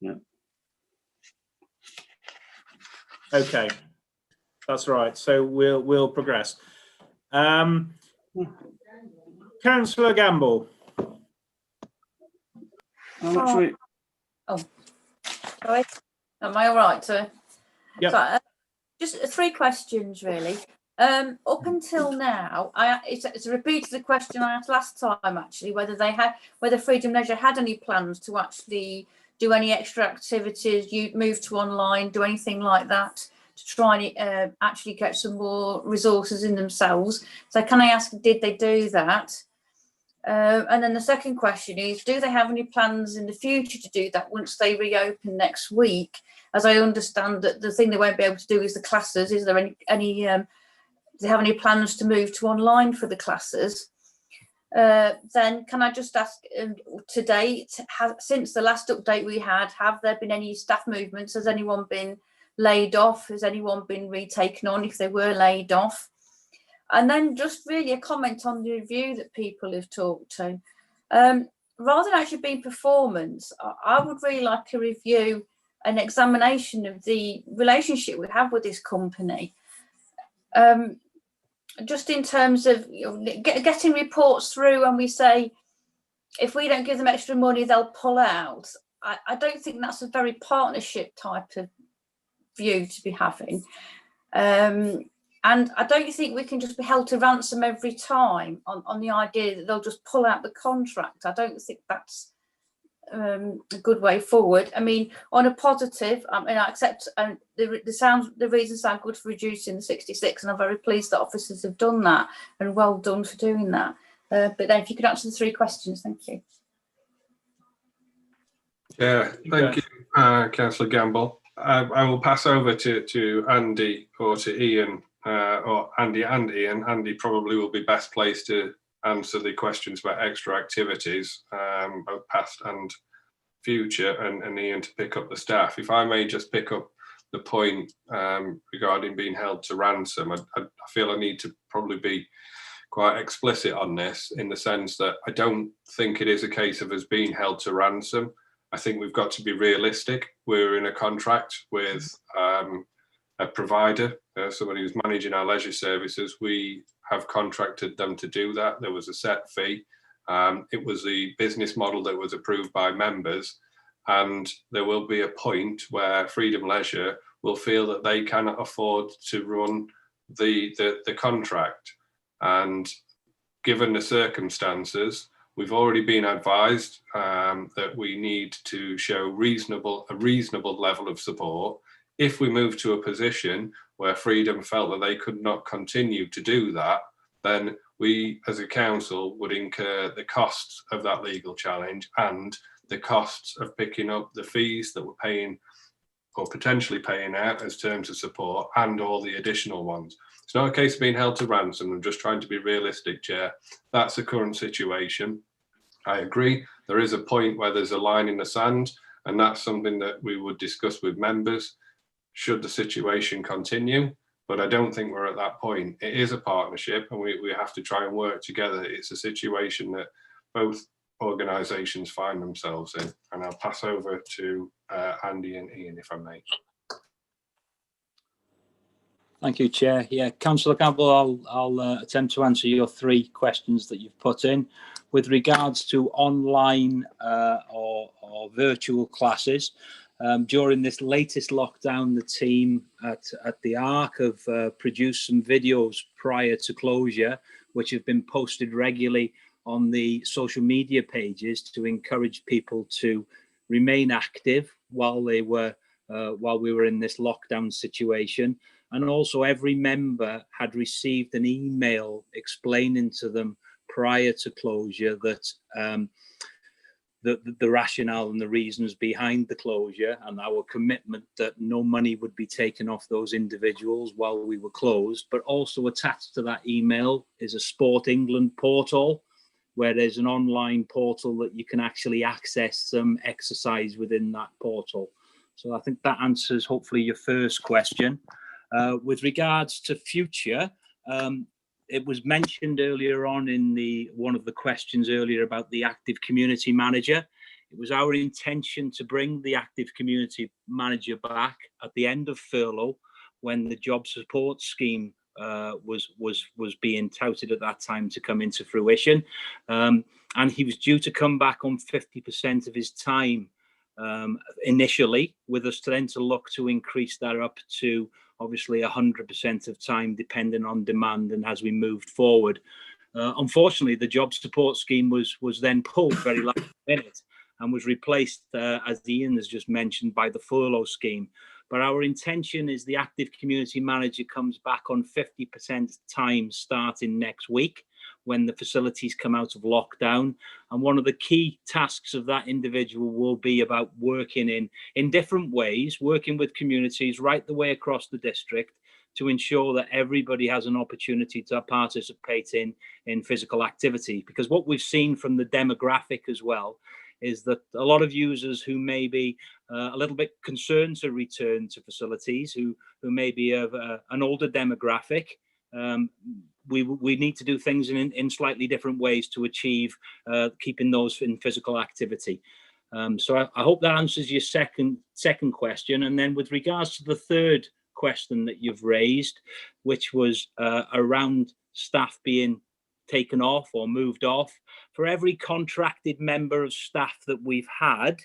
Yeah. Okay, that's right. So we'll progress. Councillor Gamble. Sorry. Am I all right, sir? Yep. So, just 3 questions, really. Up until now, it's a repeat of the question I asked last time, actually, whether Freedom Leisure had any plans to actually do any extra activities, move to online, do anything like that to try and actually get some more resources in themselves. So can I ask, did they do that? And then the second question is, do they have any plans in the future to do that once they reopen next week? As I understand that the thing they won't be able to do is the classes. Is there any do they have any plans to move to online for the classes? Then can I just ask, to date, since the last update we had, have there been any staff movements? Has anyone been laid off? Has anyone been retaken on if they were laid off? And then just really a comment on the review that people have talked to. Rather than actually being performance, I would really like a review, an examination of the relationship we have with this company. Just in terms of getting reports through, and we say, if we don't give them extra money, they'll pull out. I don't think that's a very partnership type of view to be having. And I don't think we can just be held to ransom every time on the idea that they'll just pull out the contract. I don't think that's a good way forward. I mean, on a positive, I mean, I accept the reasons sound good for reducing the 66, and I'm very pleased that officers have done that, and well done for doing that. But then if you could answer the 3 questions, thank you. Yeah, thank you, Councillor Gamble. I will pass over to Andy or to Ian, or Andy and Ian. Andy probably will be best placed to answer the questions about extra activities, both past and future, and Ian to pick up the staff. If I may just pick up the point regarding being held to ransom, I feel I need to probably be quite explicit on this, in the sense that I don't think it is a case of us being held to ransom. I think we've got to be realistic. We're in a contract with a provider, somebody who's managing our leisure services. We have contracted them to do that. There was a set fee. It was the business model that was approved by members, and there will be a point where Freedom Leisure will feel that they cannot afford to run the contract. And given the circumstances, we've already been advised that we need to show a reasonable level of support. If we move to a position where Freedom felt that they could not continue to do that, then we as a council would incur the costs of that legal challenge and the costs of picking up the fees that we're paying or potentially paying out as terms of support, and all the additional ones. It's not a case of being held to ransom. I'm just trying to be realistic, Chair. That's the current situation. I agree. There is a point where there's a line in the sand, and that's something that we would discuss with members should the situation continue. But I don't think we're at that point. It is a partnership, and we have to try and work together. It's a situation that both organisations find themselves in. And I'll pass over to Andy and Ian, if I may. Thank you, Chair. Yeah, Councillor Campbell, I'll attempt to answer your 3 questions that you've put in. With regards to online or virtual classes, during this latest lockdown, the team at the Arc have produced some videos prior to closure, which have been posted regularly on the social media pages to encourage people to remain active while we were in this lockdown situation. And also every member had received an email explaining to them prior to closure that the rationale and the reasons behind the closure, and our commitment that no money would be taken off those individuals while we were closed. But also attached to that email is a Sport England portal, where there's an online portal that you can actually access some exercise within that portal. So I think that answers hopefully your first question. With regards to future, it was mentioned earlier on in one of the questions earlier about the active community manager. It was our intention to bring the active community manager back at the end of furlough, when the job support scheme was being touted at that time to come into fruition. And he was due to come back on 50% of his time initially, with us then to look to increase that up to obviously 100% of time, depending on demand and as we moved forward. Unfortunately, the job support scheme was then pulled very last minute and was replaced, as Ian has just mentioned, by the furlough scheme. But our intention is the active community manager comes back on 50% time starting next week when the facilities come out of lockdown. And one of the key tasks of that individual will be about working in different ways, working with communities right the way across the district to ensure that everybody has an opportunity to participate in physical activity. Because what we've seen from the demographic as well is that a lot of users who may be a little bit concerned to return to facilities, who may be of an older demographic, we need to do things in slightly different ways to achieve keeping those in physical activity. So I hope that answers your second question. And then with regards to the third question that you've raised, which was around staff being taken off or moved off, for every contracted member of staff that we've had,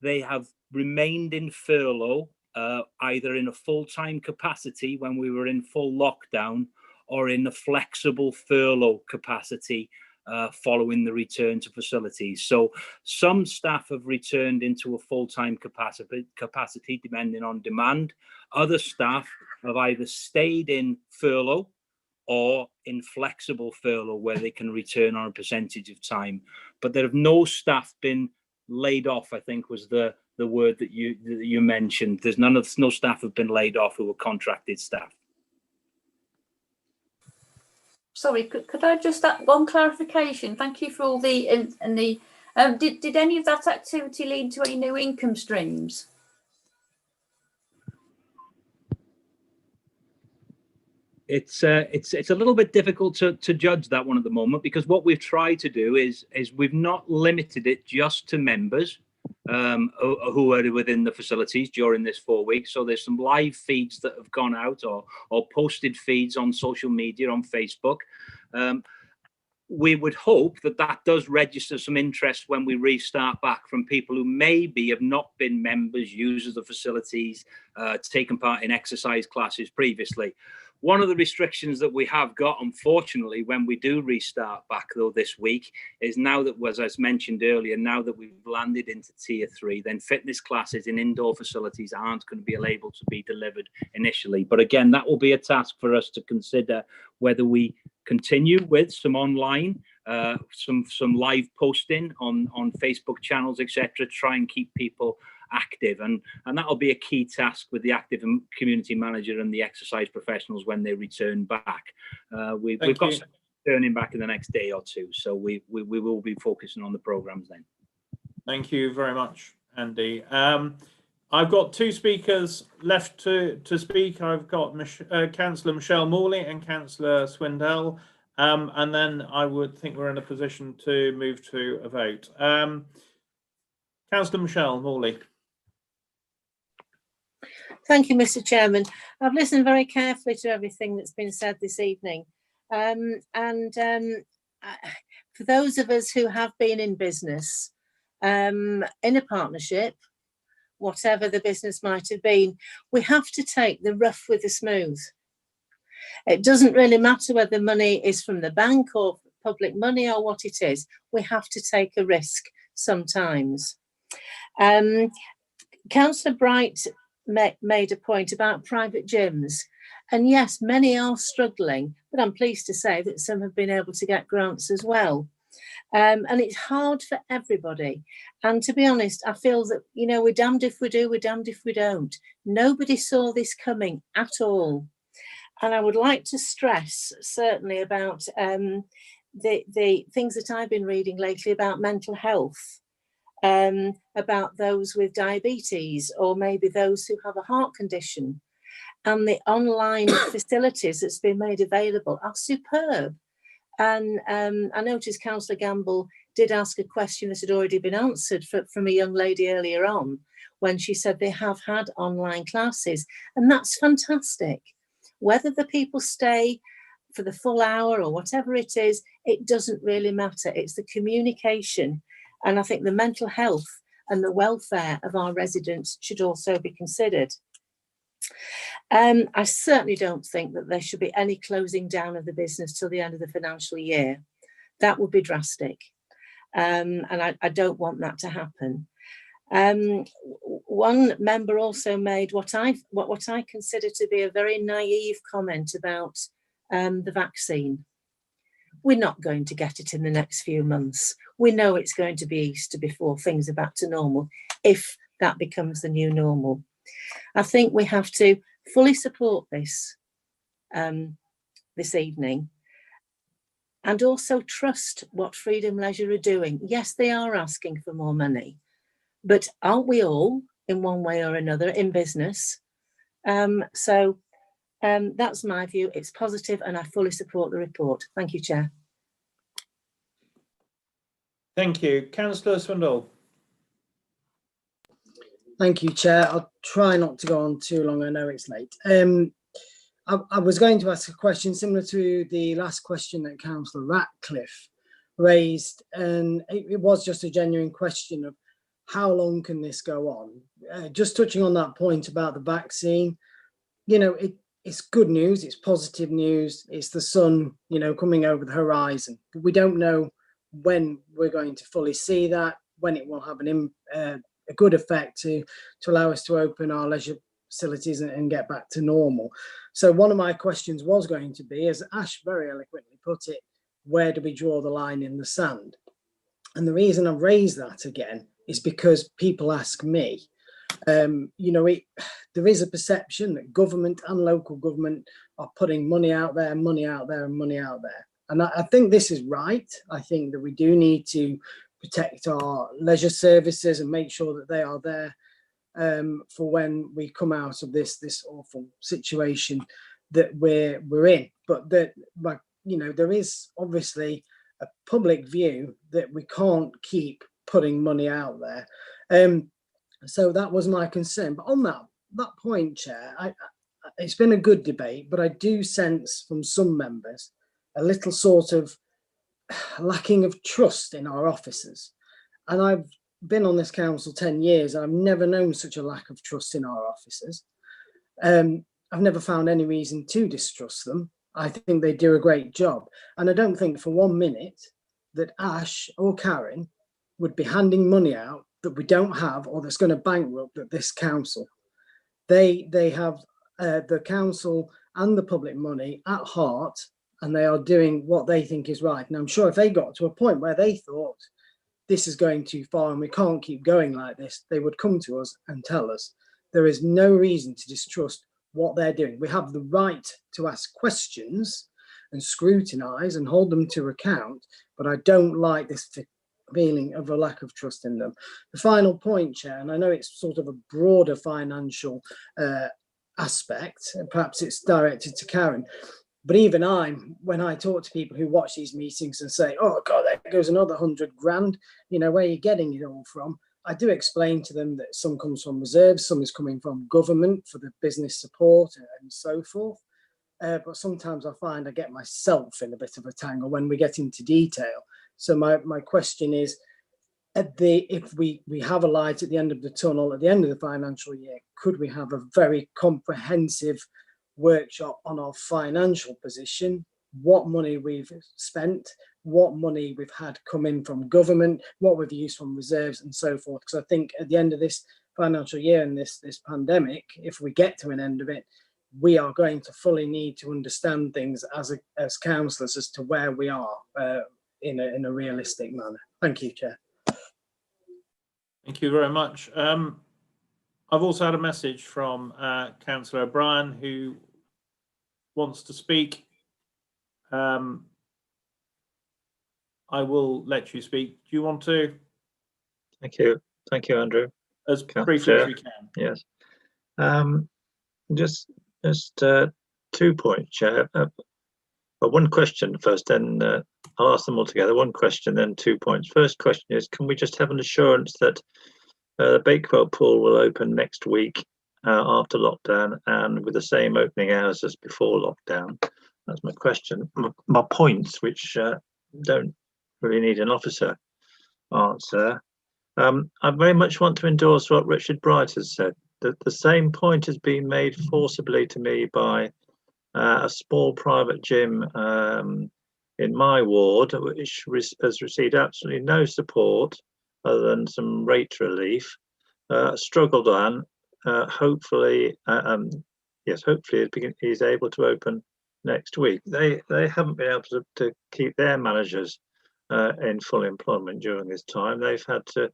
they have remained in furlough, either in a full-time capacity when we were in full lockdown, or in a flexible furlough capacity following the return to facilities. So some staff have returned into a full-time capacity depending on demand. Other staff have either stayed in furlough or in flexible furlough where they can return on a percentage of time. But there have no staff been laid off, I think was the word that you mentioned. There's no staff have been laid off who were contracted staff. Sorry, could I just add one clarification? Thank you for all the did any of that activity lead to any new income streams? It's a little bit difficult to judge that one at the moment, because what we've tried to do is we've not limited it just to members who are within the facilities during this 4 weeks. So there's some live feeds that have gone out or posted feeds on social media, on Facebook. We would hope that does register some interest when we restart back from people who maybe have not been members, users of facilities, taken part in exercise classes previously. One of the restrictions that we have got, unfortunately, when we do restart back, though, this week, is now that, as I mentioned earlier, now that we've landed into Tier 3, then fitness classes in indoor facilities aren't going to be able to be delivered initially. But again, that will be a task for us to consider whether we continue with some online, some live posting on Facebook channels, etc., try and keep people active, and that'll be a key task with the active community manager and the exercise professionals when they return back. We've got some turning back in the next day or two, so we will be focusing on the programs then. Thank you very much, Andy. I've got two speakers left to speak. I've got Councillor Michelle Morley and Councillor Swindell, and then I would think we're in a position to move to a vote. Councillor Michelle Morley. Thank you, Mr. Chairman. I've listened very carefully to everything that's been said this evening. For those of us who have been in business, in a partnership, whatever the business might have been, we have to take the rough with the smooth. It doesn't really matter whether money is from the bank or public money or what it is. We have to take a risk sometimes. Councillor Bright made a point about private gyms, and yes, many are struggling, but I'm pleased to say that some have been able to get grants as well. And it's hard for everybody, and to be honest, I feel that, you know, we're damned if we do, we're damned if we don't. Nobody saw this coming at all. And I would like to stress certainly about the things that I've been reading lately about mental health, about those with diabetes, or maybe those who have a heart condition, and the online facilities that's been made available are superb. And I noticed Councillor Gamble did ask a question that had already been answered from a young lady earlier on, when she said they have had online classes, and that's fantastic. Whether the people stay for the full hour or whatever it is, it doesn't really matter. It's the communication. And I think the mental health and the welfare of our residents should also be considered. I certainly don't think that there should be any closing down of the business till the end of the financial year. That would be drastic. And I don't want that to happen. One member also made what I consider to be a very naive comment about the vaccine. We're not going to get it in the next few months. We know it's going to be Easter before things are back to normal, if that becomes the new normal. I think we have to fully support this this evening, and also trust what Freedom Leisure are doing. Yes, they are asking for more money, but aren't we all, in one way or another, in business? That's my view. It's positive and I fully support the report. Thank you, Chair. Thank you. Councillor Swindle. Thank you, Chair. I'll try not to go on too long. I know it's late. I was going to ask a question similar to the last question that Councillor Ratcliffe raised, and it was just a genuine question of how long can this go on? Just touching on that point about the vaccine, you know, it's good news, it's positive news, it's the sun, you know, coming over the horizon. But we don't know when we're going to fully see that, when it will have a good effect to allow us to open our leisure facilities and get back to normal. So one of my questions was going to be, as Ash very eloquently put it, where do we draw the line in the sand? And the reason I've raised that again is because people ask me, you know, there is a perception that government and local government are putting money out there, money out there, and money out there. And I think this is right. I think that we do need to protect our leisure services and make sure that they are there for when we come out of this awful situation that we're in. But you know, there is obviously a public view that we can't keep putting money out there. So that was my concern. But on that point, Chair, it's been a good debate, but I do sense from some members a little sort of lacking of trust in our officers. And I've been on this council 10 years. I've never known such a lack of trust in our officers. I've never found any reason to distrust them. I think they do a great job. And I don't think for 1 minute that Ash or Karen would be handing money out that we don't have or that's going to bankrupt this council. They have the council and the public money at heart, and they are doing what they think is right. And I'm sure if they got to a point where they thought this is going too far and we can't keep going like this, they would come to us and tell us. There is no reason to distrust what they're doing. We have the right to ask questions and scrutinise and hold them to account, but I don't like this feeling of a lack of trust in them. The final point, Chair, and I know it's sort of a broader financial aspect, and perhaps it's directed to Karen, but even when I talk to people who watch these meetings and say, oh God, there goes another 100 grand, you know, where are you getting it all from? I do explain to them that some comes from reserves, some is coming from government for the business support and so forth. But sometimes I find I get myself in a bit of a tangle when we get into detail. So my question is, if we have a light at the end of the tunnel, at the end of the financial year, could we have a very comprehensive workshop on our financial position, what money we've spent, what money we've had come in from government, what we've used from reserves and so forth? Because I think at the end of this financial year and this pandemic, if we get to an end of it, we are going to fully need to understand things as councillors as to where we are in a realistic manner. Thank you, Chair. Thank you very much. I've also had a message from Councillor O'Brien, who wants to speak. I will let you speak. Do you want to? Thank you, Andrew. As briefly as we can. Yes. Just 2 points, Chair. But one question first, then I'll ask them all together. One question, then 2 points. First question is, can we just have an assurance that the Bakewell pool will open next week after lockdown and with the same opening hours as before lockdown? That's my question. My points, which don't really need an officer answer. I very much want to endorse what Richard Bright has said, that the same point has been made forcibly to me by a small private gym in my ward, which has received absolutely no support other than some rate relief. struggled on. Hopefully, hopefully he's able to open next week. They haven't been able to keep their managers in full employment during this time. They've had to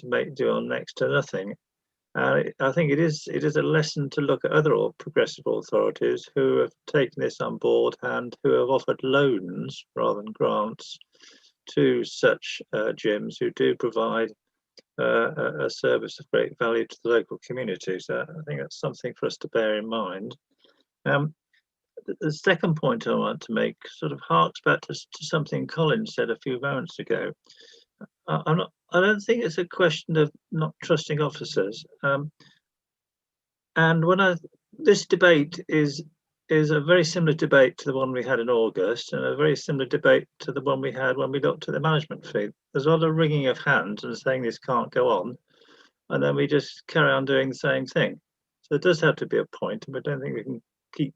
make do on next to nothing. I think it is a lesson to look at other progressive authorities who have taken this on board and who have offered loans rather than grants to such gyms who do provide a service of great value to the local community. So I think that's something for us to bear in mind. The second point I want to make sort of harks back to something Colin said a few moments ago. I don't think it's a question of not trusting officers. And this debate is a very similar debate to the one we had in August, and a very similar debate to the one we had when we looked at the management fee. There's a lot of wringing of hands and saying this can't go on, and then we just carry on doing the same thing. So there does have to be a point, and we don't think we can keep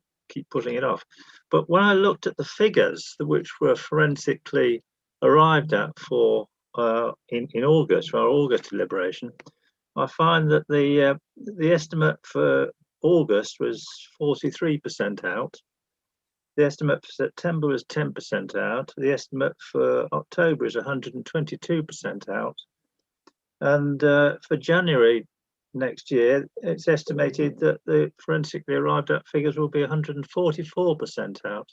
putting it off. But when I looked at the figures which were forensically arrived at for in August, for our August deliberation, I find that the estimate for August was 43% out. The estimate for September was 10% out. The estimate for October is 122% out. And for January next year, it's estimated that the forensically arrived at figures will be 144% out.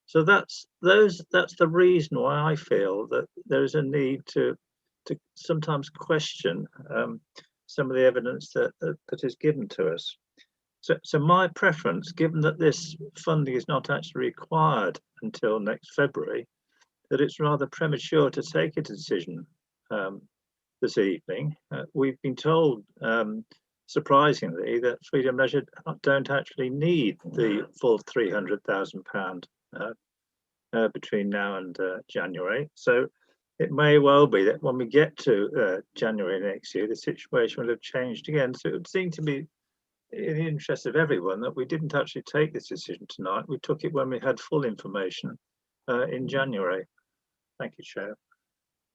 So that's the reason why I feel that there is a need to sometimes question some of the evidence that is given to us. So my preference, given that this funding is not actually required until next February, that it's rather premature to take a decision this evening. We've been told, surprisingly, that Freedom Leisure don't actually need the full £300,000 between now and January. So it may well be that when we get to January next year, the situation will have changed again. So it would seem to be in the interest of everyone that we didn't actually take this decision tonight. We took it when we had full information in January. Thank you, Chair.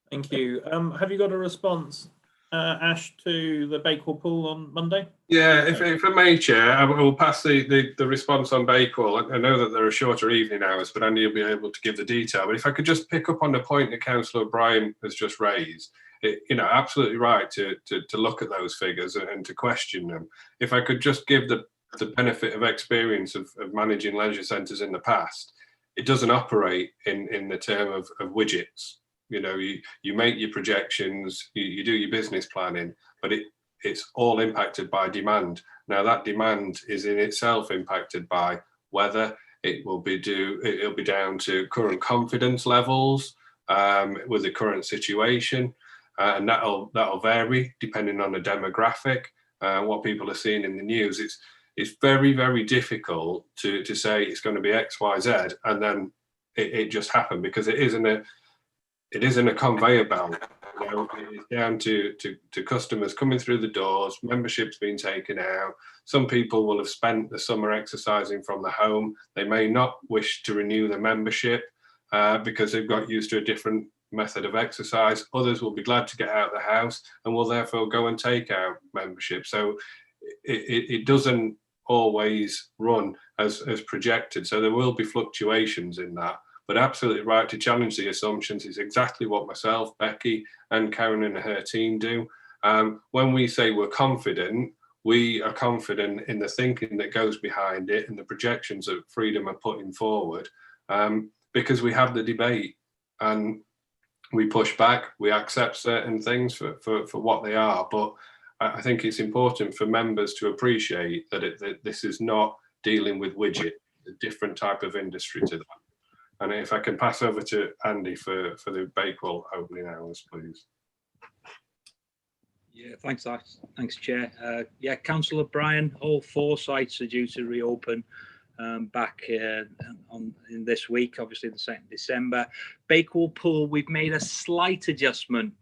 Thank you. Have you got a response, Ash, to the Bakewell pool on Monday? Yeah, if I may, Chair, I will pass the response on Bakewell. I know that there are shorter evening hours, but Andy will be able to give the detail. But if I could just pick up on the point that Councillor O'Brien has just raised, absolutely right to look at those figures and to question them. If I could just give the benefit of experience of managing leisure centres in the past, it doesn't operate in the term of widgets. You make your projections, you do your business planning, but it's all impacted by demand. Now that demand is in itself impacted by weather. It'll be down to current confidence levels with the current situation. And that'll vary depending on the demographic, what people are seeing in the news. It's very, very difficult to say it's going to be X, Y, Z, and then it just happened, because it isn't a conveyor belt. It's down to customers coming through the doors, memberships being taken out. Some people will have spent the summer exercising from the home. They may not wish to renew their membership because they've got used to a different method of exercise. Others will be glad to get out of the house and will therefore go and take out membership. So it doesn't always run as projected. So there will be fluctuations in that. But absolutely right to challenge the assumptions is exactly what myself, Becky, and Karen and her team do. When we say we're confident, we are confident in the thinking that goes behind it and the projections that Freedom are putting forward, because we have the debate and we push back, we accept certain things for what they are. But I think it's important for members to appreciate that this is not dealing with widget, a different type of industry to that. And if I can pass over to Andy for the Bakewell opening hours, please. Yeah, thanks, Ash. Thanks, Chair. Councillor O'Brien, all 4 sites are due to reopen back in this week, obviously the 2nd of December. Bakewell Pool, we've made a slight adjustment,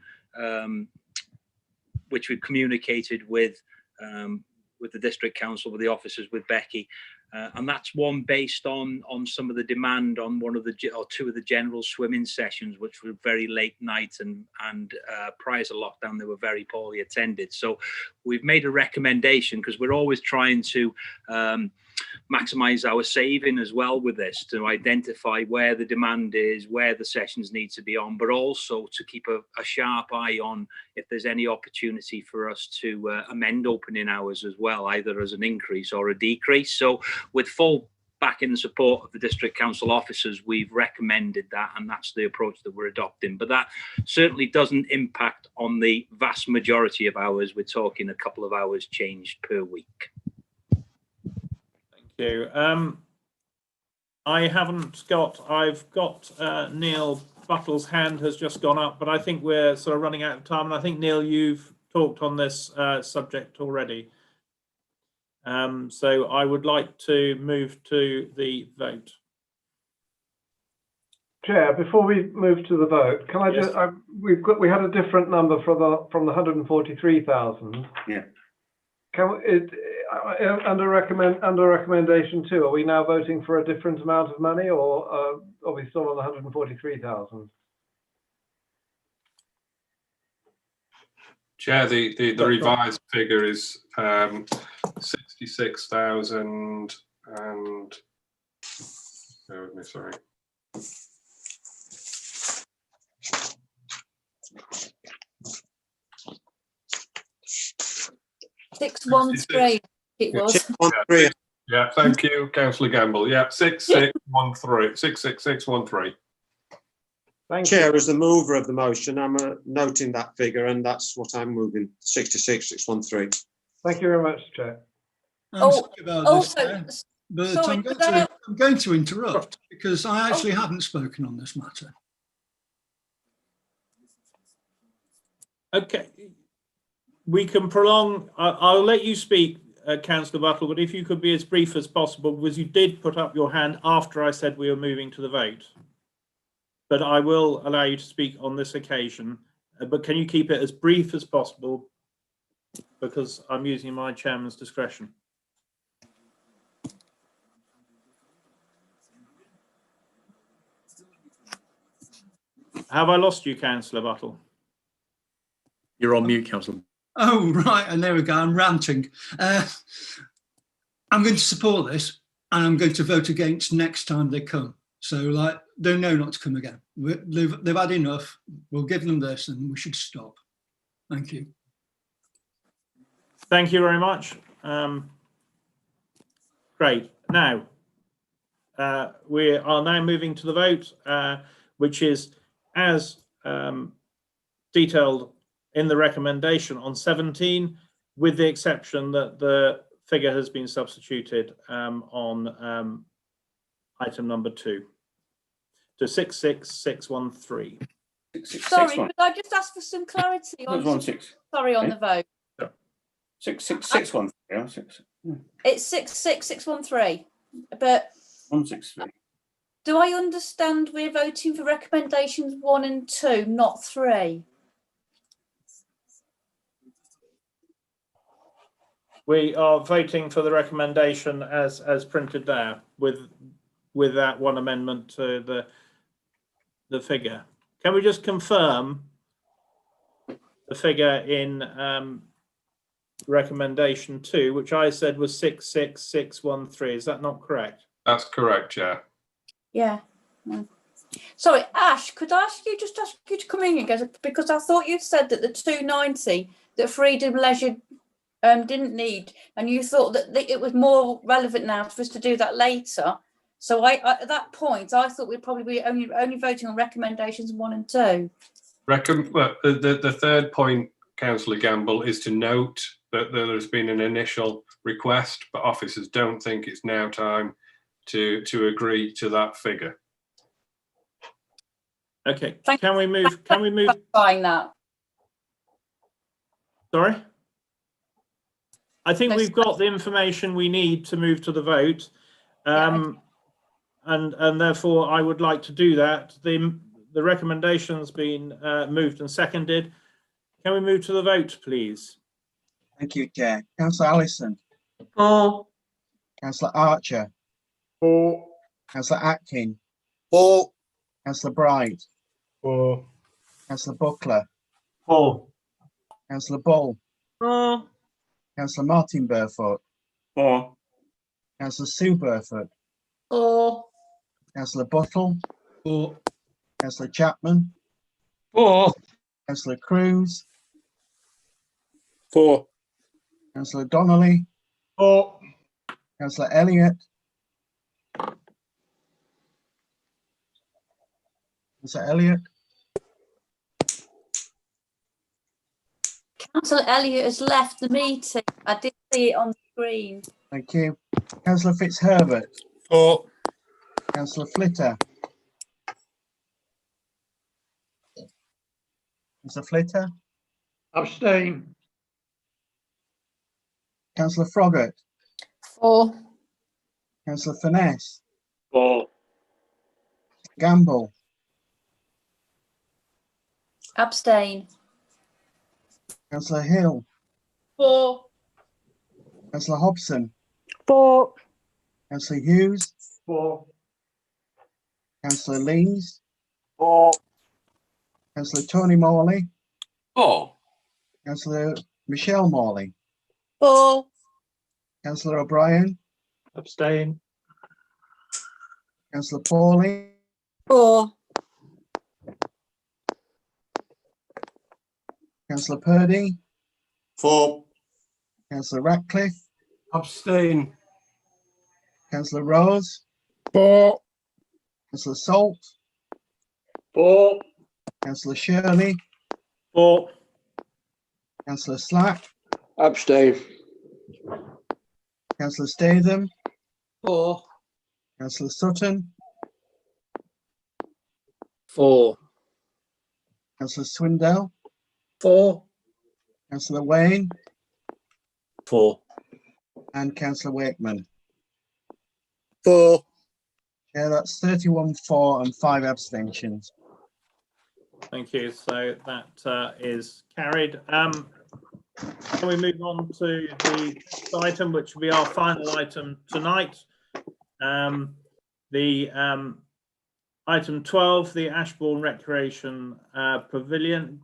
which we've communicated with the District Council, with the officers, with Becky. And that's one based on some of the demand on one of the or two of the general swimming sessions, which were very late night and prior to lockdown they were very poorly attended. So we've made a recommendation, because we're always trying to maximize our saving as well with this, to identify where the demand is, where the sessions need to be on, but also to keep a sharp eye on if there's any opportunity for us to amend opening hours as well, either as an increase or a decrease. So with full backing and support of the district council officers, we've recommended that, and that's the approach that we're adopting. But that certainly doesn't impact on the vast majority of hours. We're talking a couple of hours changed per week. I've got Neil Buttle's hand has just gone up, but I think we're sort of running out of time. And I think, Neil, you've talked on this subject already. So I would like to move to the vote. Chair, before we move to the vote, can I just, we had a different number from the 143,000. Yeah. Under recommendation 2, are we now voting for a different amount of money, or are we still on the 143,000? Chair, the revised figure is 66,000 and bear with me, sorry. It was. 613. Yeah, thank you, Councillor Gamble. Yeah, 6613. 66613. Chair, as the mover of the motion, I'm noting that figure, and that's what I'm moving. 66613. Thank you very much, Chair. But I'm going to interrupt, because I actually haven't spoken on this matter. Okay, we can prolong. I'll let you speak, Councillor Buttle, but if you could be as brief as possible, because you did put up your hand after I said we were moving to the vote. But I will allow you to speak on this occasion. But can you keep it as brief as possible, because I'm using my chairman's discretion. Have I lost you, Councillor Buttle? You're on mute, Councillor. Oh, right, and there we go, I'm ranting. I'm going to support this, and I'm going to vote against next time they come. So, like, they know not to come again. They've had enough. We'll give them this, and we should stop. Thank you. Thank you very much. Great. Now, we are now moving to the vote, which is as detailed in the recommendation on 17, with the exception that the figure has been substituted on item number 2 to 66613. Sorry, could I just ask for some clarity on on the vote? 66613. It's 66613, but 163. do I understand we're voting for recommendations 1 and 2, not 3? We are voting for the recommendation as printed there, with that one amendment to the figure. Can we just confirm the figure in recommendation 2, which I said was 66613? Is that not correct? That's correct, Chair. Yeah. Sorry, Ash, could I ask you to come in again, because I thought you said that the 290 that Freedom Leisure didn't need, and you thought that it was more relevant now for us to do that later. So I at that point, I thought we'd probably be only voting on recommendations 1 and 2. The third point, Councillor Gamble, is to note that there has been an initial request, but officers don't think it's now time to agree to that figure. Okay. Can we move? Buying that. Sorry. I think we've got the information we need to move to the vote, and therefore I would like to do that. The recommendation's been moved and seconded. Can we move to the vote, please? Thank you, Chair. Councillor Allison. For. Councillor Archer. For. Councillor Atkin. For. Councillor Bright. For. Councillor Buckler. For. Councillor Bull. For. Councillor Martin Burfoot. For. Councillor Sue Burfoot. For. Councillor Buttle. For. Councillor Chapman. For. Councillor Cruz. For. Councillor Donnelly. For. Councillor Elliott. Councillor Elliott. Councillor Elliott has left the meeting. I did see it on the screen. Thank you. Councillor Fitzherbert. For. Councillor Flitter. Councillor Flitter. Abstain. Councillor Froggatt. For. Councillor Finesse. For. Gamble. Abstain. Councillor Hill. For. Councillor Hobson. For. Councillor Hughes. For. Councillor Lees. For. Councillor Tony Morley. For. Councillor Michelle Morley. For. Councillor O'Brien. Abstain. Councillor Pawley. For. Councillor Purdy. For. Councillor Ratcliffe. Abstain. Councillor Rose. For. Councillor Salt. For. Councillor Shirley. For. Councillor Slack. Abstain. Councillor Statham. For. Councillor Sutton. For. Councillor Swindell. For. Councillor Wayne. For. And Councillor Wakeman. For. Yeah, that's 31 for and 5 abstentions. Thank you. So that is carried. Can we move on to the next item, which will be our final item tonight? Item 12, the Ashbourne Recreation Ground Pavilion.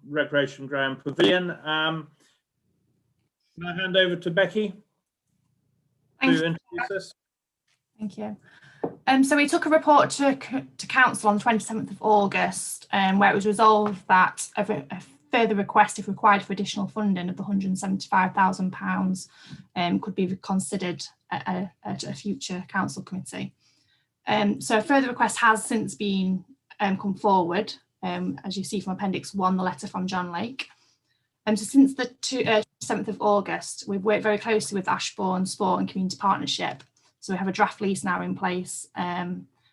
Can I hand over to Becky to introduce us? Thank you. So we took a report to council on 27th of August, where it was resolved that a further request, if required for additional funding of the £175,000, could be considered at a future council committee. So a further request has since been come forward, as you see from Appendix 1, the letter from John Lake. So since the 7th of August, we've worked very closely with Ashbourne Sport and Community Partnership. So we have a draft lease now in place,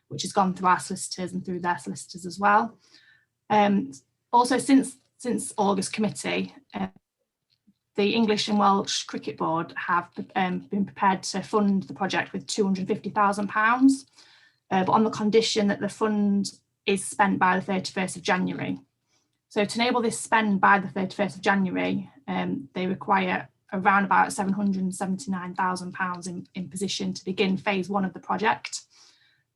which has gone through our solicitors and through their solicitors as well. Also, since August committee, the English and Welsh Cricket Board have been prepared to fund the project with £250,000, but on the condition that the fund is spent by the 31st of January. So to enable this spend by the 31st of January, they require around about £779,000 in position to begin phase 1 of the project.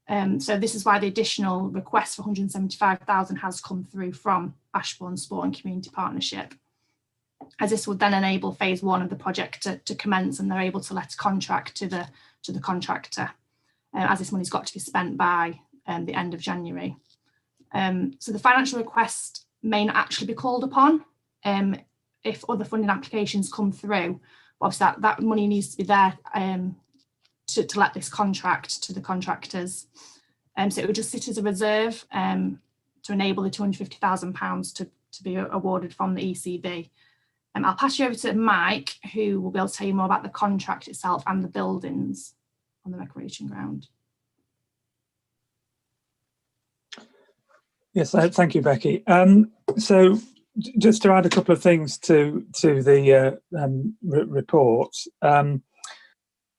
So this is why the additional request for £175,000 has come through from Ashbourne Sport and Community Partnership, as this would then enable phase 1 of the project to commence, and they're able to let a contract to the contractor, as this money's got to be spent by the end of January. So the financial request may not actually be called upon if other funding applications come through. Obviously that money needs to be there to let this contract to the contractors. So it would just sit as a reserve to enable the £250,000 to be awarded from the ECB. I'll pass you over to Mike, who will be able to tell you more about the contract itself and the buildings on the recreation ground. Yes, thank you, Becky. So just to add a couple of things to the report.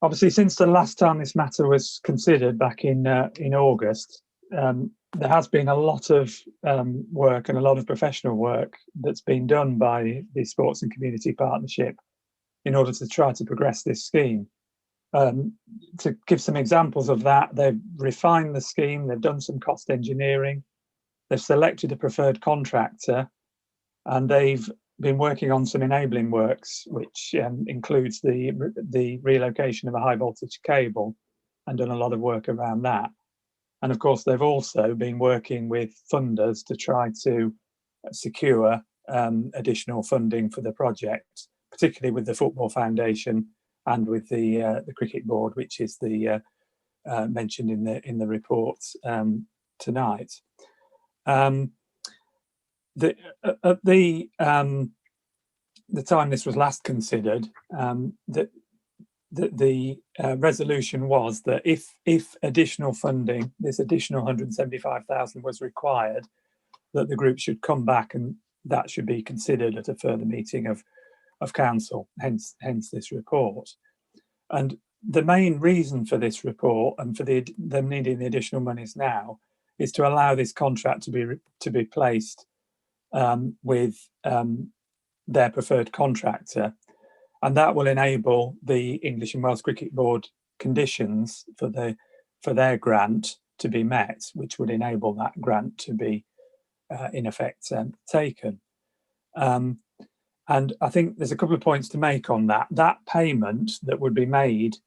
Obviously, since the last time this matter was considered back in August, there has been a lot of work and a lot of professional work that's been done by the Sports and Community Partnership in order to try to progress this scheme. to give some examples of that, they've refined the scheme, they've done some cost engineering, they've selected a preferred contractor, and they've been working on some enabling works, which includes the relocation of a high voltage cable, and done a lot of work around that. And of course, they've also been working with funders to try to secure additional funding for the project, particularly with the Football Foundation and with the Cricket Board, which is the mentioned in the report tonight. At the time this was last considered, the resolution was that if additional funding, this additional 175,000 was required, that the group should come back and that should be considered at a further meeting of council, hence this report. And the main reason for this report and for them needing the additional monies now is to allow this contract to be placed with their preferred contractor, and that will enable the English and Wales Cricket Board conditions for their grant to be met, which would enable that grant to be in effect taken. And I think there's a couple of points to make on that. That payment that would be made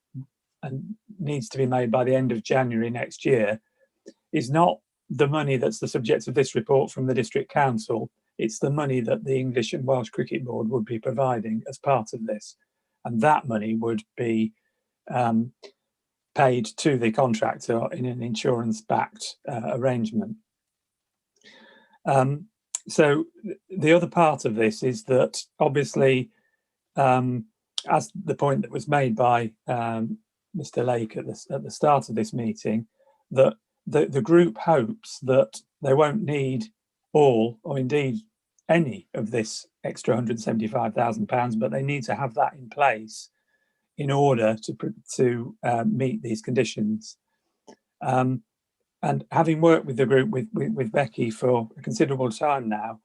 and needs to be made by the end of January next year is not the money that's the subject of this report from the District Council. It's the money that the English and Welsh Cricket Board would be providing as part of this. And that money would be paid to the contractor in an insurance-backed arrangement. So the other part of this is that obviously, as the point that was made by Mr. Lake at the start of this meeting, that the group hopes that they won't need all, or indeed any, of this extra £175,000, but they need to have that in place in order to meet these conditions. And having worked with the group with Becky for a considerable time now,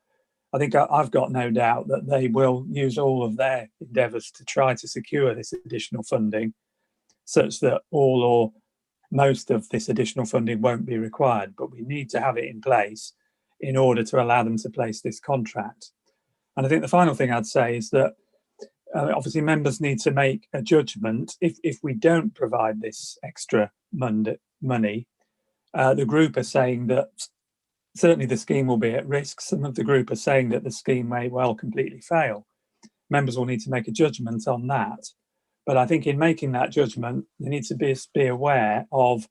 I think I've got no doubt that they will use all of their endeavours to try to secure this additional funding, such that all or most of this additional funding won't be required. But we need to have it in place in order to allow them to place this contract. And I think the final thing I'd say is that obviously members need to make a judgment. If we don't provide this extra money, the group are saying that certainly the scheme will be at risk. Some of the group are saying that the scheme may well completely fail. Members will need to make a judgment on that. But I think in making that judgment, they need to be aware of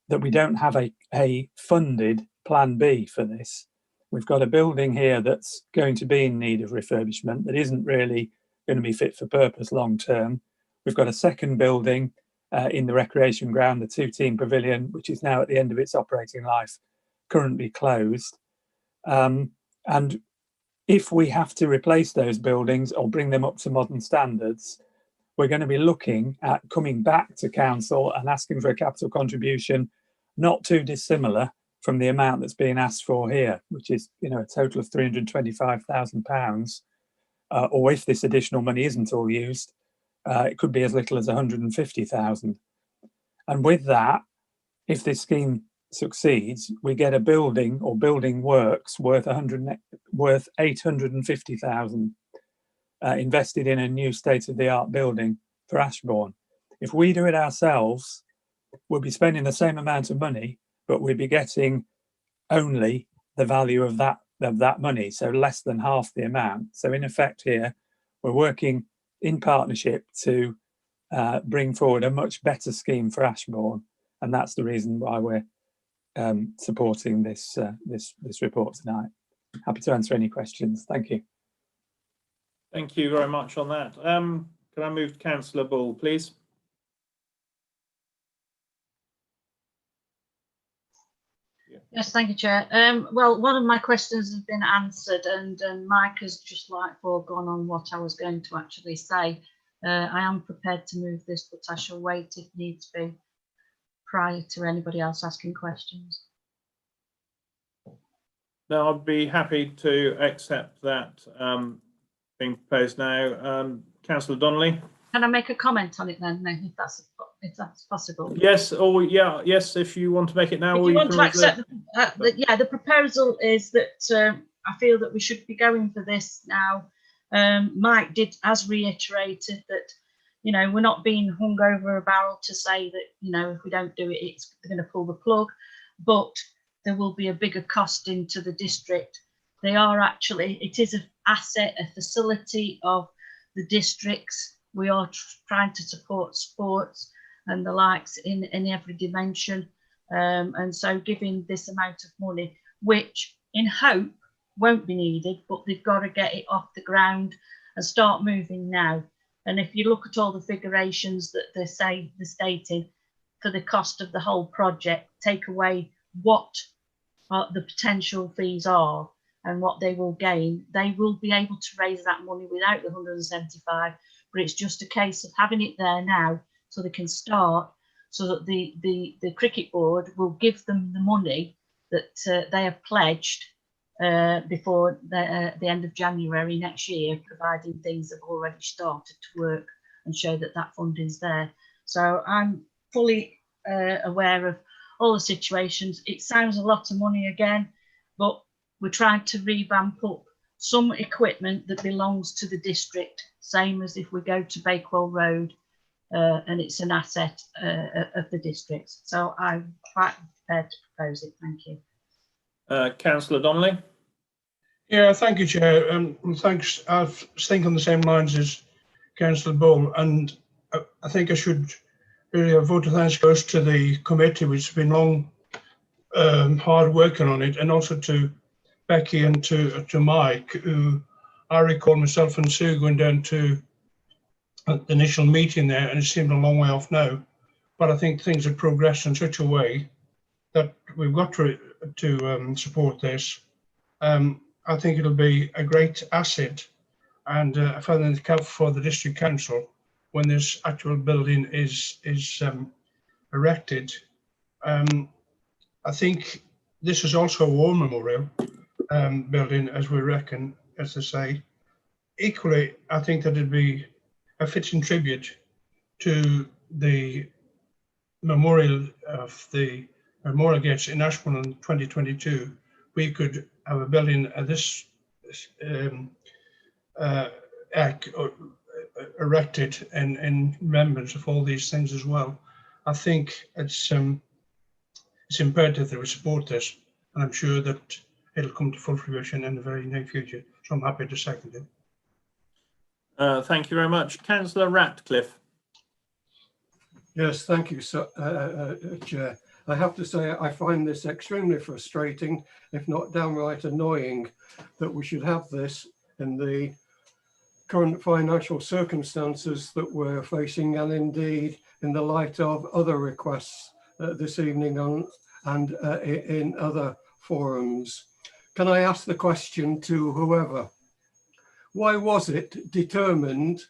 that we don't have a funded plan B for this. We've got a building here that's going to be in need of refurbishment that isn't really going to be fit for purpose long term. We've got a second building in the recreation ground, the two-team pavilion, which is now at the end of its operating life, currently closed. And if we have to replace those buildings or bring them up to modern standards, we're going to be looking at coming back to council and asking for a capital contribution not too dissimilar from the amount that's being asked for here, which is, a total of £325,000. Or if this additional money isn't all used, it could be as little as 150,000. And with that, if this scheme succeeds, we get a building or building works worth 850,000 invested in a new state-of-the-art building for Ashborn. If we do it ourselves, we'll be spending the same amount of money, but we'll be getting only the value of that money, so less than half the amount. So in effect here, we're working in partnership to bring forward a much better scheme for Ashborn, and that's the reason why we're supporting this report tonight. Happy to answer any questions. Thank you. Thank you very much on that. Can I move to Councillor Ball, please? Yes, thank you, Chair. Well, one of my questions has been answered, and Mike has just like foregone on what I was going to actually say. I am prepared to move this, but I shall wait if needs be prior to anybody else asking questions. No, I'd be happy to accept that being proposed now. Councillor Donnelly. Can I make a comment on it then, if that's possible? Yes, or yeah, yes, if you want to make it now, If or you want can to reserve- accept, the proposal is that I feel that we should be going for this now. Mike has reiterated that, you know, we're not being hung over a barrel to say that, you know, if we don't do it, it's going to pull the plug, but there will be a bigger cost into the district. They are actually, it is an asset, a facility of the districts. We are trying to support sports and the likes in every dimension. And so giving this amount of money, which in hope won't be needed, but they've got to get it off the ground and start moving now. And if you look at all the figurations that they're stating for the cost of the whole project, take away what the potential fees are and what they will gain, they will be able to raise that money without the 175. But it's just a case of having it there now so they can start, so that the cricket board will give them the money that they have pledged before the end of January next year, providing things have already started to work and show that that funding's there. So I'm fully aware of all the situations. It sounds a lot of money again, but we're trying to revamp up some equipment that belongs to the district, same as if we go to Bakewell Road and it's an asset of the district. So I'm quite prepared to propose it. Thank you. Councillor Donnelly. Yeah, thank you, Chair. Thanks. I was thinking on the same lines as Councillor Bull, and I think I should really a vote of thanks goes to the committee, which has been long, hard working on it, and also to Becky and to Mike, who I recall myself and Sue going down to the initial meeting there, and it seemed a long way off now. But I think things have progressed in such a way that we've got to support this. I think it'll be a great asset and a feather in the cap for the district council when this actual building is erected. I think this is also a war memorial building, as we reckon, as they say. Equally, I think that it'd be a fitting tribute to the memorial of the Memorial Gates in Ashbourne in 2022. We could have a building of this erected in remembrance of all these things as well. I think it's imperative that we support this, and I'm sure that it'll come to full fruition in the very near future. So I'm happy to second it. Thank you very much. Councillor Ratcliffe. Yes, thank you, Chair. I have to say I find this extremely frustrating, if not downright annoying, that we should have this in the current financial circumstances that we're facing, and indeed in the light of other requests this evening and in other forums. Can I ask the question to whoever? Why was it determined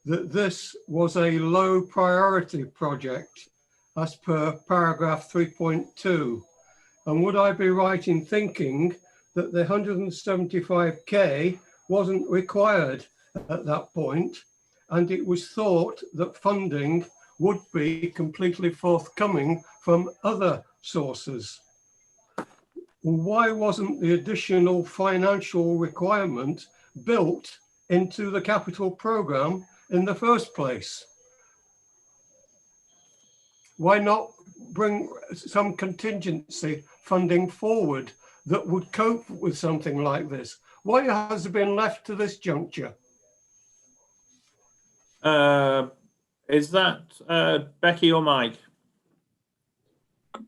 that this was a low priority project as per paragraph 3.2? And would I be right in thinking that the 175k wasn't required at that point, and it was thought that funding would be completely forthcoming from other sources? Why wasn't the additional financial requirement built into the capital programme in the first place? Why not bring some contingency funding forward that would cope with something like this? Why has it been left to this juncture? Is that Becky or Mike?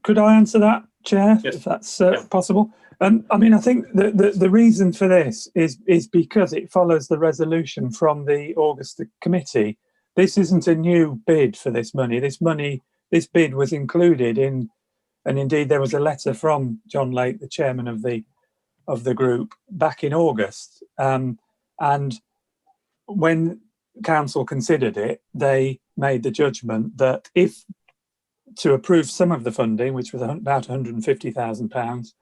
Could I answer that, Chair, if that's possible? I mean, I think the reason for this is because it follows the resolution from the August committee. This isn't a new bid for this money. This bid was included in, and indeed there was a letter from John Lake, the chairman of the group, back in August. And when council considered it, they made the judgment that if to approve some of the funding, which was about £150,000,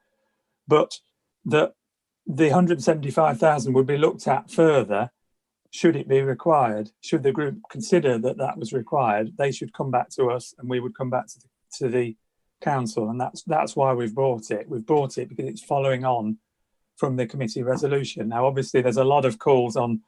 but that the 175,000 would be looked at further should it be required, should the group consider that that was required, they should come back to us and we would come back to the council. And that's why we've brought it. We've brought it because it's following on from the committee resolution. Now, obviously, there's a lot of calls on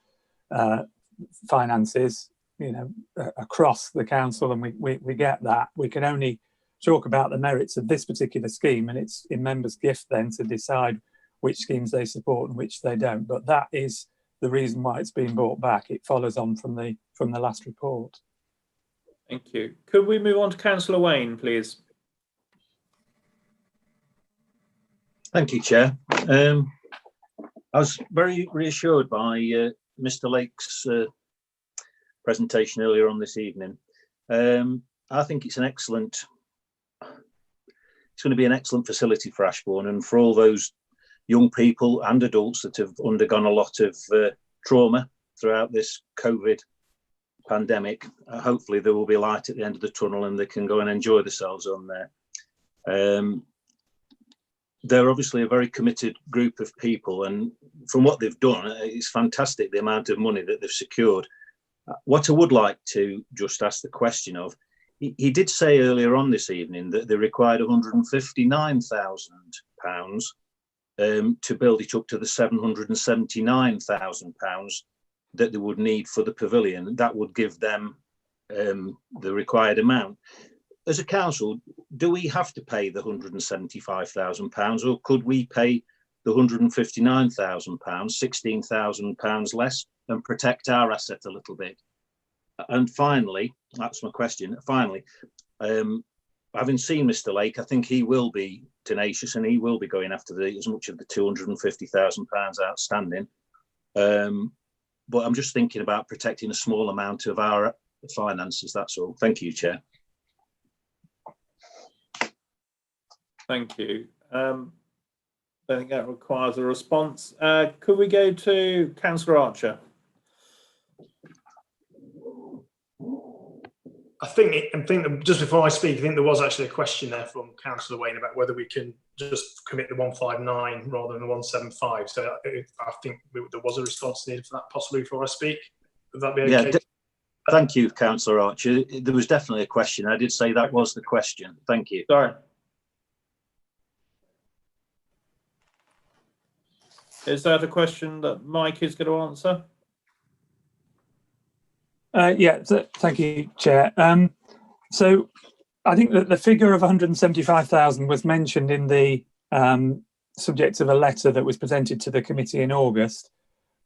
finances, you know, across the council, and we get that. We can only talk about the merits of this particular scheme, and it's in members' gift then to decide which schemes they support and which they don't. But that is the reason why it's been brought back. It follows on from the last report. Thank you. Could we move on to Councillor Wayne, please? Thank you, Chair. I was very reassured by Mr. Lake's presentation earlier on this evening. I think it's an excellent, it's going to be an excellent facility for Ashbourne and for all those young people and adults that have undergone a lot of trauma throughout this COVID pandemic. Hopefully there will be light at the end of the tunnel and they can go and enjoy themselves on there. They're obviously a very committed group of people, and from what they've done, it's fantastic the amount of money that they've secured. What I would like to just ask the question of, he did say earlier on this evening that they required £159,000 to build it up to the £779,000 that they would need for the pavilion. That would give them the required amount. As a council, do we have to pay the £175,000, or could we pay the £159,000, £16,000 less, and protect our asset a little bit? And finally, that's my question. Finally, having seen Mr. Lake, I think he will be tenacious and he will be going after as much of the £250,000 outstanding. But I'm just thinking about protecting a small amount of our finances. That's all. Thank you, Chair. Thank you. I think that requires a response. Could we go to Councillor Archer? I think that just before I speak, I think there was actually a question there from Councillor Wayne about whether we can just commit the 159 rather than the 175. So I think there was a response needed for that possibly before I speak. Would that be okay? Yeah, thank you, Councillor Archer. There was definitely a question. I did say that was the question. Thank you. Sorry. Is that a question that Mike is going to answer? Yeah, thank you, Chair. So I think that the figure of 175,000 was mentioned in the subject of a letter that was presented to the committee in August.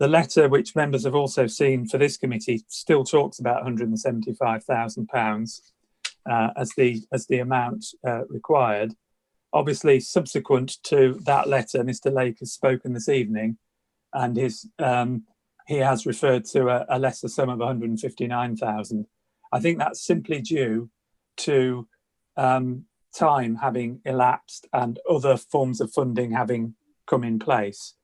The letter, which members have also seen for this committee, still talks about £175,000 as the amount required. Obviously, subsequent to that letter, Mr. Lake has spoken this evening, and he has referred to a lesser sum of 159,000. I think that's simply due to time having elapsed and other forms of funding having come in place.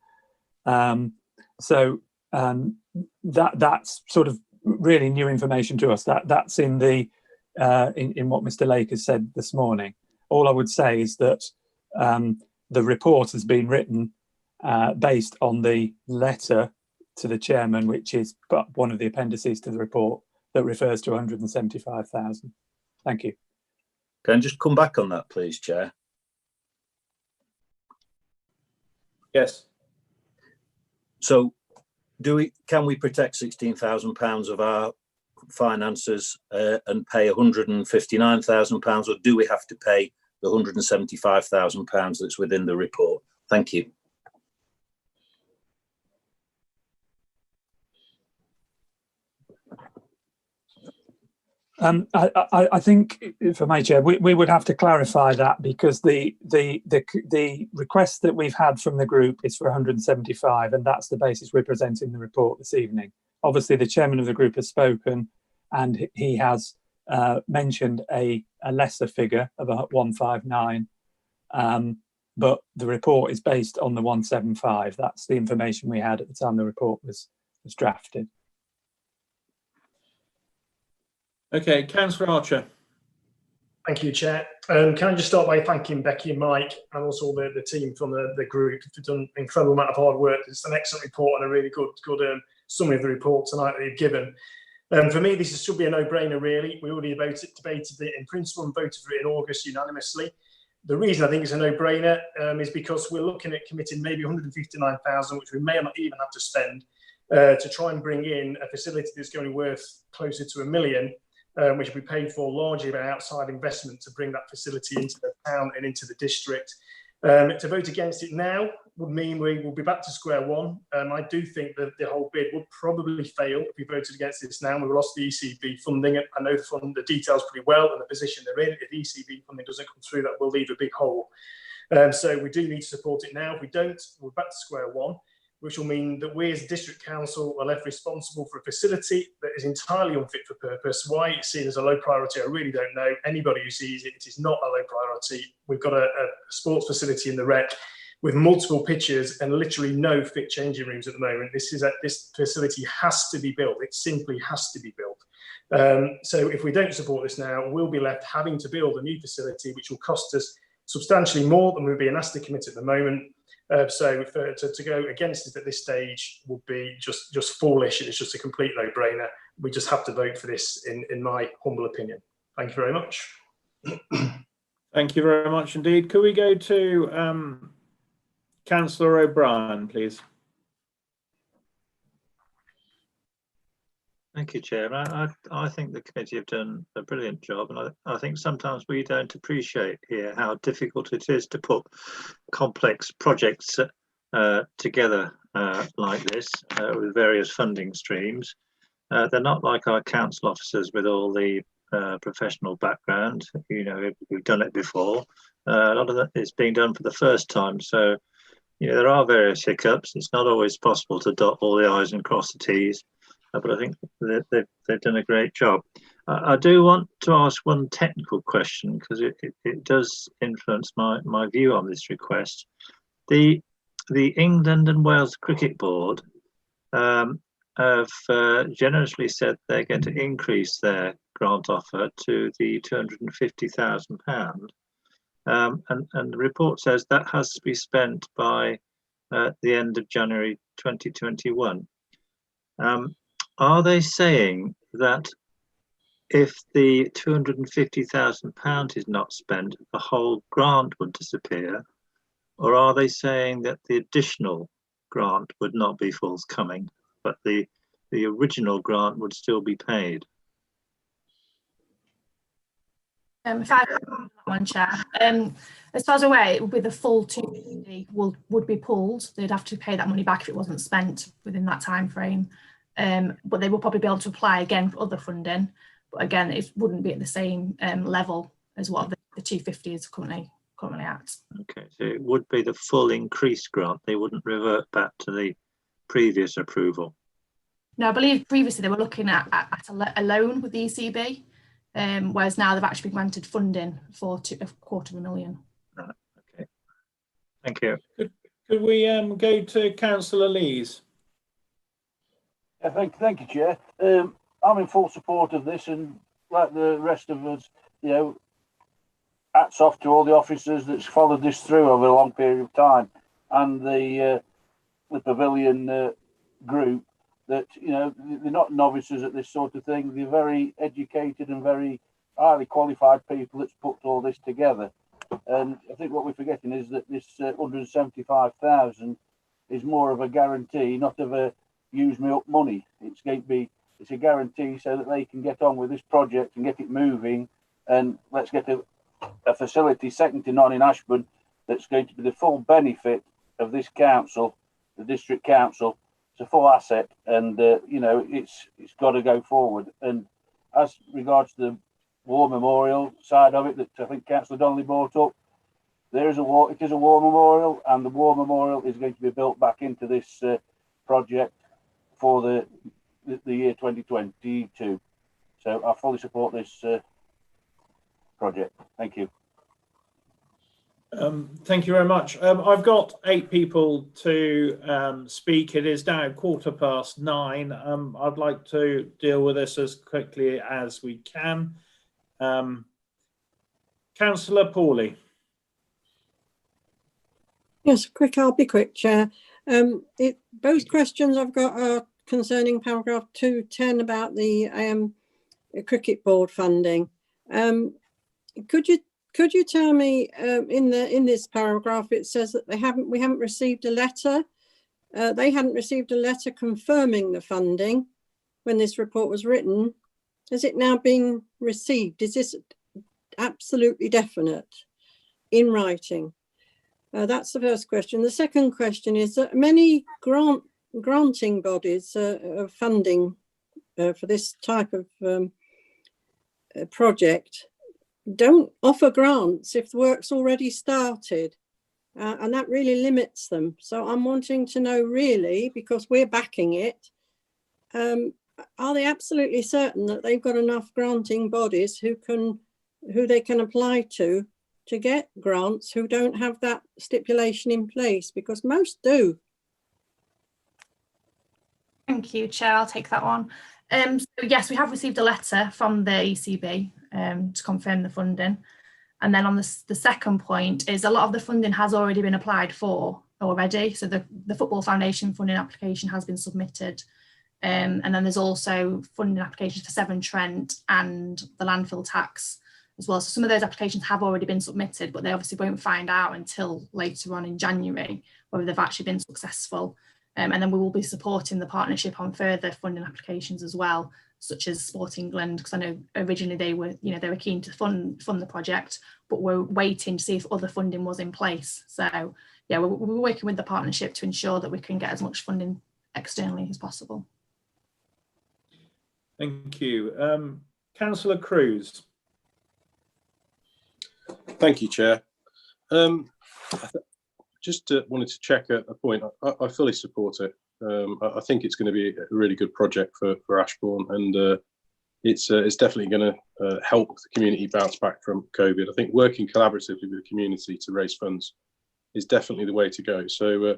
So that's sort of really new information to us. That's in the in what Mr. Lake has said this morning. All I would say is that the report has been written based on the letter to the chairman, which is one of the appendices to the report that refers to 175,000. Thank you. Can I just come back on that, please, Chair? Yes. So, can we protect £16,000 of our finances and pay £159,000, or do we have to pay the £175,000 that's within the report? Thank you. I think, for my chair, we would have to clarify that, because the request that we've had from the group is for 175, and that's the basis we're presenting the report this evening. Obviously, the chairman of the group has spoken, and he has mentioned a lesser figure of 159, but the report is based on the 175. That's the information we had at the time the report was drafted. Okay, Councillor Archer. Thank you, Chair. Can I just start by thanking Becky and Mike and also the team from the group. They've done an incredible amount of hard work. It's an excellent report and a really good summary of the report tonight that you've given. For me, this should be a no-brainer, really. We already debated it in principle and voted for it in August unanimously. The reason I think it's a no-brainer is because we're looking at committing maybe 159,000, which we may not even have to spend, to try and bring in a facility that's going to be worth closer to £1 million, which will be paid for largely by outside investment to bring that facility into the town and into the district. To vote against it now would mean we will be back to square one. I do think that the whole bid would probably fail if we voted against this now. We've lost the ECB funding. I know the details pretty well and the position they're in. If the ECB funding doesn't come through, that will leave a big hole. So we do need to support it now. If we don't, we're back to square one, which will mean that we as a district council are left responsible for a facility that is entirely unfit for purpose. Why it's seen as a low priority, I really don't know. Anybody who sees it, it is not a low priority. We've got a sports facility in the rec with multiple pitches and literally no fit changing rooms at the moment. This facility has to be built. It simply has to be built. So if we don't support this now, we'll be left having to build a new facility, which will cost us substantially more than we're being asked to commit at the moment. So to go against it at this stage would be just foolish. It's just a complete no-brainer. We just have to vote for this, in my humble opinion. Thank you very much. Thank you very much indeed. Could we go to Councillor O'Brien, please? Thank you, Chair. I think the committee have done a brilliant job, and I think sometimes we don't appreciate here how difficult it is to put complex projects together like this with various funding streams. They're not like our council officers with all the professional background, who've done it before. A lot of that is being done for the first time, so there are various hiccups. It's not always possible to dot all the I's and cross the T's. But I think they've done a great job. I do want to ask one technical question because it does influence my view on this request. The England and Wales Cricket Board have generously said they're going to increase their grant offer to the £250,000, and the report says that has to be spent by the end of January 2021. Are they saying that if the £250,000 is not spent, the whole grant would disappear? Or are they saying that the additional grant would not be forthcoming, but the original grant would still be paid? If I that one, Chair. As far as I'm aware, it would be the full 250 would be pulled. They'd have to pay that money back if it wasn't spent within that time frame. But they will probably be able to apply again for other funding. But again, it wouldn't be at the same level as what the 250 is currently at. Okay, so it would be the full increased grant. They wouldn't revert back to the previous approval. No, I believe previously they were looking at a loan with the ECB, whereas now they've actually been granted funding for £250,000. Right, okay. Thank you. Could we go to Councillor Lees? Thank you, Chair. I'm in full support of this, and like the rest of us, hats off to all the officers that's followed this through over a long period of time, and the pavilion group that they're not novices at this sort of thing. They're very educated and very highly qualified people that's put all this together. And I think what we're forgetting is that this 175,000 is more of a guarantee, not of a use me up money. It's a guarantee so that they can get on with this project and get it moving, and let's get a facility second to none in Ashbourn that's going to be the full benefit of this council, the district council. It's a full asset, and it's got to go forward. And as regards to the war memorial side of it that I think Councillor Donnelly brought up, it is a war memorial, and the war memorial is going to be built back into this project for the year 2022. So I fully support this project. Thank you. Thank you very much. I've got 8 people to speak. It is now 9:15. I'd like to deal with this as quickly as we can. Councillor Morley. Yes, I'll be quick, Chair. Both questions I've got are concerning paragraph 210 about the cricket board funding. Could you tell me in this paragraph it says that we haven't received a letter. They hadn't received a letter confirming the funding when this report was written. Has it now been received? Is this absolutely definite in writing? That's the first question. The second question is that many granting bodies of funding for this type of project don't offer grants if the work's already started, and that really limits them. So I'm wanting to know, really, because we're backing it, are they absolutely certain that they've got enough granting bodies who they can apply to get grants who don't have that stipulation in place? Because most do. Thank you, Chair. I'll take that one. So yes, we have received a letter from the ECB to confirm the funding. And then on the second point is a lot of the funding has already been applied for already. So the Football Foundation funding application has been submitted. And then there's also funding applications for Severn Trent and the landfill tax as well. So some of those applications have already been submitted, but they obviously won't find out until later on in January whether they've actually been successful. And then we will be supporting the partnership on further funding applications as well, such as Sport England, because I know originally they were keen to fund the project, but we're waiting to see if other funding was in place. So yeah, we're working with the partnership to ensure that we can get as much funding externally as possible. Thank you. Councillor Cruz. Thank you, Chair. Just wanted to check a point. I fully support it. I think it's going to be a really good project for Ashbourne, and it's definitely going to help the community bounce back from COVID. I think working collaboratively with the community to raise funds is definitely the way to go. So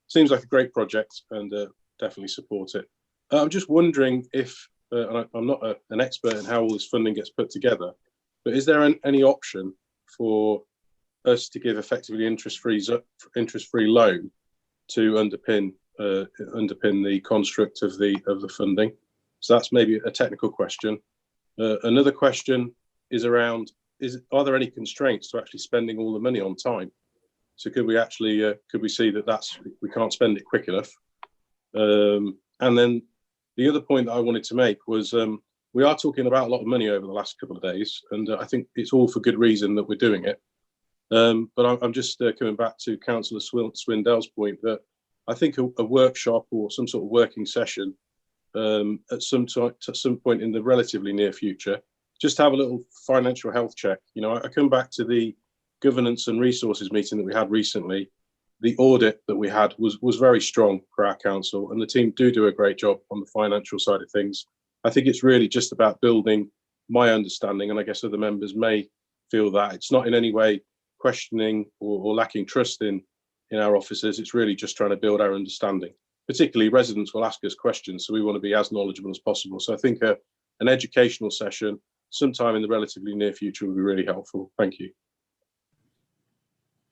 seems like a great project, and definitely support it. I'm just wondering if, and I'm not an expert in how all this funding gets put together, but is there any option for us to give effectively interest-free loan to underpin the construct of the funding? So that's maybe a technical question. Another question is around: are there any constraints to actually spending all the money on time? So could we actually could we see that we can't spend it quick enough? And then the other point that I wanted to make was we are talking about a lot of money over the last couple of days, and I think it's all for good reason that we're doing it. But I'm just coming back to Councillor Swindell's point that I think a workshop or some sort of working session at some point in the relatively near future, just have a little financial health check. You know, I come back to the governance and resources meeting that we had recently. The audit that we had was very strong for our council, and the team do a great job on the financial side of things. I think it's really just about building my understanding, and I guess other members may feel that it's not in any way questioning or lacking trust in our officers. It's really just trying to build our understanding. Particularly residents will ask us questions, so we want to be as knowledgeable as possible. So I think an educational session sometime in the relatively near future would be really helpful. Thank you.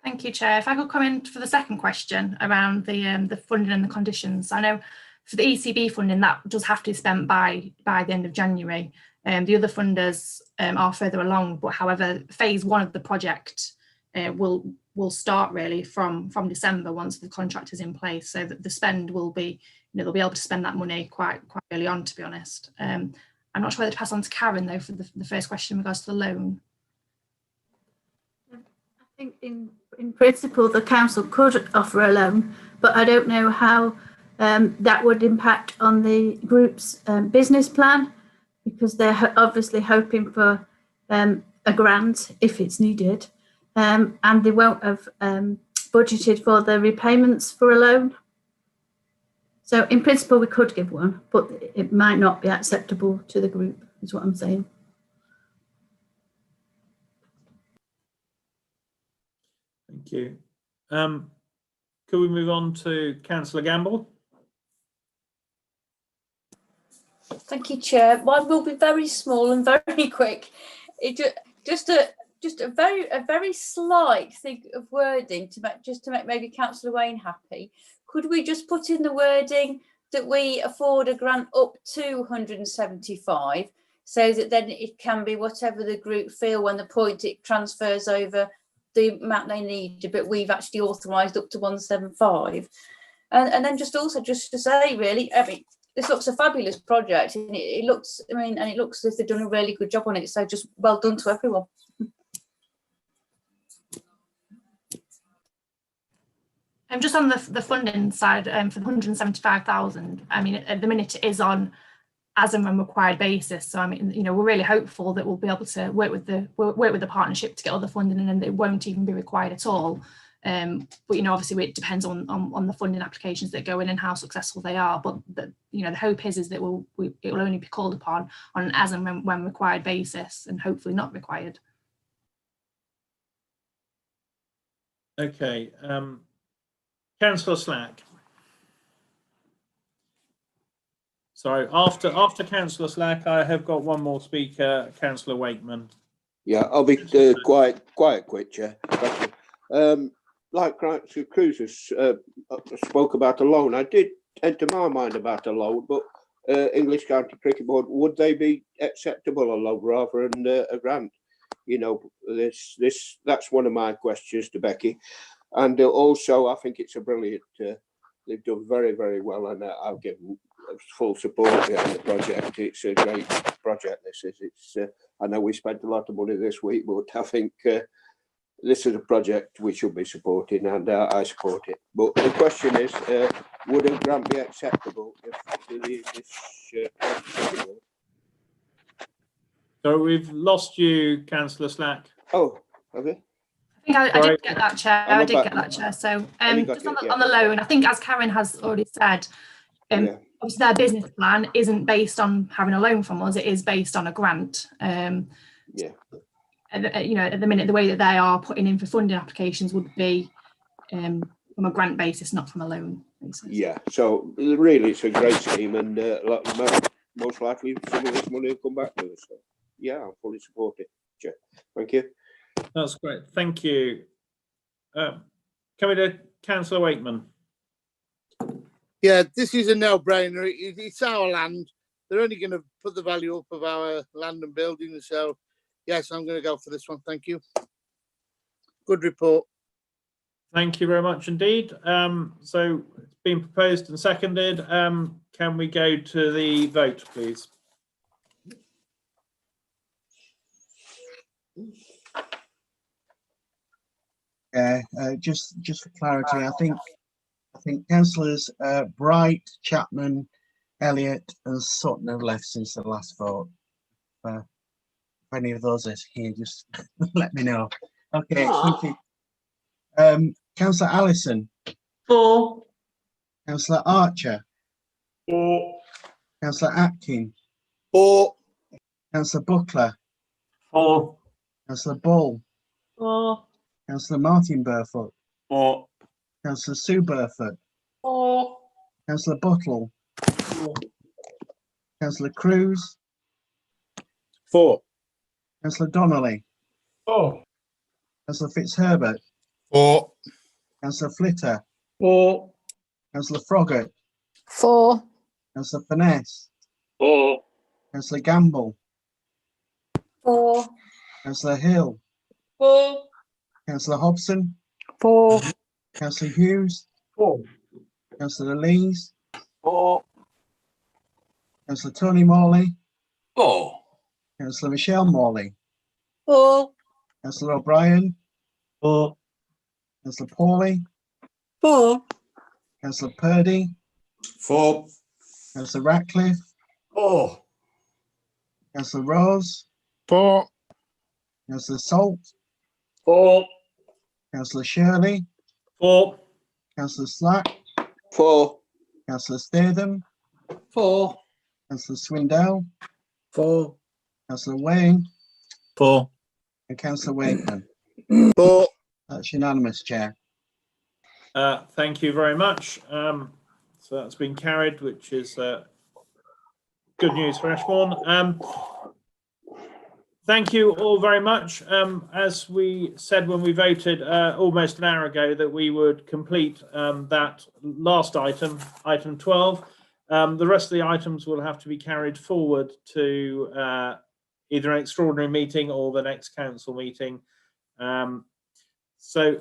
Thank you, Chair. If I could come in for the second question around the funding and the conditions. I know for the ECB funding, that does have to be spent by the end of January. The other funders are further along, but however, phase one of the project will start really from December once the contract is in place. So that the spend will be, they'll be able to spend that money quite early on, to be honest. I'm not sure whether to pass on to Karen though for the first question in regards to the loan. I think in principle the council could offer a loan, but I don't know how that would impact on the group's business plan, because they're obviously hoping for a grant if it's needed, and they won't have budgeted for the repayments for a loan. So in principle we could give one, but it might not be acceptable to the group, is what I'm saying. Thank you. Could we move on to Councillor Gamble? Thank you, Chair. Mine will be very small and very quick. Just a very slight thing of wording to make maybe Councillor Wayne happy. Could we just put in the wording that we afford a grant up to 175, so that then it can be whatever the group feel when the point it transfers over the amount they need, but we've actually authorised up to 175. And then just to say, really, I mean, this looks a fabulous project, and it looks, I mean, and it looks as if they've done a really good job on it. So just well done to everyone. Just on the funding side, for the 175,000, I mean, at the minute it is on as and when required basis. So I mean, you know, we're really hopeful that we'll be able to work with the partnership to get all the funding, and then it won't even be required at all. But you know, obviously it depends on the funding applications that go in and how successful they are. But you know, the hope is that it will only be called upon on an as and when required basis, and hopefully not required. Okay. Councillor Slack. Sorry, after Councillor Slack, I have got one more speaker, Councillor Wakeman. Yeah, I'll be quite quick, Chair. Thank you. Like Councillor Cruises spoke about a loan. I did enter my mind about a loan, but English County Cricket Board, would they be acceptable a loan rather than a grant? You know, that's one of my questions to Becky. And also, I think it's a brilliant. They've done very, very well, and I'll give them full support behind the project. It's a great project. This is. It's. I know we spent a lot of money this week, but I think this is a project we should be supporting, and I support it. But the question is, would a grant be acceptable if this? So we've lost you, Councillor Slack. Oh, have you? I think I did get that, Chair. I did get that, Chair. So just on the loan, I think, as Karen has already said, obviously their business plan isn't based on having a loan from us. It is based on a grant. And, you know, at the minute, the way that they are putting in for funding applications would be from a grant basis, not from a loan basis. Yeah. So really, it's a great scheme, and most likely some of this money will come back to us. So, yeah, I'm fully supportive, Chair. Thank you. That's great. Thank you. Can we do Councillor Wakeman? Yeah, this is a no-brainer. It's our land. They're only going to put the value up of our land and buildings. So, yes, I'm going to go for this one. Thank you. Good report. Thank you very much indeed. So it's been proposed and seconded. Can we go to the vote, please? Just for clarity, I think councillors Bright, Chapman, Elliott, and Sutton have left since the last vote. If any of those are here, just let me know. Okay, thank you. Councillor Allison. 4. Councillor Archer. 4. Councillor Atkin. 4. Councillor Buckler. 4. Councillor Bull. 4. Councillor Martin Burfoot. 4. Councillor Sue Burfoot. 4. Councillor Buttle. 4. Councillor Cruz. 4. Councillor Donnelly. 4. Councillor Fitzherbert. 4. Councillor Flitter. 4. Councillor Froggatt. 4. Councillor Finesse. 4. Councillor Gamble. 4. Councillor Hill. 4. Councillor Hobson. 4. Councillor Hughes. 4. Councillor Lees. 4. Councillor Tony Morley. 4. Councillor Michelle Morley. 4. Councillor O'Brien. 4. Councillor Pawley. 4. Councillor Purdy. 4. Councillor Ratcliffe. 4. Councillor Rose. 4. Councillor Salt. 4. Councillor Shirley. 4. Councillor Slack. 4. Councillor Statham. 4. Councillor Swindell. 4. Councillor Wayne. 4. And Councillor Wakeman. 4. That's unanimous, Chair. Thank you very much. So that's been carried, which is good news for Ashbourne. Thank you all very much. As we said when we voted almost an hour ago that we would complete that last item, item 12. The rest of the items will have to be carried forward to either an extraordinary meeting or the next council meeting. So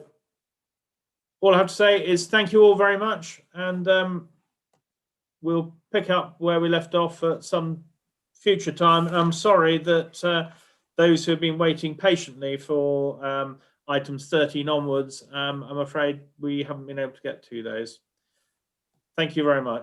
all I have to say is thank you all very much, and we'll pick up where we left off at some future time. And I'm sorry that those who have been waiting patiently for items 13 onwards, I'm afraid we haven't been able to get to those. Thank you very much.